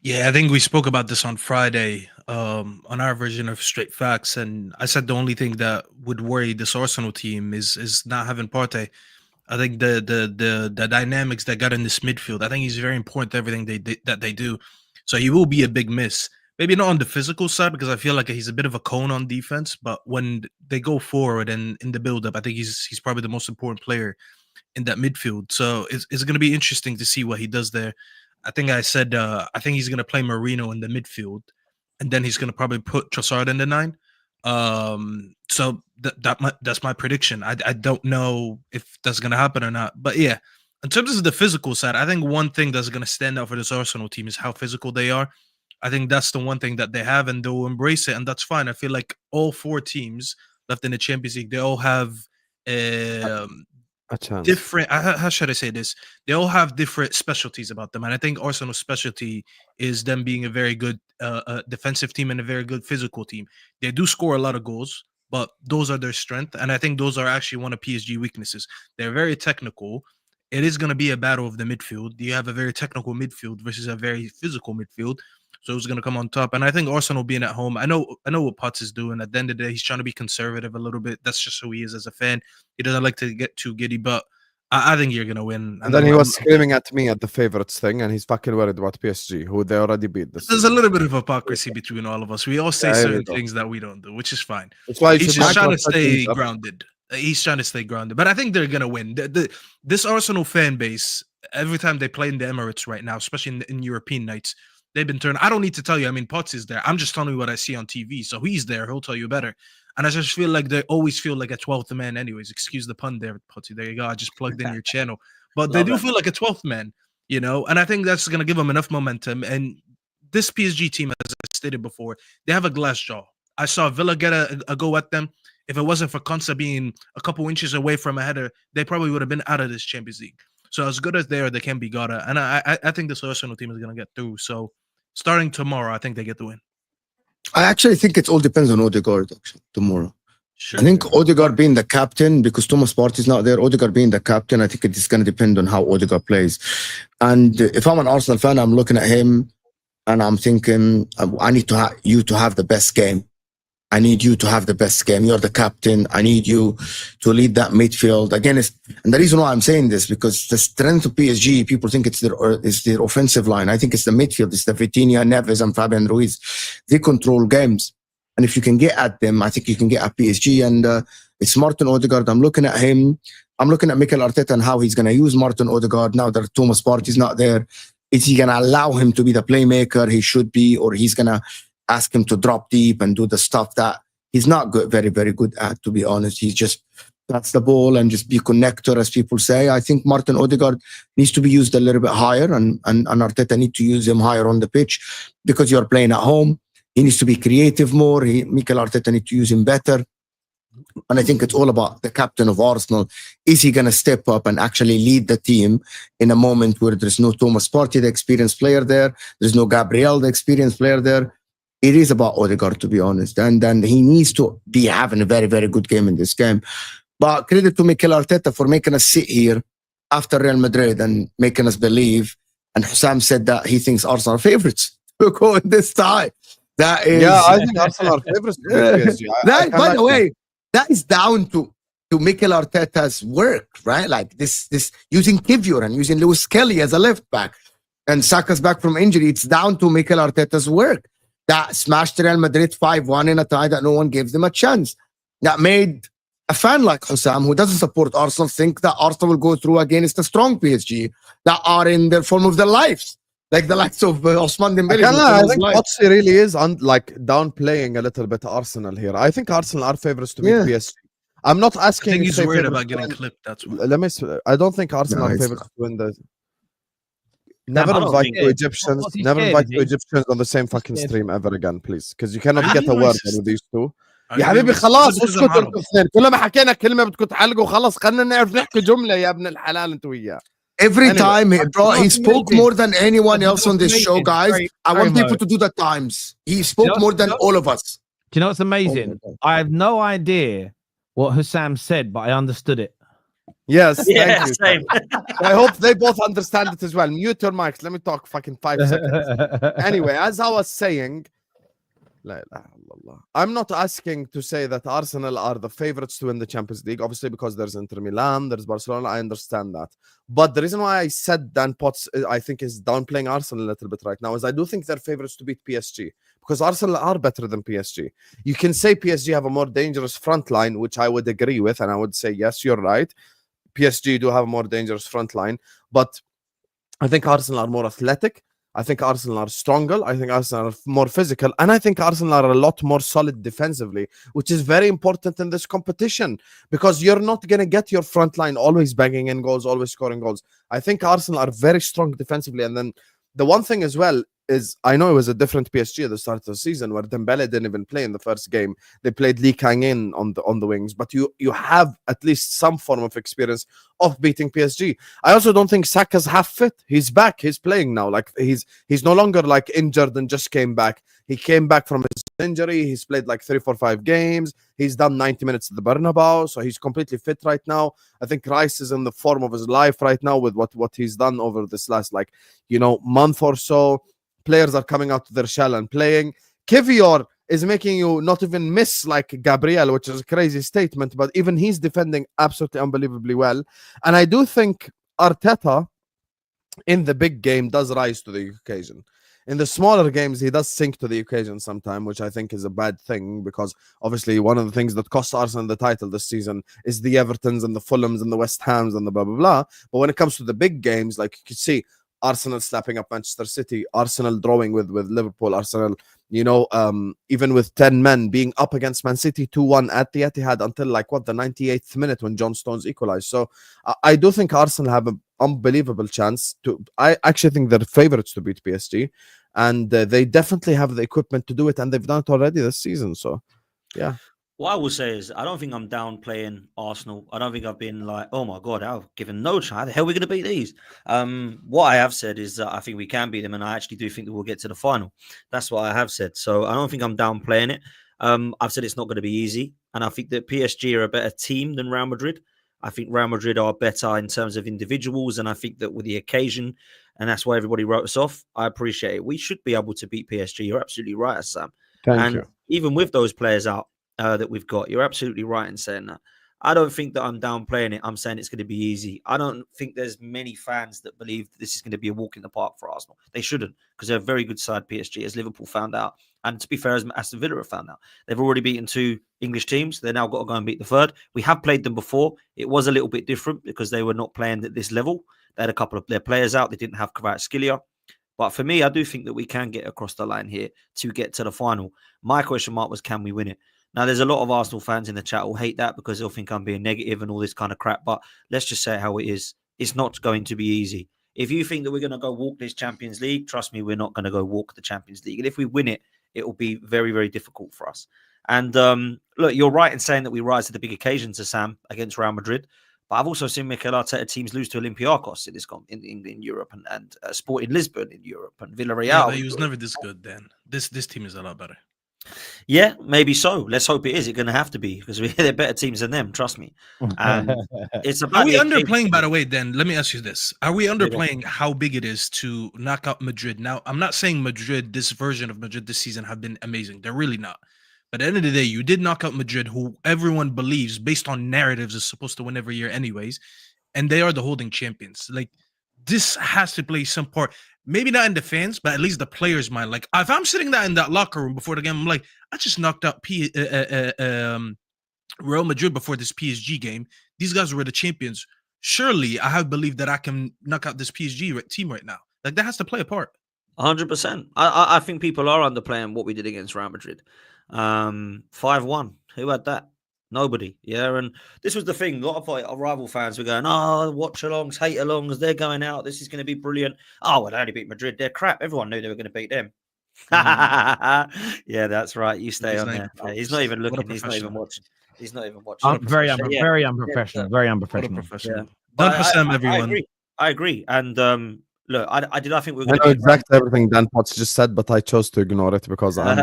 Yeah, I think we spoke about this on Friday on our version of Straight Facts, and I said the only thing that would worry this Arsenal team is not having Partey. I think the dynamics that got in this midfield, I think he's very important to everything that they do. So he will be a big miss. Maybe not on the physical side because I feel like he's a bit of a cone on defense. But when they go forward and in the build-up, I think he's probably the most important player in that midfield. So it's going to be interesting to see what he does there. I think I said I think he's going to play Marino in the midfield, and then he's going to probably put Trossard in the 9. So that's my prediction. I don't know if that's going to happen or not, but yeah, in terms of the physical side, I think one thing that's going to stand out for this Arsenal team is how physical they are. I think that's the one thing that they have, and they'll embrace it, and that's fine. I feel like all 4 teams left in the Champions League, they all have a chance. different. How should I say this? They all have different specialties about them, and I think Arsenal's specialty is them being a very good defensive team and a very good physical team. They do score a lot of goals, but those are their strength, and I think those are actually one of PSG weaknesses. They're very technical. It is going to be a battle of the midfield. You have a very technical midfield versus a very physical midfield. So who's going to come on top? And I think Arsenal being at home, I know what Potts is doing. At the end of the day, he's trying to be conservative a little bit. That's just who he is as a fan. He doesn't like to get too giddy, but I think you're going to win. And then he was screaming at me at the favorites thing, and he's fucking worried about PSG, who they already beat. There's a little bit of hypocrisy between all of us. We all say certain things that we don't do, which is fine. That's why he's just trying to stay grounded. He's trying to stay grounded. But I think they're going to win. This Arsenal fan base, every time they play in the Emirates right now, especially in European nights, they've been turned. I don't need to tell you. I mean, Potts is there. I'm just telling you what I see on TV. So he's there. He'll tell you better. And I just feel like they always feel like a 12th man anyways. Excuse the pun there, Potty. There you go. I just plugged in your channel. But they do feel like a 12th man, you know, and I think that's going to give them enough momentum. And this PSG team, as I stated before, they have a glass jaw. I saw Villa get a go at them. If it wasn't for Conte being a couple inches away from a header, they probably would have been out of this Champions League. So as good as they are, they can be got at. And I think this Arsenal team is going to get through. So starting tomorrow, I think they get the win. I actually think it all depends on Odegaard tomorrow. Sure. I think Odegaard being the captain, because Thomas Partey's not there, Odegaard being the captain, I think it's going to depend on how Odegaard plays. And if I'm an Arsenal fan, I'm looking at him and I'm thinking, I need you to have the best game. I need you to have the best game. You're the captain. I need you to lead that midfield. Again, and the reason why I'm saying this, because the strength of PSG, people think it's their offensive line. I think it's the midfield. It's the Vitinha, Neves, and Fabian Ruiz. They control games. And if you can get at them, I think you can get at PSG. And it's Martin Odegaard. I'm looking at him. I'm looking at Mikel Arteta and how he's going to use Martin Odegaard now that Thomas Partey's not there. Is he going to allow him to be the playmaker he should be, or he's going to ask him to drop deep and do the stuff that he's not good, very, very good at, to be honest. He's just that's the ball and just be connector, as people say. I think Martin Odegaard needs to be used a little bit higher, and Arteta need to use him higher on the pitch because you're playing at home. He needs to be creative more. Mikel Arteta need to use him better. And I think it's all about the captain of Arsenal. Is he going to step up and actually lead the team in a moment where there's no Thomas Partey, the experienced player there? There's no Gabriel, the experienced player there. It is about Odegaard, to be honest. And then he needs to be having a very, very good game in this game. But credit to Mikel Arteta for making us sit here after Real Madrid and making us believe. And Hussam said that he thinks Arsenal are favourites to go in this tie. That is... Yeah, I think Arsenal are favourites to PSG. By the way, that is down to Mikel Arteta's work, right? Like this using Kivior and using Lewis Kelly as a left back and Saka's back from injury. It's down to Mikel Arteta's work. That smashed Real Madrid 5-1 in a tie that no one gave them a chance. That made a fan like Hussam, who doesn't support Arsenal, think that Arsenal will go through against a strong PSG that are in the form of their lives, like the likes of Osman Dembele. I think Potsi really is downplaying a little bit Arsenal here. I think Arsenal are favorites to beat PSG. I'm not asking. I think he's worried about getting clipped. That's why. I don't think Arsenal are favorites to win the. Never invite two Egyptians. Never invite two Egyptians on the same fucking stream ever again, please, because you cannot get a word with these two. يا حبيبي خلاص اسكتوا انتوا الاثنين، كل ما حكينا كلمه بدكم تعلقوا خلاص، خلينا نعرف نحكي جمله يا ابن الحلال انتوا وياه. Every time, he spoke more than anyone else on this show, guys. I want people to do the times. He spoke more than all of us. Do you know what's amazing? I have no idea what Hussam said, but I understood it. Yes, thank you. Same. I hope they both understand it as well. Mute your mics. Let me talk fucking 5 seconds. Anyway, as I was saying, La ilaha illallah. I'm not asking to say that Arsenal are the favorites to win the Champions League, obviously, because there's Inter Milan, there's Barcelona. I understand that. But the reason why I said Dan Potts, I think, is downplaying Arsenal a little bit right now, is I do think they're favorites to beat PSG, because Arsenal are better than PSG. You can say PSG have a more dangerous front line, which I would agree with, and I would say, yes, you're right. PSG do have a more dangerous front line, but I think Arsenal are more athletic. I think Arsenal are stronger. I think Arsenal are more physical. And I think Arsenal are a lot more solid defensively, which is very important in this competition, because you're not going to get your front line always banging in goals, always scoring goals. I think Arsenal are very strong defensively. And then the one thing as well is, I know it was a different PSG at the start of the season where Dembele didn't even play in the first game. They played Lee Kang-in on the wings, but you have at least some form of experience of beating PSG. I also don't think Saka's half fit. He's back. He's playing now. Like he's no longer like injured and just came back. He came back from his injury. He's played like 3, 4, 5 games. He's done 90 minutes at the Bernabeu, so he's completely fit right now. I think Rice is in the form of his life right now with what he's done over this last month or so. Players are coming out of their shell and playing. Kivior is making you not even miss like Gabriel, which is a crazy statement, but even he's defending absolutely unbelievably well. And I do think Arteta in the big game does rise to the occasion. In the smaller games, he does sink to the occasion sometimes, which I think is a bad thing, because obviously one of the things that cost Arsenal the title this season is the Evertons and the Fulhams and the West Hams and the blah, blah, blah. But when it comes to the big games, like you could see, Arsenal slapping up Manchester City, Arsenal drawing with Liverpool, Arsenal, even with 10 men being up against Man City 2-1 at the Etihad until the 98th minute when John Stones equalized. So I do think Arsenal have an unbelievable chance to. I actually think they're favorites to beat PSG, and they definitely have the equipment to do it, and they've done it already this season. So, yeah. What I will say is, I don't think I'm downplaying Arsenal. I don't think I've been like, oh my God, I've given no chance. How the hell are we going to beat these? What I have said is that I think we can beat them, and I actually do think that we'll get to the final. That's what I have said. So I don't think I'm downplaying it. I've said it's not going to be easy, and I think that PSG are a better team than Real Madrid. I think Real Madrid are better in terms of individuals, and I think that with the occasion, and that's why everybody wrote us off, I appreciate it. We should be able to beat PSG. You're absolutely right, Sam. Thank you. Even with those players out, that we've got, you're absolutely right in saying that. I don't think that I'm downplaying it. I'm saying it's going to be easy. I don't think there's many fans that believe this is going to be a walk in the park for Arsenal. They shouldn't, because they're a very good side, PSG, as Liverpool found out. And to be fair, as Aston Villa have found out. They've already beaten 2 English teams. They've now got to go and beat the third. We have played them before. It was a little bit different because they were not playing at this level. They had a couple of their players out. They didn't have Kvaratskhelia. But for me, I do think that we can get across the line here to get to the final. My question mark was, can we win it? Now, there's a lot of Arsenal fans in the chat who hate that because they'll think I'm being negative and all this kind of crap. But let's just say it how it is. It's not going to be easy. If you think that we're going to go walk this Champions League, trust me, we're not going to go walk the Champions League. And if we win it, it will be very, very difficult for us. And look, you're right in saying that we rise to the big occasions, Sam, against Real Madrid. But I've also seen Mikel Arteta teams lose to Olympiacos in Europe and Sporting Lisbon in Europe and Villarreal. Yeah, but he was never this good then. This team is a lot better. Yeah, maybe so. Let's hope it is. It's going to have to be because they're better teams than them. Trust me. And it's about. Are we underplaying? By the way, then let me ask you this: are we underplaying how big it is to knock out Madrid? Now, I'm not saying Madrid, this version of Madrid this season, have been amazing. They're really not. But at the end of the day, you did knock out Madrid, who everyone believes, based on narratives, is supposed to win every year, anyways, and they are the holding champions. Like, this has to play some part. Maybe not in the fans, but at least the players' mind. Like, if I'm sitting there in that locker room before the game, I'm like, I just knocked out Real Madrid before this PSG game. These guys were the champions. Surely, I have believed that I can knock out this PSG team right now. Like, that has to play a part. 100%. I think people are underplaying what we did against Real Madrid. 5-1. Who had that? Nobody. Yeah, and this was the thing. A lot of our rival fans were going, oh, watch-alongs, hate-alongs, they're going out. This is going to be brilliant. Oh, well, they only beat Madrid. They're crap. Everyone knew they were going to beat them. Yeah, that's right. You stay on there. Yeah, he's not even looking. He's not even watching. He's not even watching. Very unprofessional. Very unprofessional. Yeah. Done for Sam, everyone. I agree. And look, I did. I think we were I going know exactly everything Dan Potts just said, but I chose to ignore it because I'm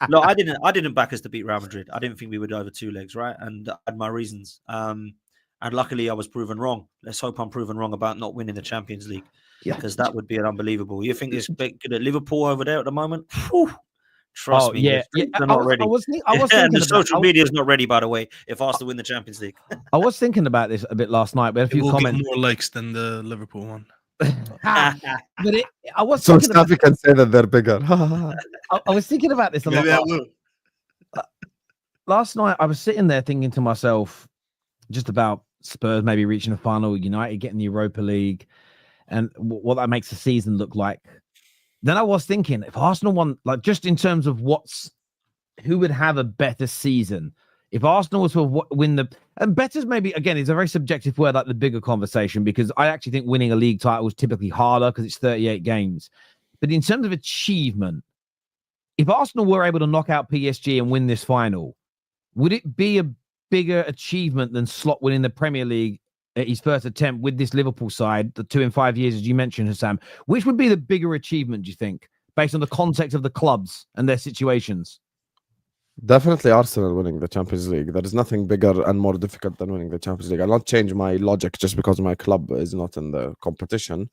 No, I didn't back us to beat Real Madrid. I didn't think we would over 2 legs, right? And I had my reasons. And luckily, I was proven wrong. Let's hope I'm proven wrong about not winning the Champions League. Yeah. because that would be an unbelievable. You think it's good at Liverpool over there at the moment? Whew. Trust me, yeah. they're not ready. I was and thinking the social media is not ready, by the way, if Arsenal win the Champions League. I was thinking about this a bit last night. We had a It few will comments. get more likes than the Liverpool one. But I was So thinking about, Staffy can say that they're bigger. I was thinking about this a lot. Maybe I will. Last night I was sitting there thinking to myself just about Spurs maybe reaching a final, United getting the Europa League, and what that makes the season look like. Then I was thinking, if Arsenal won, like just in terms of who would have a better season, if Arsenal was to win and better's maybe, again, it's a very subjective word, like the bigger conversation, because I actually think winning a league title is typically harder because it's 38 games. But in terms of achievement, if Arsenal were able to knock out PSG and win this final, would it be a bigger achievement than Slot winning the Premier League at his first attempt with this Liverpool side, the 2 in 5 years, as you mentioned, Hassam? Which would be the bigger achievement, do you think, based on the context of the clubs and their situations? Definitely Arsenal winning the Champions League. There is nothing bigger and more difficult than winning the Champions League. I'll not change my logic just because my club is not in the competition.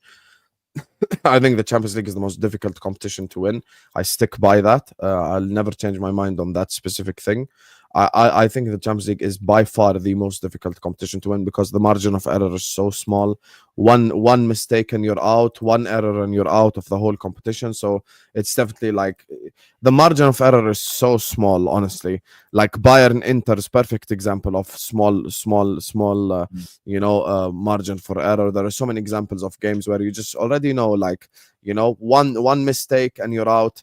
I think the Champions League is the most difficult competition to win. I stick by that. I'll never change my mind on that specific thing. I think the Champions League is by far the most difficult competition to win because the margin of error is so small. One mistake and you're out, one error and you're out of the whole competition. So it's definitely like the margin of error is so small, honestly. Like Bayern Inter is perfect example of small margin for error. There are so many examples of games where you just already know, like, one mistake and you're out.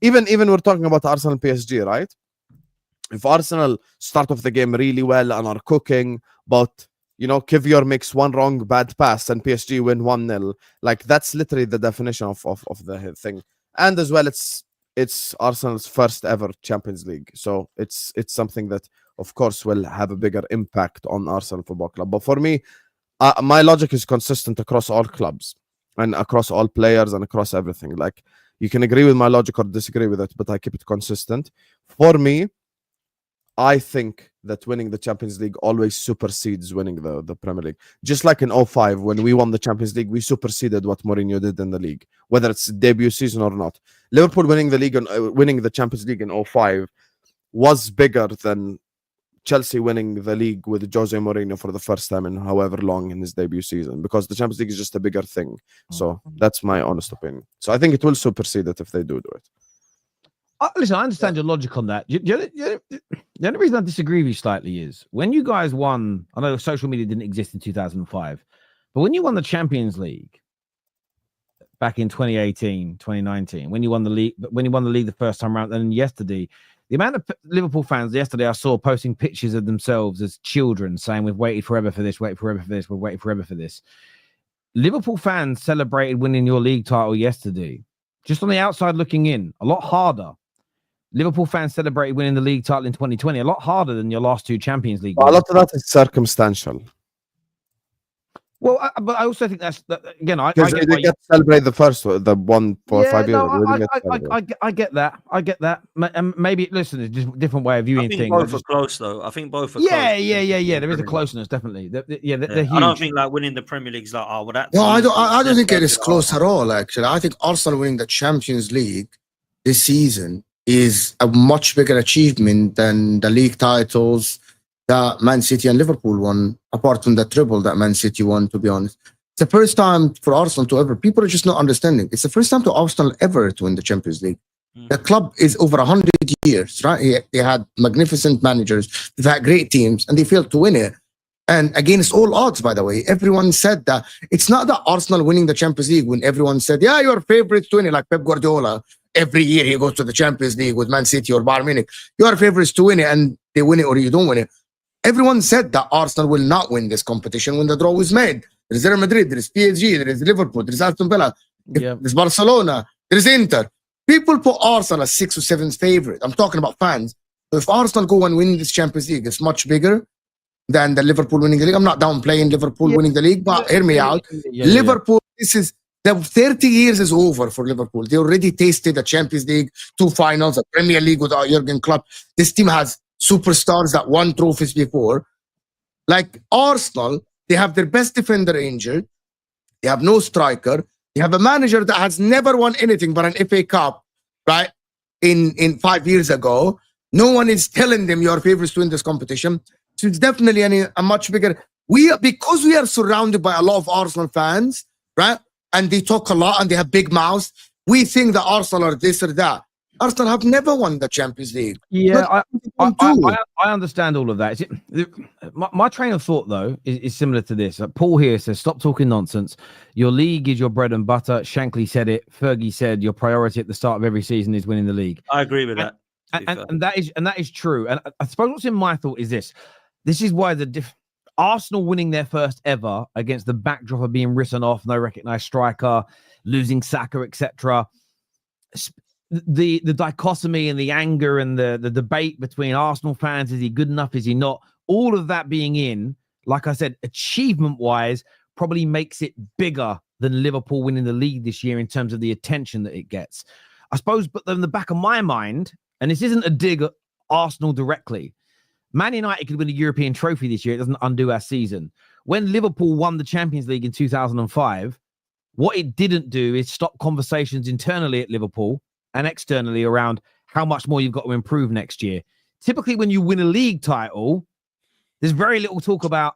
Even we're talking about Arsenal and PSG, right? If Arsenal start off the game really well and are cooking, but Kivior makes one wrong bad pass and PSG win 1-0, like that's literally the definition of the thing. And as well, it's Arsenal's first ever Champions League, so it's something that of course will have a bigger impact on Arsenal Football Club. But for me, my logic is consistent across all clubs and across all players and across everything. Like, you can agree with my logic or disagree with it, but I keep it consistent. For me, I think that winning the Champions League always supersedes winning the Premier League. Just like in 2005, when we won the Champions League, we superseded what Mourinho did in the league, whether it's debut season or not. Liverpool winning the league and winning the Champions League in 2005 was bigger than Chelsea winning the league with Jose Mourinho for the first time in however long in his debut season, because the Champions League is just a bigger thing. So that's my honest opinion. So I think it will supersede it if they do it. Listen, I understand your logic on that. The only reason I disagree with you slightly is when you guys won, I know social media didn't exist in 2005, but when you won the Champions League back in 2018, 2019, when you won the league the first time around, and yesterday, the amount of Liverpool fans yesterday I saw posting pictures of themselves as children saying, we've waited forever for this, waited forever for this, we've waited forever for this. Liverpool fans celebrated winning your league title yesterday. Just on the outside looking in, a lot harder. Liverpool fans celebrated winning the league title in 2020 a lot harder than your last 2 Champions League. A lot of that is circumstantial. Well, but I also think again. I get to celebrate the first one, the 1 for 5 years. I get that. I get that. Maybe listen, it's just a different way of viewing things. Both are close, though. I think both are. Yeah. close. There is a closeness, definitely. They're huge. I don't think like winning the Premier League is like, oh, well, that's. No, I don't think it is close at all. Actually, I think Arsenal winning the Champions League this season is a much bigger achievement than the league titles that Man City and Liverpool won, apart from the treble that Man City won, to be honest. It's the first time for Arsenal to ever, people are just not understanding. It's the first time to Arsenal ever to win the Champions League. The club is over 100 years, right? They had magnificent managers, they've had great teams, and they failed to win it. And against all odds, by the way, everyone said that it's not that Arsenal winning the Champions League when everyone said, yeah, your favorites to win it, like Pep Guardiola. Every year he goes to the Champions League with Man City or Bayern Munich. Your favorites to win it, and they win it or you don't win it. Everyone said that Arsenal will not win this competition when the draw was made. There's Real Madrid, there's PSG, there's Liverpool, there's Aston Villa, there's Barcelona, there's Inter. People put Arsenal as 6th or 7th favorite. I'm talking about fans. So if Arsenal go and win this Champions League, it's much bigger than the Liverpool winning the league. I'm not downplaying Liverpool winning the league, but hear me out. Liverpool, this is the 30 years is over for Liverpool. They already tasted the Champions League, 2 finals, a Premier League with Jurgen Klopp. This team has superstars that won trophies before. Like Arsenal, they have their best defender injured. They have no striker. You have a manager that has never won anything but an FA Cup, right? In 5 years ago. No one is telling them your favorites to win this competition. So it's definitely a much bigger. Because we are surrounded by a lot of Arsenal fans, right? And they talk a lot and they have big mouths. We think that Arsenal are this or that. Arsenal have never won the Champions League. Yeah, I understand all of that. My train of thought, though, is similar to this. Paul here says, stop talking nonsense. Your league is your bread and butter. Shankly said it. Fergie said your priority at the start of every season is winning the league. I agree with that. And that is true. And I suppose what's in my thought is this. This is why Arsenal winning their first ever against the backdrop of being written off, no recognised striker, losing Saka, etc. The dichotomy and the anger and the debate between Arsenal fans, is he good enough, is he not, all of that being in, like I said, achievement wise probably makes it bigger than Liverpool winning the league this year in terms of the attention that it gets, I suppose. But in the back of my mind, and this isn't a dig at Arsenal directly, Man United could win a European trophy this year. It doesn't undo our season. When Liverpool won the Champions League in 2005, what it didn't do is stop conversations internally at Liverpool and externally around how much more you've got to improve next year. Typically, when you win a league title, there's very little talk about,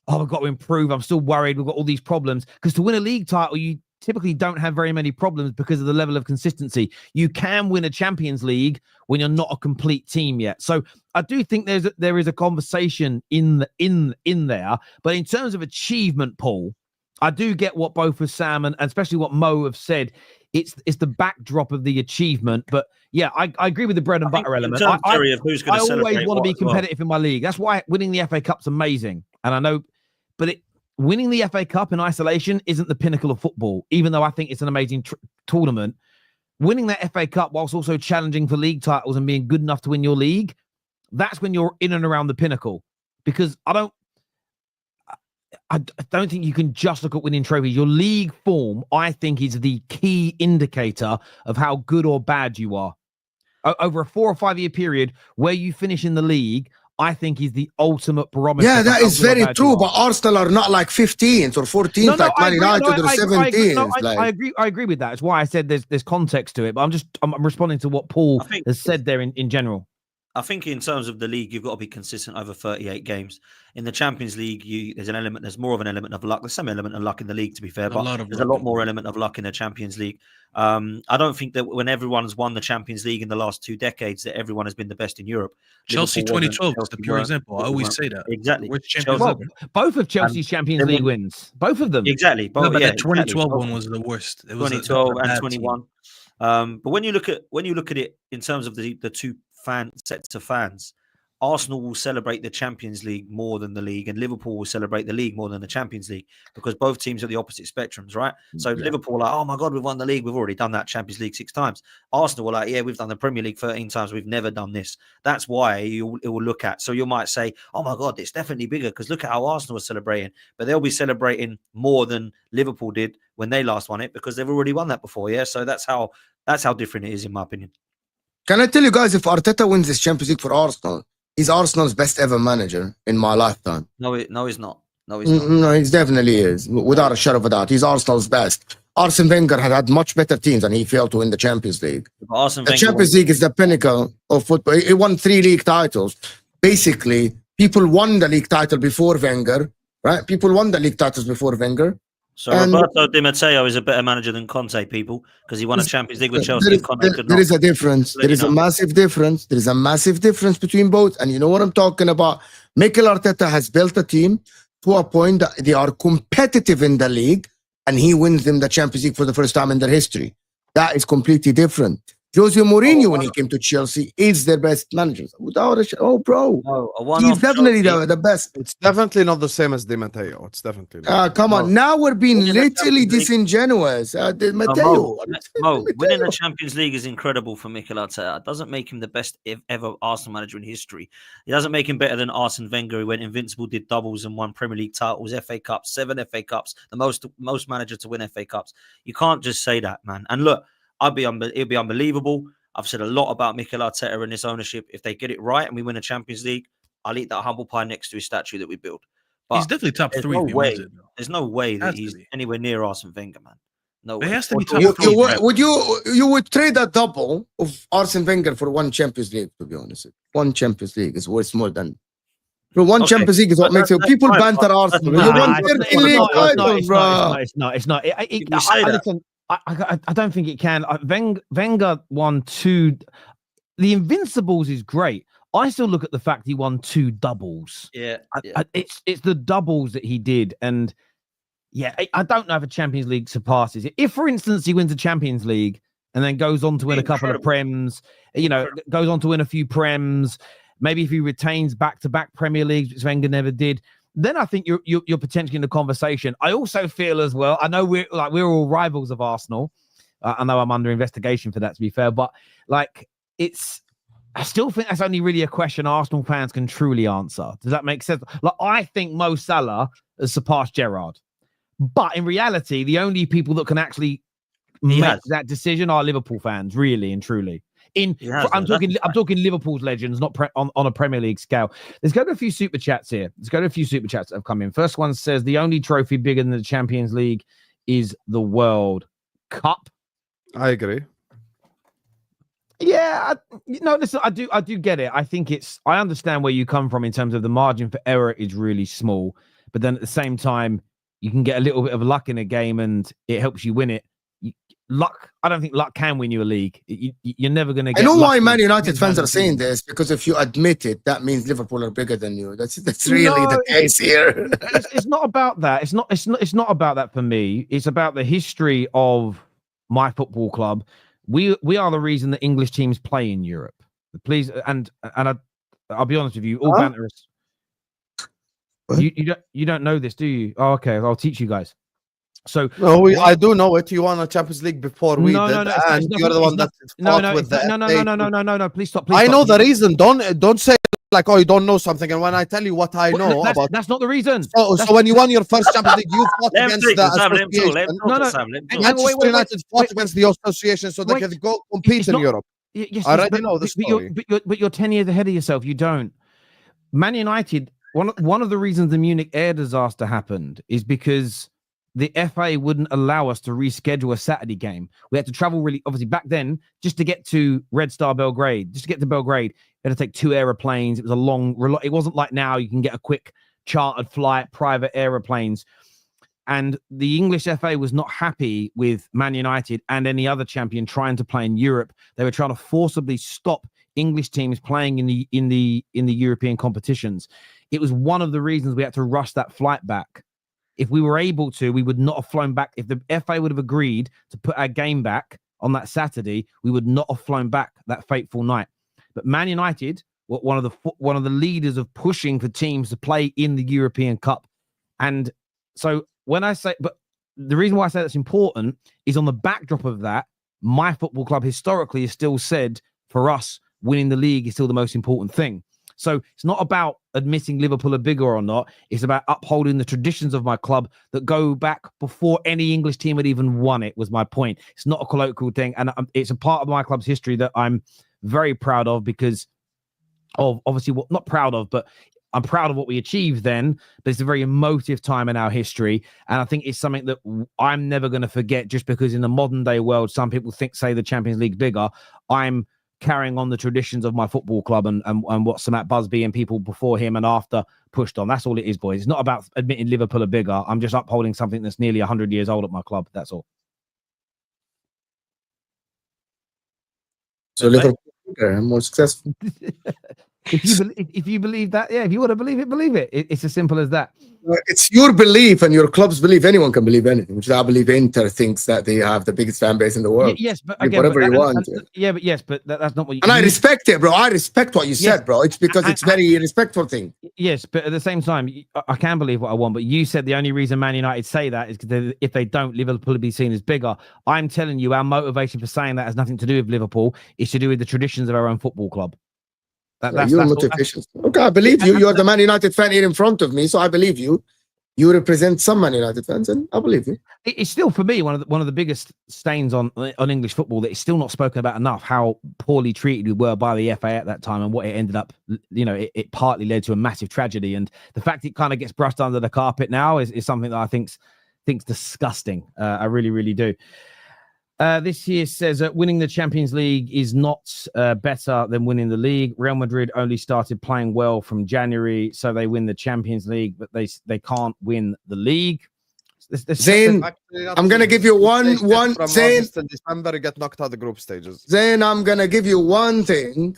oh, we've got to improve. I'm still worried. We've got all these problems. Because to win a league title, you typically don't have very many problems because of the level of consistency. You can win a Champions League when you're not a complete team yet. So I do think there is a conversation in there. But in terms of achievement, Paul, I do get what both of Sam and especially what Mo have said. It's the backdrop of the achievement. But yeah, I agree with the bread and butter element. I always want to be competitive in my league. That's why winning the FA Cup's amazing. And I know, but winning the FA Cup in isolation isn't the pinnacle of football, even though I think it's an amazing tournament. Winning that FA Cup whilst also challenging for league titles and being good enough to win your league, that's when you're in and around the pinnacle. Because I don't think you can just look at winning trophies. Your league form, I think, is the key indicator of how good or bad you are. Over a 4 or 5 year period, where you finish in the league, I think is the ultimate barometer. Yeah, that is very true. But Arsenal are not like 15th or 14th, like Man United or 17th. I agree with that. It's why I said there's context to it. But I'm responding to what Paul has said there in general. I think in terms of the league, you've got to be consistent over 38 games. In the Champions League, there's more of an element of luck. There's some element of luck in the league, to be fair, but there's a lot more element of luck in the Champions League. I don't think that when everyone's won the Champions League in the last 2 decades, that everyone has been the best in Europe. Chelsea 2012 is the pure example. I always say that. Exactly. Both of Chelsea's Champions League wins. Both of them. Exactly. But the 2012 one was the worst. It was 2012 and 21. But when you look at it in terms of the two sets of fans, Arsenal will celebrate the Champions League more than the league, and Liverpool will celebrate the league more than the Champions League, because both teams are the opposite spectrums, right? So Liverpool are like, oh my God, we've won the league. We've already done that Champions League 6 times. Arsenal were like, yeah, we've done the Premier League 13 times. We've never done this. That's why it will look at. So you might say, oh my God, it's definitely bigger because look at how Arsenal was celebrating. But they'll be celebrating more than Liverpool did when they last won it, because they've already won that before. Yeah. So that's how different it is, in my opinion. Can I tell you guys, if Arteta wins this Champions League for Arsenal, he's Arsenal's best ever manager in my lifetime. No, he's not. No, he definitely is, without a shadow of a doubt. He's Arsenal's best. Arsene Wenger had much better teams, and he failed to win the Champions League. The Champions League is the pinnacle of football. He won 3 league titles. Basically, people won the league title before Wenger, right? People won the league titles before Wenger. So Roberto Di Matteo is a better manager than Conte, people, because he won a Champions League with Chelsea. There is a difference. There is a massive difference. There is a massive difference between both. And you know what I'm talking about? Mikel Arteta has built a team to a point that they are competitive in the league, and he wins them the Champions League for the first time in their history. That is completely different. Jose Mourinho, when he came to Chelsea, is their best manager. Without a he's definitely the best. It's definitely not the same as Di Matteo. It's definitely not. Come on. Now we're being literally disingenuous. Di Matteo. Winning the Champions League is incredible for Mikel Arteta. It doesn't make him the best ever Arsenal manager in history. It doesn't make him better than Arsene Wenger, who went invincible, did doubles and won Premier League titles, FA Cups, 7 FA Cups, the most manager to win FA Cups. You can't just say that, man. And look, it'd be unbelievable. I've said a lot about Mikel Arteta and this ownership. If they get it right and we win a Champions League, I'll eat that humble pie next to his statue that we build. But he's definitely top 3. There's no way that he's anywhere near Arsene Wenger, man. No It way. has to be Or- top You, four. you would trade a double of Arsene Wenger for one Champions League, to be honest. One Champions League is worth more than. Bro, one Okay, Champions League is what but makes it. that's People fine, banter but Arsenal. that's You fine. won Nah, it's 13 not, league it's not, titles, bro. It's not. You say that. Listen, I don't think it can. Wenger won 2. The Invincibles is great. I still look at the fact he won 2 doubles. Yeah. It's the doubles that he did, and yeah, I don't know if a Champions League surpasses it. If, for instance, he wins the Champions League and then goes on to win a couple of Prems, goes on to win a few Prems, maybe if he retains back-to-back Premier Leagues, which Wenger never did, then I think you're potentially in the conversation. I also feel as well, I know we're all rivals of Arsenal. I know I'm under investigation for that, to be fair, but like I still think that's only really a question Arsenal fans can truly answer. Does that make sense? Like, I think Mo Salah has surpassed Gerrard, but in reality, the only people that can actually make that decision are Liverpool fans, really and truly. I'm talking Liverpool's legends, not on a Premier League scale. Let's go to a few super chats here. Let's go to a few super chats that have come in. First one says the only trophy bigger than the Champions League is the World Cup. I agree. Yeah, listen, I do get it. I think I understand where you come from in terms of the margin for error is really small, but then at the same time, you can get a little bit of luck in a game and it helps you win it. I don't think luck can win you a league. You're never going to get. I know why lucky. Man United fans are saying this, because if you admit it, that means Liverpool are bigger than you. That's really the case here. It's not about that. It's not about that for me. It's about the history of my football club. We are the reason that English teams play in Europe. Please, and I'll be honest with you, all banter. You don't know this, do you? Oh, okay, I'll teach you guys. So no, I do know it. You won a Champions League before we did, and you're the one that fought with the no. Please stop. I know the reason. Don't say like, oh, you don't know something. And when I tell you what I know that's not the reason. So when you won your first Champions League, you fought against the association. Manchester United fought against the association so they could go compete in Europe. Yes, I already know the story. But you're 10 years ahead of yourself. You don't. Man United. One of the reasons the Munich air disaster happened is because the FA wouldn't allow us to reschedule a Saturday game. We had to travel obviously back then, just to get to Red Star Belgrade. Just to get to Belgrade, we had to take 2 aeroplanes. It was it wasn't like now you can get a quick chartered flight, private aeroplanes. And the English FA was not happy with Man United and any other champion trying to play in Europe. They were trying to forcibly stop English teams playing in the European competitions. It was one of the reasons we had to rush that flight back. If we were able to, we would not have flown back. If the FA would have agreed to put our game back on that Saturday, we would not have flown back that fateful night. But Man United were one of the leaders of pushing for teams to play in the European Cup. And so when I say, but the reason why I say that's important is on the backdrop of that, my football club historically has still said for us, winning the league is still the most important thing. So it's not about admitting Liverpool are bigger or not. It's about upholding the traditions of my club that go back before any English team had even won it, was my point. It's not a colloquial thing. And it's a part of my club's history that I'm very proud of because of obviously not proud of, but I'm proud of what we achieved then. But it's a very emotive time in our history. And I think it's something that I'm never going to forget just because in the modern day world, some people say the Champions League's bigger. I'm carrying on the traditions of my football club and what Sir Matt Busby and people before him and after pushed on. That's all it is, boys. It's not about admitting Liverpool are bigger. I'm just upholding something that's nearly 100 years old at my club. That's all. So Liverpool are more successful. If you believe that, yeah. If you want to believe it. It's as simple as that. It's your belief and your club's belief. Anyone can believe anything, which I believe Inter thinks that they have the biggest fan base in the world. Yes, but again, whatever you want. But that's not what you. And I respect it, bro. I respect what you said, bro. It's because it's very respectful thing. Yes, but at the same time, I can believe what I want. But you said the only reason Man United say that is because if they don't, Liverpool will be seen as bigger. I'm telling you, our motivation for saying that has nothing to do with Liverpool. It's to do with the traditions of our own football club. That's your motivation. Okay, I believe you. You are the Man United fan here in front of me, so I believe you. You represent some Man United fans, and I believe you. It's still for me one of the biggest stains on English football that is still not spoken about enough. How poorly treated we were by the FA at that time, and what it ended up. It partly led to a massive tragedy, and the fact it kind of gets brushed under the carpet now is something that I think's think's disgusting. I really, really do. This here says winning the Champions League is not better than winning the league. Real Madrid only started playing well from January, so they win the Champions League, but they can't win the league. Zayn, I'm gonna give you one. From Zayn, August to December, you get knocked out of the group stages. Zayn, I'm gonna give you one thing.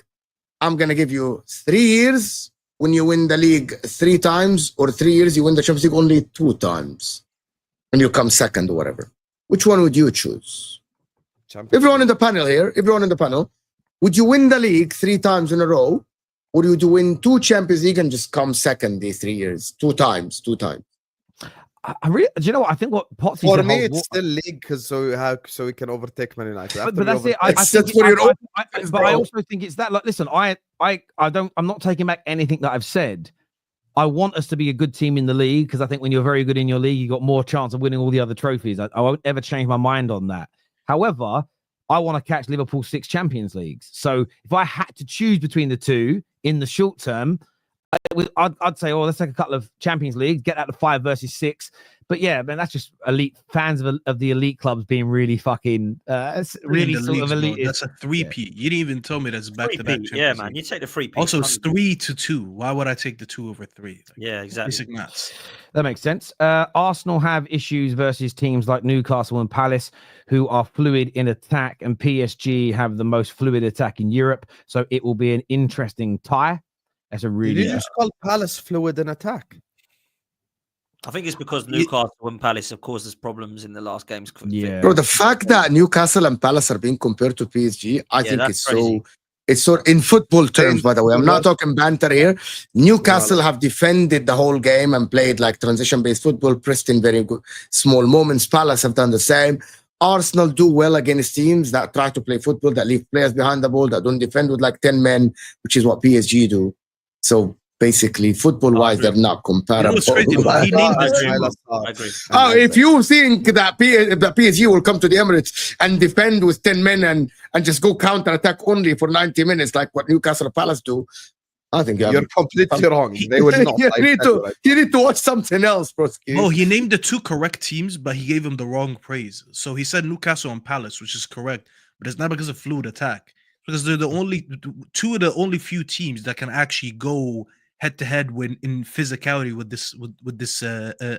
I'm gonna give you 3 years when you win the league 3 times, or 3 years you win the Champions League only 2 times, and you come second or whatever. Which one would you choose? Everyone in the panel here, would you win the league 3 times in a row, or would you win 2 Champions League and just come second these 3 years? 2 times. I really, do you know what? I think what Potsy For said me, holds it's still league because so we can overtake Man United. But that's it. But I also think it's that. Like, listen, I'm not taking back anything that I've said. I want us to be a good team in the league because I think when you're very good in your league, you got more chance of winning all the other trophies. I won't ever change my mind on that. However, I want to catch Liverpool 6 Champions Leagues. So if I had to choose between the two in the short term, I'd say, let's take a couple of Champions Leagues, get out to 5 versus 6. But yeah, man, that's just elite fans of the elite clubs being really fucking really sort of elite. That's a 3-peat. You didn't even tell me that's back to back. Yeah, man, you take the 3-peat. Also, it's 3-2. Why would I take the 2 over 3? Like, yeah, exactly. Basic maths. That makes sense. Arsenal have issues versus teams like Newcastle and Palace, who are fluid in attack, and PSG have the most fluid attack in Europe. So it will be an interesting tie. That's a really. Did you just call Palace fluid in attack? I think it's because Newcastle and Palace have caused us problems in the last games. Yeah, bro. The fact that Newcastle and Palace are being compared to PSG, I think it's crazy. It's so in football terms. By the way, I'm not talking banter here. Newcastle have defended the whole game and played like transition-based football, pressed in very good small moments. Palace have done the same. Arsenal do well against teams that try to play football, that leave players behind the ball, that don't defend with like 10 men, which is what PSG do. So basically, football-wise, they're not comparable. I agree. If you think that PSG will come to the Emirates and defend with 10 men and just go counter-attack only for 90 minutes like what Newcastle Palace do, I think you're completely wrong. They will not. You need to watch something else, bro. Oh, he named the 2 correct teams, but he gave them the wrong praise. So he said Newcastle and Palace, which is correct, but it's not because of fluid attack. Because they're the only 2 of the only few teams that can actually go head to head in physicality with this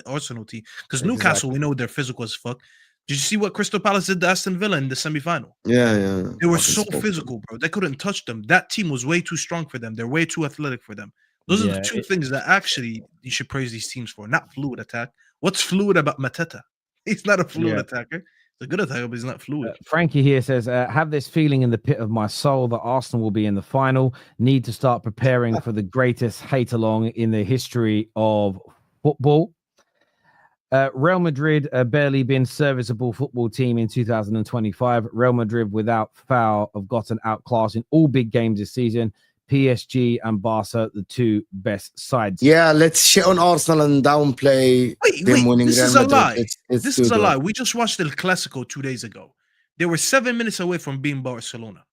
Arsenal team. Because Newcastle, we know they're physical as fuck. Did you see what Crystal Palace did to Aston Villa in the semifinal? Yeah. They were so physical, bro. They couldn't touch them. That team was way too strong for them. They're way too athletic for them. Those are the 2 things that actually you should praise these teams for, not fluid attack. What's fluid about Mateta? He's not a fluid attacker. It's a good attacker, but he's not fluid. Frankie here says, have this feeling in the pit of my soul that Arsenal will be in the final. Need to start preparing for the greatest hate-along in the history of football. Real Madrid barely been serviceable football team in 2025. Real Madrid, without foul, have gotten outclassed in all big games this season. PSG and Barca, the 2 best sides. Yeah, let's shit on Arsenal and downplay them winning. This Real is a Madrid. lie. This is a lie. We just watched El Clasico 2 days ago. They were 7 minutes away from being Barcelona.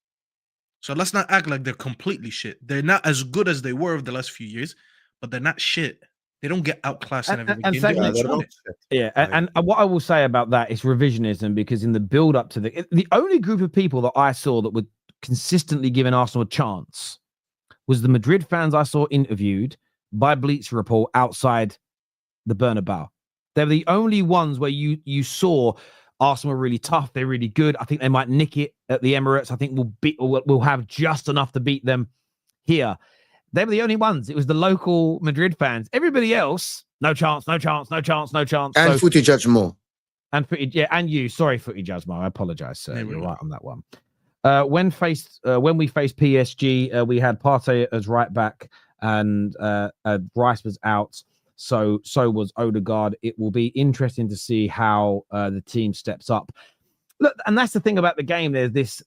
So let's not act like they're completely shit. They're not as good as they were over the last few years, but they're not shit. They don't get outclassed in every game. And what I will say about that is revisionism, because in the build up to the only group of people that I saw that were consistently giving Arsenal a chance was the Madrid fans I saw interviewed by Bleacher Report outside the Bernabeu. They're the only ones where you saw Arsenal were really tough. They're really good. I think they might nick it at the Emirates. I think we'll have just enough to beat them here. They were the only ones. It was the local Madrid fans. Everybody else, no chance. And Footy Judge Mo. And you. Sorry, Footy Judge Mo. I apologize, sir. You're right on that one. When we faced PSG, we had Partey as right back and Rice was out. So was Odegaard. It will be interesting to see how the team steps up. Look, and that's the thing about the game. There's this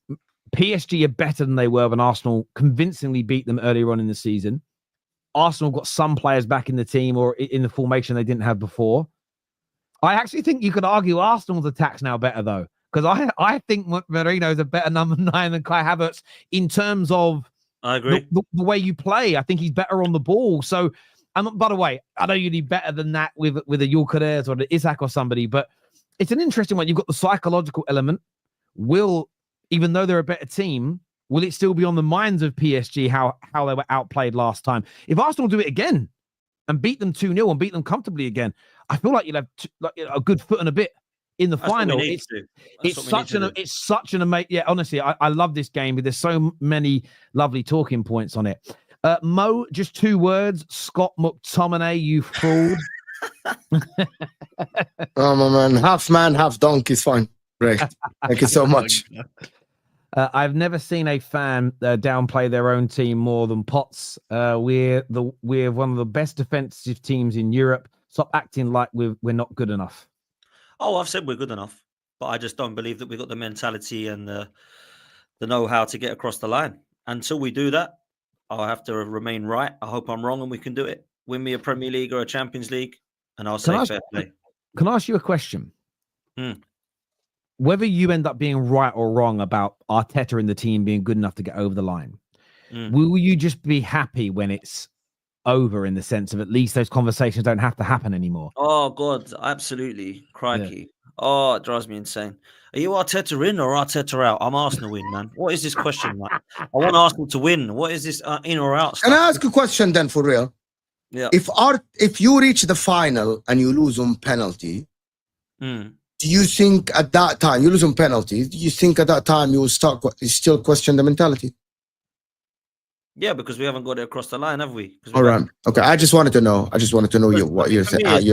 PSG are better than they were when Arsenal convincingly beat them earlier on in the season. Arsenal got some players back in the team or in the formation they didn't have before. I actually think you could argue Arsenal's attack's now better, though. Because I think Marino is a better number 9 than Kai Havertz in terms of I agree. The way you play. I think he's better on the ball. So And by the way, I know you need better than that with the Yorkeres or the Isaac or somebody, but it's an interesting one. You've got the psychological element. Even though they're a better team, will it still be on the minds of PSG how they were outplayed last time? If Arsenal do it again and beat them 2-0 and beat them comfortably again, I feel like you'll have a good foot and a bit in the final. It's such an amazing. Yeah, honestly, I love this game. There's so many lovely talking points on it. Mo, just 2 words. Scott McTominay, you fool. Oh my man, half donkey is fine. Great. Thank you so much. I've never seen a fan downplay their own team more than Potts. We're one of the best defensive teams in Europe. Stop acting like we're not good enough. Oh, I've said we're good enough, but I just don't believe that we've got the mentality and the know-how to get across the line. Until we do that, I'll have to remain right. I hope I'm wrong and we can do it. Win me a Premier League or a Champions League, and I'll say fair play. Can I ask you a question? Whether you end up being right or wrong about Arteta and the team being good enough to get over the line, will you just be happy when it's over, in the sense of at least those conversations don't have to happen anymore? Oh, God, absolutely. Crikey. Yeah. Oh, it drives me insane. Are you Arteta in or Arteta out? I'm Arsenal in, man. What is this question like? I want Arsenal to win. What is this in or out stuff? Can I ask a question then, for real? Yeah. If you reach the final and you lose on penalty, do you think at that time, you lose on penalty, do you think at that time you will still question the mentality? Yeah, because we haven't got it across the line, have we? All right. Okay. I just wanted to know what you're saying.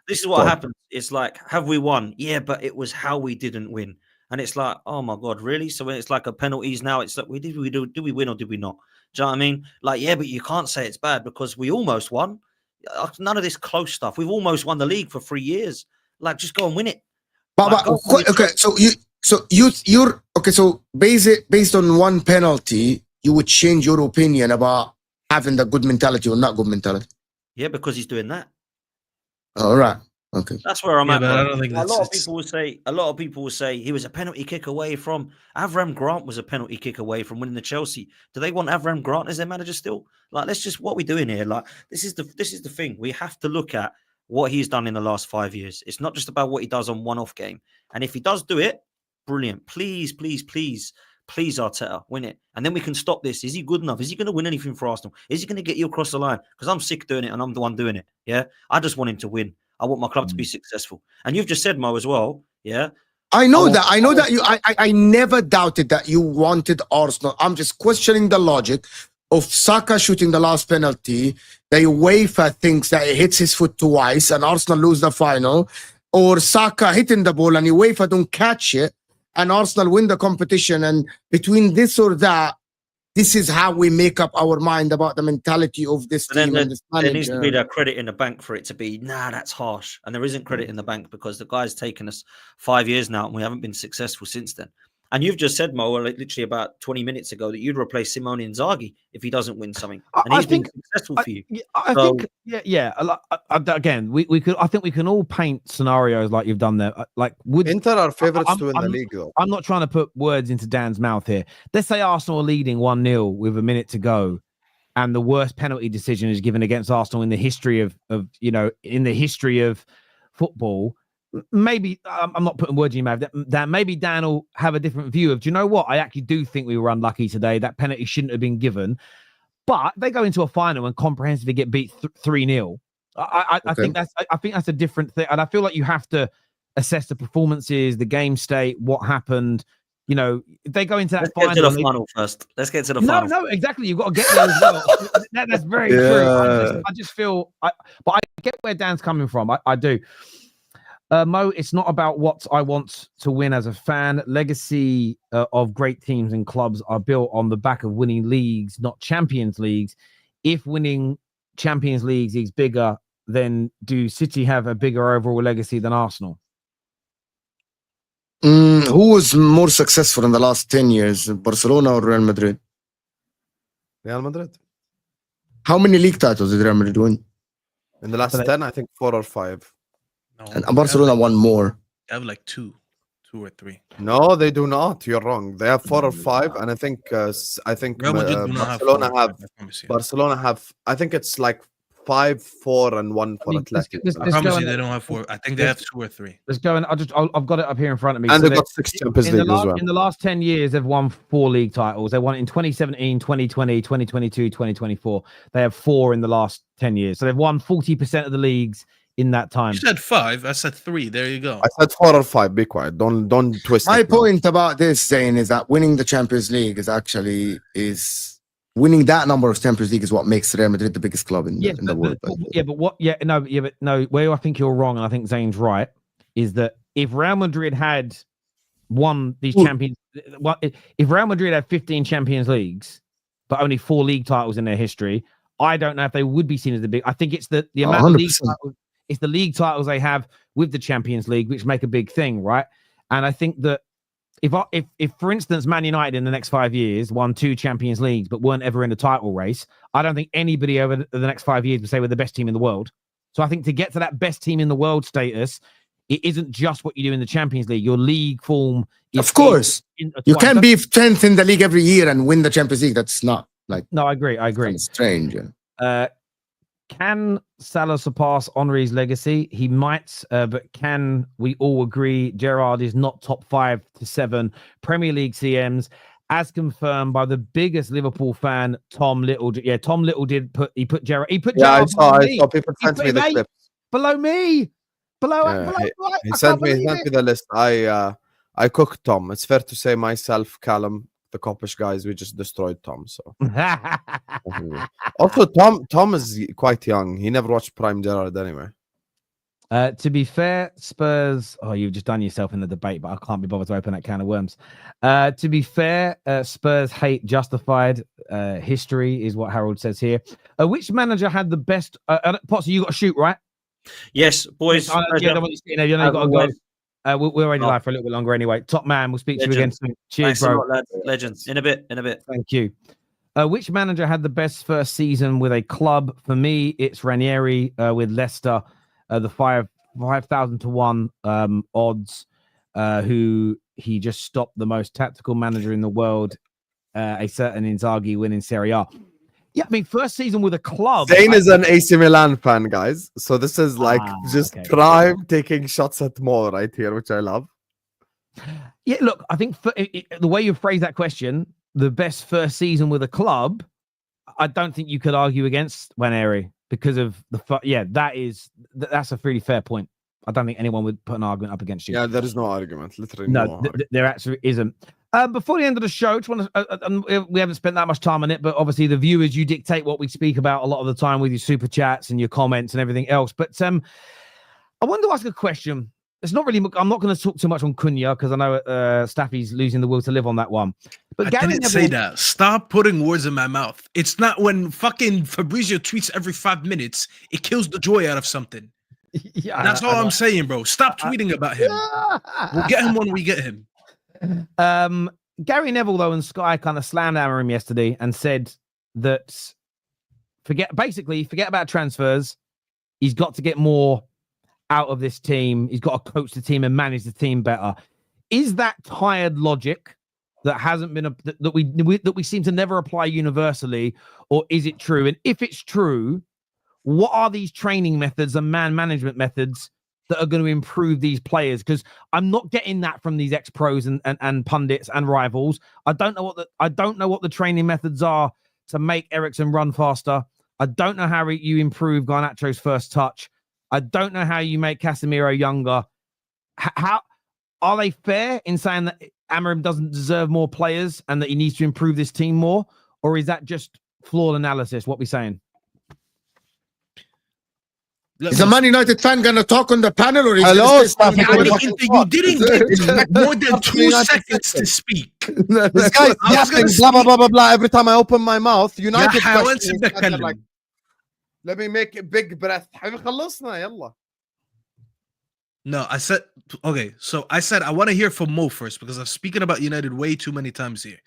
This is what happens. It's like, have we won? Yeah, but it was how we didn't win. And it's like, oh my God, really? So when it's like a penalties now, it's like, did we win or did we not? Do you know what I mean? Like, yeah, but you can't say it's bad because we almost won. None of this close stuff. We've almost won the league for 3 years. Like, just go and win it. Okay. So based on one penalty, you would change your opinion about having the good mentality or not good mentality? Yeah, because he's doing that. All right. Okay. That's where I'm at. But I don't think a lot of people will say he was a penalty kick away from. Avram Grant was a penalty kick away from winning the Chelsea. Do they want Avram Grant as their manager still? Like, what we're doing here. Like, this is the thing. We have to look at what he's done in the last 5 years. It's not just about what he does on one-off game. And if he does do it, brilliant. Please, Arteta, win it. And then we can stop this. Is he good enough? Is he going to win anything for Arsenal? Is he going to get you across the line? Because I'm sick doing it and I'm the one doing it. Yeah. I just want him to win. I want my club to be successful. And you've just said, Mo, as well. Yeah. I know that I never doubted that you wanted Arsenal. I'm just questioning the logic of Saka shooting the last penalty. The UEFA thinks that it hits his foot twice and Arsenal lose the final. Or Saka hitting the ball and UEFA don't catch it and Arsenal win the competition. And between this or that, this is how we make up our mind about the mentality of this team and this manager. There needs to be that credit in the bank for it to be, that's harsh. And there isn't credit in the bank because the guy's taken us 5 years now and we haven't been successful since then. And you've just said, Mo, literally about 20 minutes ago, that you'd replace Simone Inzaghi if he doesn't win something. And he's been successful for you. Again, we could. I think we can all paint scenarios like you've done there. Like, Inter are favourites to win the league, though. I'm not trying to put words into Dan's mouth here. Let's say Arsenal are leading 1-0 with a minute to go, and the worst penalty decision is given against Arsenal in the history of football. Maybe I'm not putting words in your mouth. Dan, maybe Dan will have a different view of, do you know what? I actually do think we were unlucky today. That penalty shouldn't have been given. But they go into a final and comprehensively get beat 3-0. I think that's a different thing. And I feel like you have to assess the performances, the game state, what happened. You know, if they go into that final. Let's get to the final first. Let's get to the final. No, exactly. You've got to get there as well. That's very true. I just feel, but I get where Dan's coming from. I do. Mo, it's not about what I want to win as a fan. Legacy of great teams and clubs are built on the back of winning leagues, not Champions Leagues. If winning Champions Leagues is bigger, then do City have a bigger overall legacy than Arsenal? Who was more successful in the last 10 years, Barcelona or Real Madrid? Real Madrid. How many league titles did Real Madrid win? In the last 10, I think 4 or 5. No, and Barcelona won more. They have like two or three. No, they do not. You're wrong. They have 4 or 5, and I think Barcelona have. I think it's like 5, 4, and 1 for let's Athletic. let's I promise go you, on. they don't have 4. I think they have 2 or 3. Let's go and I've got it up here in front of me. And So they they- got 6 Champions League as well. in the last 10 years, they've won 4 league titles. They won it in 2017, 2020, 2022, 2024. They have 4 in the last 10 years. So they've won 40% of the leagues in that time. You said 5. I said 3. There you go. I said 4 or 5. Be quiet. Don't twist My it now. point about this, Zayn, is that winning the Champions League is winning that number of Champions League is what makes Real Madrid the biggest club in the world. Where I think you're wrong, and I think Zayn's right, is that if Real Madrid had won these champions, if Real Madrid had 15 Champions Leagues, but only 4 league titles in their history, I don't know if they would be seen as the big. I think it's the amount of league titles, it's the league titles they have with the Champions League, which make a big thing, right? And I think that if for instance, Man United in the next 5 years won 2 Champions Leagues but weren't ever in a title race, I don't think anybody over the next 5 years would say we're the best team in the world. So I think to get to that best team in the world status, it isn't just what you do in the Champions League. Your league form is, of course, you can't be 10th in the league every year and win the Champions League. That's not like. No, I agree. It's strange. Can Salah surpass Henry's legacy? He might, but can we all agree Gerrard is not top 5 to 7 Premier League CMs, as confirmed by the biggest Liverpool fan, Tom Little? Yeah, Tom Little put Gerrard. He put Yeah, Gerrard I saw people sent me the clip. below me. He sent me the list. I cooked Tom. It's fair to say myself, Callum, the Coppish guys, we just destroyed Tom. So also Tom is quite young. He never watched Prime Gerrard anyway. To be fair, Spurs. Oh, you've just done yourself in the debate, but I can't be bothered to open that can of worms. To be fair, Spurs hate justified. History is what Harold says here. Which manager had the best? Potsy, you got to shoot, right? Yes, boys. You know, you got to go. We're already live for a little bit longer anyway. Top man, we'll speak to you again soon. Cheers, bro. Legends. In a bit. Thank you. Which manager had the best first season with a club? For me, it's Ranieri with Leicester. The 5,000 to 1 odds. Who he just stopped the most tactical manager in the world, a certain Inzaghi winning Serie A. Yeah, I mean, first season with a club. Zayn is an AC Milan fan, guys. So this is like prime taking shots at Mo right here, which I love. Yeah, look, I think the way you phrase that question, the best first season with a club, I don't think you could argue against Ranieri because of that's a pretty fair point. I don't think anyone would put an argument up against you. Yeah, there is no argument. Literally, no there actually isn't. Before the end of the show, we haven't spent that much time on it, but obviously the viewers, you dictate what we speak about a lot of the time with your super chats and your comments and everything else. But I wanted to ask a question. It's not really. I'm not going to talk too much on Cunha because I know Staffy's losing the will to live on that one. But I didn't say that. Stop putting words in my mouth. It's not when fucking Fabrizio tweets every 5 minutes. It kills the joy out of something. Yeah, that's all I'm saying, bro. Stop tweeting about him. We'll get him when we get him. Gary Neville, though, and Sky kind of slammed Amorim yesterday and said that forget about transfers. He's got to get more out of this team. He's got to coach the team and manage the team better. Is that tired logic that hasn't been that we seem to never apply universally, or is it true? And if it's true, what are these training methods and man management methods that are going to improve these players? Because I'm not getting that from these ex-pros and pundits and rivals. I don't know what the training methods are to make Eriksen run faster. I don't know how you improve Garnacho's first touch. I don't know how you make Casemiro younger. How are they fair in saying that Amorim doesn't deserve more players and that he needs to improve this team more? Or is that just flawed analysis? What we're saying? Is a Man United fan gonna talk on the panel, or is hello? You didn't get more than 2 seconds to speak. This guy's yapping, blah blah blah blah blah. Every time I open my mouth, United. Like, let me make a big breath. No, I said okay. So I said I want to hear from Mo first because I'm speaking about United way too many times here.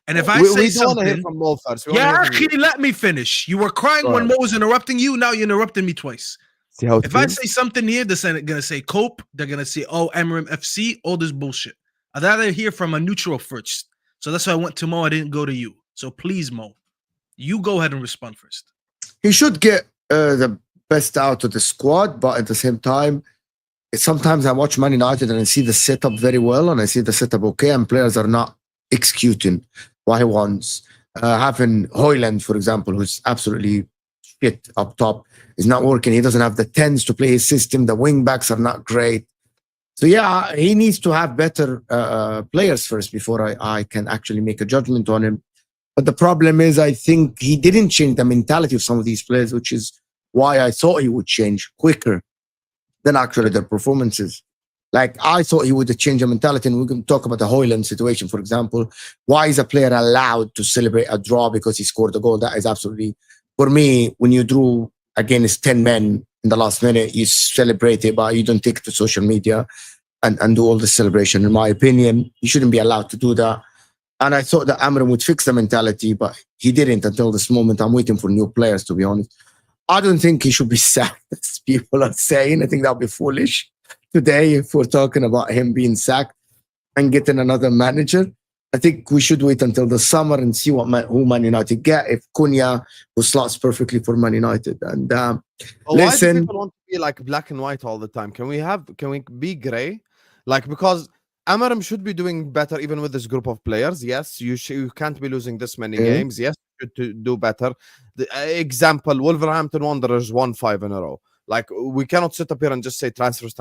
And if I say something, hear from Mo first. Let me finish. You were crying when Mo was interrupting you. Now you're interrupting me twice. If I say something here, they're gonna say cope. They're gonna say, "Oh, Amorim FC," all this bullshit. I'd rather hear from a neutral first. So that's why I went to Mo. I didn't go to you. So please, Mo, you go ahead and respond first. He should get the best out of the squad, but at the same time, sometimes I watch Man United and I see the setup very well, and I see the setup okay, and players are not executing what he wants. Having Hoyland, for example, who's absolutely shit up top, is not working. He doesn't have the 10s to play his system. The wing backs are not great. So yeah, he needs to have better players first before I can actually make a judgment on him. But the problem is, I think he didn't change the mentality of some of these players, which is why I thought he would change quicker than actually their performances. Like, I thought he would change the mentality, and we can talk about the Hoyland situation, for example. Why is a player allowed to celebrate a draw because he scored a goal? That is absolutely, for me, when you drew against 10 men in the last minute, you celebrate it, but you don't take it to social media and do all the celebration. In my opinion, you shouldn't be allowed to do that. And I thought that Amorim would fix the mentality, but he didn't until this moment. I'm waiting for new players, to be honest. I don't think he should be sacked, as people are saying. I think that would be foolish today if we're talking about him being sacked and getting another manager. I think we should wait until the summer and see who Man United get. If Cunha, who slots perfectly for Man United. And Why listen, do people want to be like black and white all the time? Can we be gray? Like, because Amorim should be doing better even with this group of players. Yes, you can't be losing this many games. Yes, you should do better. The example, Wolverhampton Wanderers won 5 in a row. Like, we cannot sit up here and just say transfers.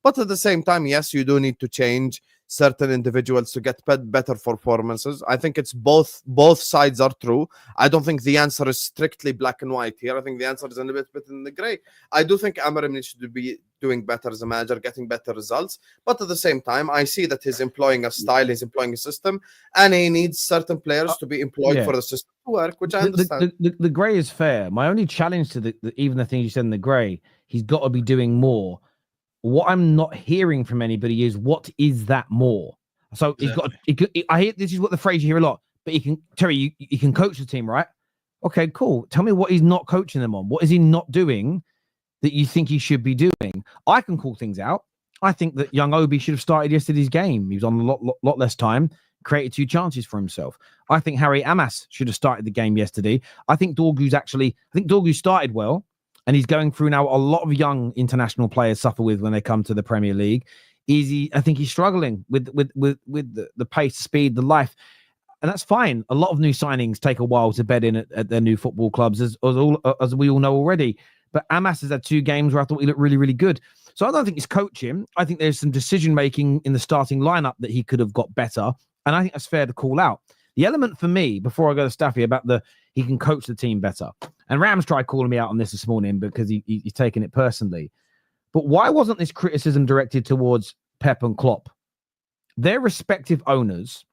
But at the same time, yes, you do need to change certain individuals to get better performances. I think it's both sides are true. I don't think the answer is strictly black and white here. I think the answer is a little bit in the gray. I do think Amorim needs to be doing better as a manager, getting better results. But at the same time, I see that he's employing a style, he's employing a system, and he needs certain players to be employed for the system to work, which I understand. The grey is fair. My only challenge to even the things you said in the grey, he's got to be doing more. What I'm not hearing from anybody is, what is that more? So I hear this is what the phrase you hear a lot, but Terry, you can coach the team, right? Okay, cool. Tell me what he's not coaching them on. What is he not doing that you think he should be doing? I can call things out. I think that young Obi should have started yesterday's game. He was on a lot less time, created 2 chances for himself. I think Harry Amas should have started the game yesterday. I think Dorgu started well. And he's going through now a lot of young international players suffer with when they come to the Premier League. I think he's struggling with the pace, speed, the life. And that's fine. A lot of new signings take a while to bed in at their new football clubs, as we all know already. But Amas has had 2 games where I thought he looked really, really good. So I don't think it's coaching. I think there's some decision-making in the starting lineup that he could have got better. And I think that's fair to call out. The element for me, before I go to Staffy, about he can coach the team better. And Rams tried calling me out on this morning because he's taking it personally. But why wasn't this criticism directed towards Pep and Klopp? Their respective owners,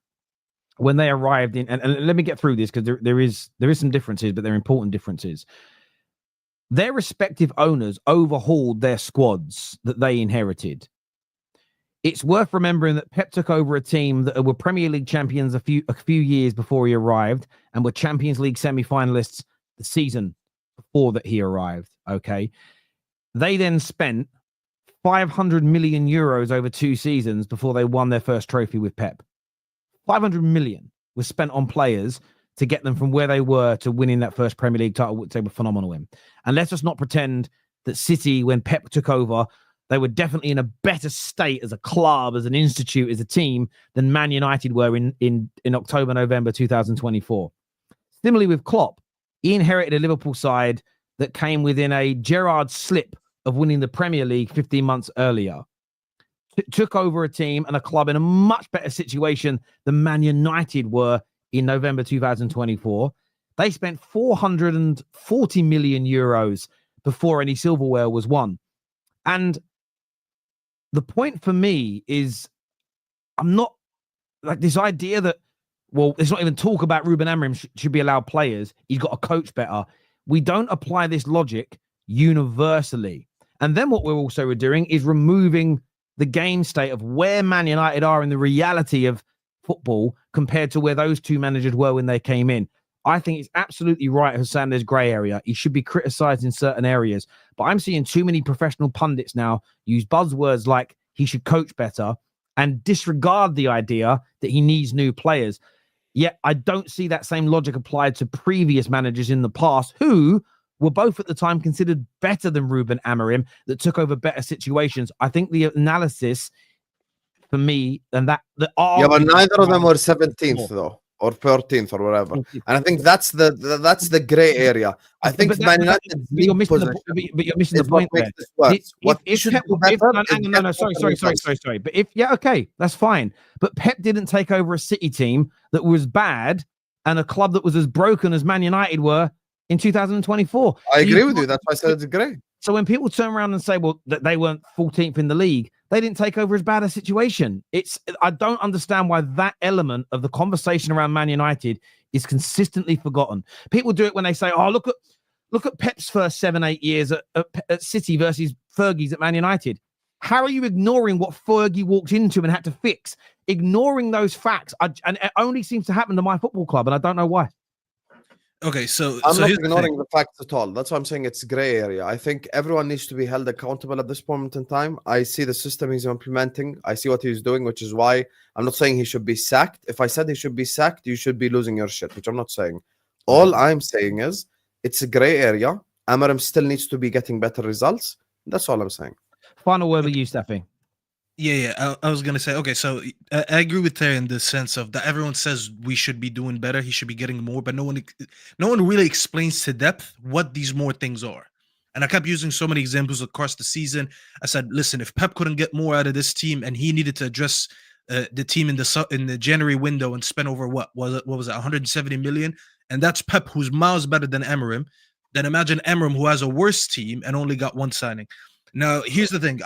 when they arrived in, and let me get through this because there is some differences, but they're important differences. Their respective owners overhauled their squads that they inherited. It's worth remembering that Pep took over a team that were Premier League champions a few years before he arrived, and were Champions League semi-finalists the season before that he arrived. Okay, they then spent 500 million euros over 2 seasons before they won their first trophy with Pep. 500 million was spent on players to get them from where they were to winning that first Premier League title, which they were phenomenal in. And let's just not pretend that City, when Pep took over, they were definitely in a better state as a club, as an institute, as a team than Man United were in October, November 2024. Similarly with Klopp, he inherited a Liverpool side that came within a Gerrard slip of winning the Premier League 15 months earlier. Took over a team and a club in a much better situation than Man United were in November 2024. They spent 440 million euros before any silverware was won. And the point for me is, I'm not like this idea that, well, there's not even talk about Ruben Amorim should be allowed players. He's got to coach better. We don't apply this logic universally. And then what we're also doing is removing the game state of where Man United are in the reality of football compared to where those 2 managers were when they came in. I think it's absolutely right, Hassan, there's grey area. He should be criticised in certain areas. But I'm seeing too many professional pundits now use buzzwords like he should coach better and disregard the idea that he needs new players. Yet I don't see that same logic applied to previous managers in the past who were both at the time considered better than Ruben Amorim that took over better situations. I think the analysis for me and that yeah, but neither of them were 17th though, or 13th or whatever. And I think that's the gray area. I think Man United's you're missing the point there. Sorry. But okay, that's fine. But Pep didn't take over a City team that was bad and a club that was as broken as Man United were in 2024. I agree with you. That's why I said it's great. So when people turn around and say, well, that they weren't 14th in the league, they didn't take over as bad a situation. I don't understand why that element of the conversation around Man United is consistently forgotten. People do it when they say, oh, look at Pep's first 7-8 years at City versus Fergie's at Man United. How are you ignoring what Fergie walked into and had to fix? Ignoring those facts. And it only seems to happen to my football club, and I don't know why. Okay, so I'm not ignoring the facts at all. That's why I'm saying it's gray area. I think everyone needs to be held accountable at this moment in time. I see the system he's implementing. I see what he's doing, which is why I'm not saying he should be sacked. If I said he should be sacked, you should be losing your shit, which I'm not saying. All I'm saying is it's a gray area. Amorim still needs to be getting better results. That's all I'm saying. Final word with you, Steffi. Yeah. I was gonna say, okay, so I agree with Terry in the sense of that everyone says we should be doing better, he should be getting more, but no one really explains to depth what these more things are. And I kept using so many examples across the season. I said, listen, if Pep couldn't get more out of this team and he needed to address the team in the January window and spend over what was it 170 million, and that's Pep, who's miles better than Amorim, then imagine Amorim, who has a worse team and only got one signing. Now, here's the thing.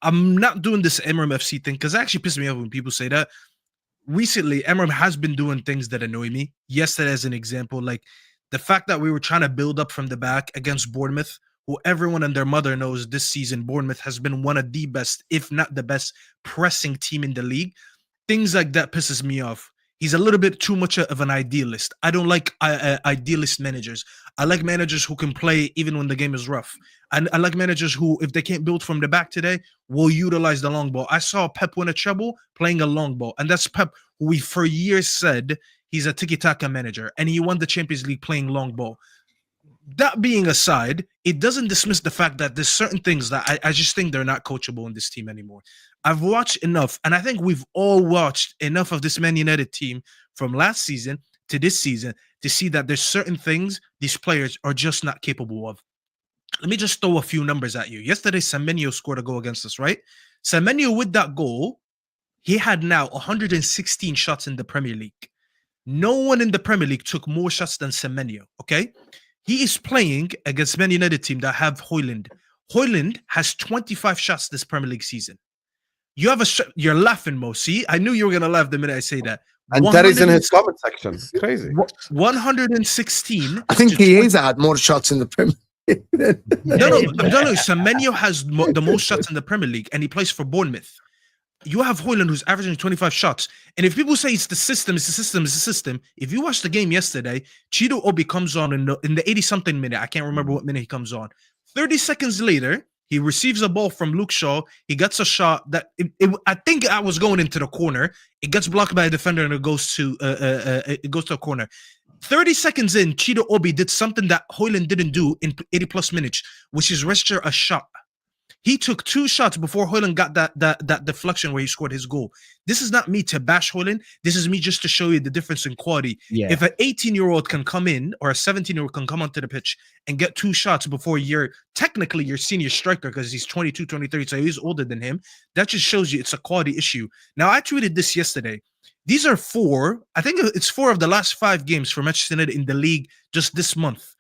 I'm not doing this Amorim FC thing because it actually pisses me off when people say that. Recently, Amorim has been doing things that annoy me. Yesterday, as an example, like the fact that we were trying to build up from the back against Bournemouth, who everyone and their mother knows this season, Bournemouth has been one of the best, if not the best, pressing team in the league. Things like that pisses me off. He's a little bit too much of an idealist. I don't like idealist managers. I like managers who can play even when the game is rough. And I like managers who, if they can't build from the back today, will utilize the long ball. I saw Pep win a treble playing a long ball. And that's Pep, who we for years said he's a tiki-taka manager. And he won the Champions League playing long ball. That being aside, it doesn't dismiss the fact that there's certain things that I just think they're not coachable in this team anymore. I've watched enough, and I think we've all watched enough of this Man United team from last season to this season to see that there's certain things these players are just not capable of. Let me just throw a few numbers at you. Yesterday, Semenyo scored a goal against us, right? Semenyo, with that goal, he had now 116 shots in the Premier League. No one in the Premier League took more shots than Semenyo, okay? He is playing against Man United team that have Højlund. Højlund has 25 shots this Premier League season. You have you're laughing, Mo. See, I knew you were gonna laugh the minute I say that. And Terry's in his comment section. Crazy. 116. I think he has had more shots in the Premier League. No. Semenyo has the most shots in the Premier League, and he plays for Bournemouth. You have Højlund, who's averaging 25 shots. And if people say it's the system, if you watch the game yesterday, Chido Obi comes on in the 80-something minute. I can't remember what minute he comes on. 30 seconds later, he receives a ball from Luke Shaw. He gets a shot that I think I was going into the corner. It gets blocked by a defender and it goes to a corner. 30 seconds in, Chido Obi did something that Højlund didn't do in 80-plus minutes, which is register a shot. He took 2 shots before Højlund got that deflection where he scored his goal. This is not me to bash Højlund. This is me just to show you the difference in quality. Yeah. If an 18-year-old can come in or a 17-year-old can come onto the pitch and get 2 shots before you're technically your senior striker because he's 22, 23, so he's older than him, that just shows you it's a quality issue. Now, I tweeted this yesterday. These are 4. I think it's 4 of the last 5 games for Manchester United in the league just this month.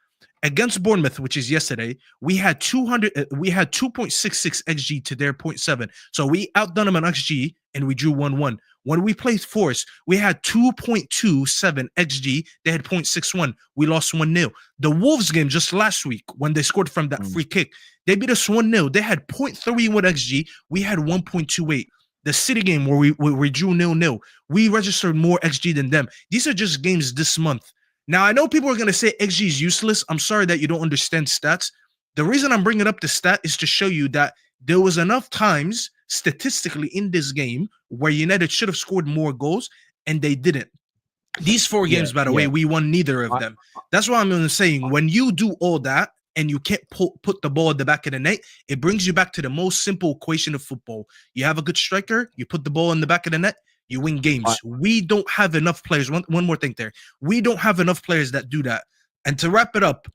Against Bournemouth, which is yesterday, we had 2.66 xG to their 0.7. So we outdone them on xG and we drew 1-1. When we played Forest, we had 2.27 xG. They had 0.61. We lost 1-0. The Wolves game just last week, when they scored from that free kick, they beat us 1-0. They had 0.31 xG. We had 1.28. The City game where we drew 0-0, we registered more xG than them. These are just games this month. Now, I know people are going to say XG is useless. I'm sorry that you don't understand stats. The reason I'm bringing up the stat is to show you that there was enough times statistically in this game where United should have scored more goals, and they didn't. These 4 games, by the way, we won neither of them. That's why I'm saying when you do all that and you can't put the ball at the back of the net, it brings you back to the most simple equation of football. You have a good striker, you put the ball in the back of the net, you win games. We don't have enough players. One more thing there. We don't have enough players that do that. And to wrap it up,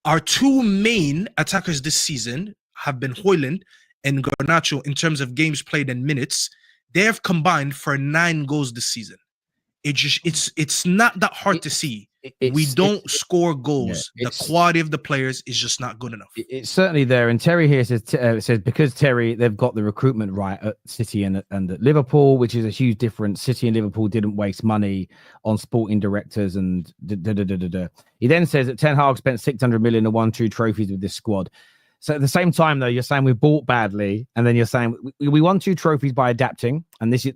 our 2 main attackers this season have been Højlund and Garnacho in terms of games played and minutes. They have combined for 9 goals this season. It's not that hard to see. We don't score goals. The quality of the players is just not good enough. It's certainly there. And Terry here says because Terry, they've got the recruitment right at City and at Liverpool, which is a huge difference. City and Liverpool didn't waste money on sporting directors and He then says that Ten Hag spent 600 million and won 2 trophies with this squad. So at the same time, though, you're saying we bought badly, and then you're saying we won 2 trophies by adapting. And this is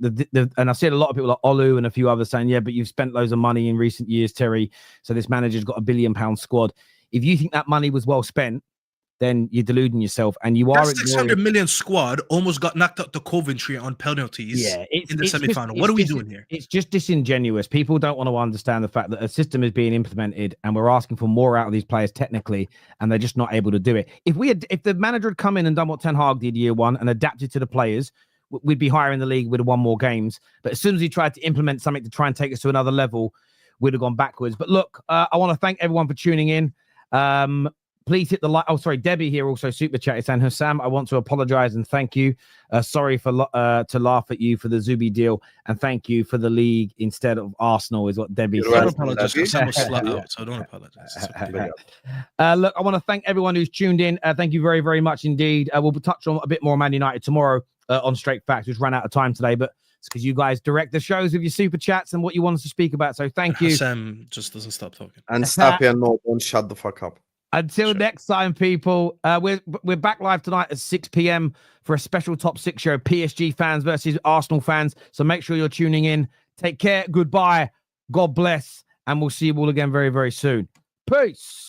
and I've seen a lot of people like Olu and a few others saying, yeah, but you've spent loads of money in recent years, Terry. So this manager's got £1 billion squad. If you think that money was well spent, then you're deluding yourself, and you are. That 600 million squad almost got knocked out to Coventry on penalties in the semi-final. What are we doing here? It's just disingenuous. People don't want to understand the fact that a system is being implemented, and we're asking for more out of these players technically, and they're just not able to do it. If the manager had come in and done what Ten Hag did year 1 and adapted to the players, we'd be higher in the league. We'd have won more games. But as soon as he tried to implement something to try and take us to another level, we'd have gone backwards. But look, I want to thank everyone for tuning in. Please hit the like. Oh, sorry, Debbie here also super chat is saying, Hussam, I want to apologize and thank you. Sorry for to laugh at you for the Zubi deal, and thank you for the league instead of Arsenal is what Debbie said. Don't apologize. Hussam was flat out, so don't apologize. Look, I want to thank everyone who's tuned in. Thank you very, very much indeed. We'll touch on a bit more on Man United tomorrow on Straight Facts, which ran out of time today, but it's because you guys direct the shows with your super chats and what you want us to speak about. So thank you. Sam just doesn't stop talking. And Stappy and Mo, don't shut the fuck up. Until next time, people, we're back live tonight at 6 p.m. for a special top 6 show, PSG fans versus Arsenal fans. So make sure you're tuning in. Take care. Goodbye. God bless. And we'll see you all again very, very soon. Peace.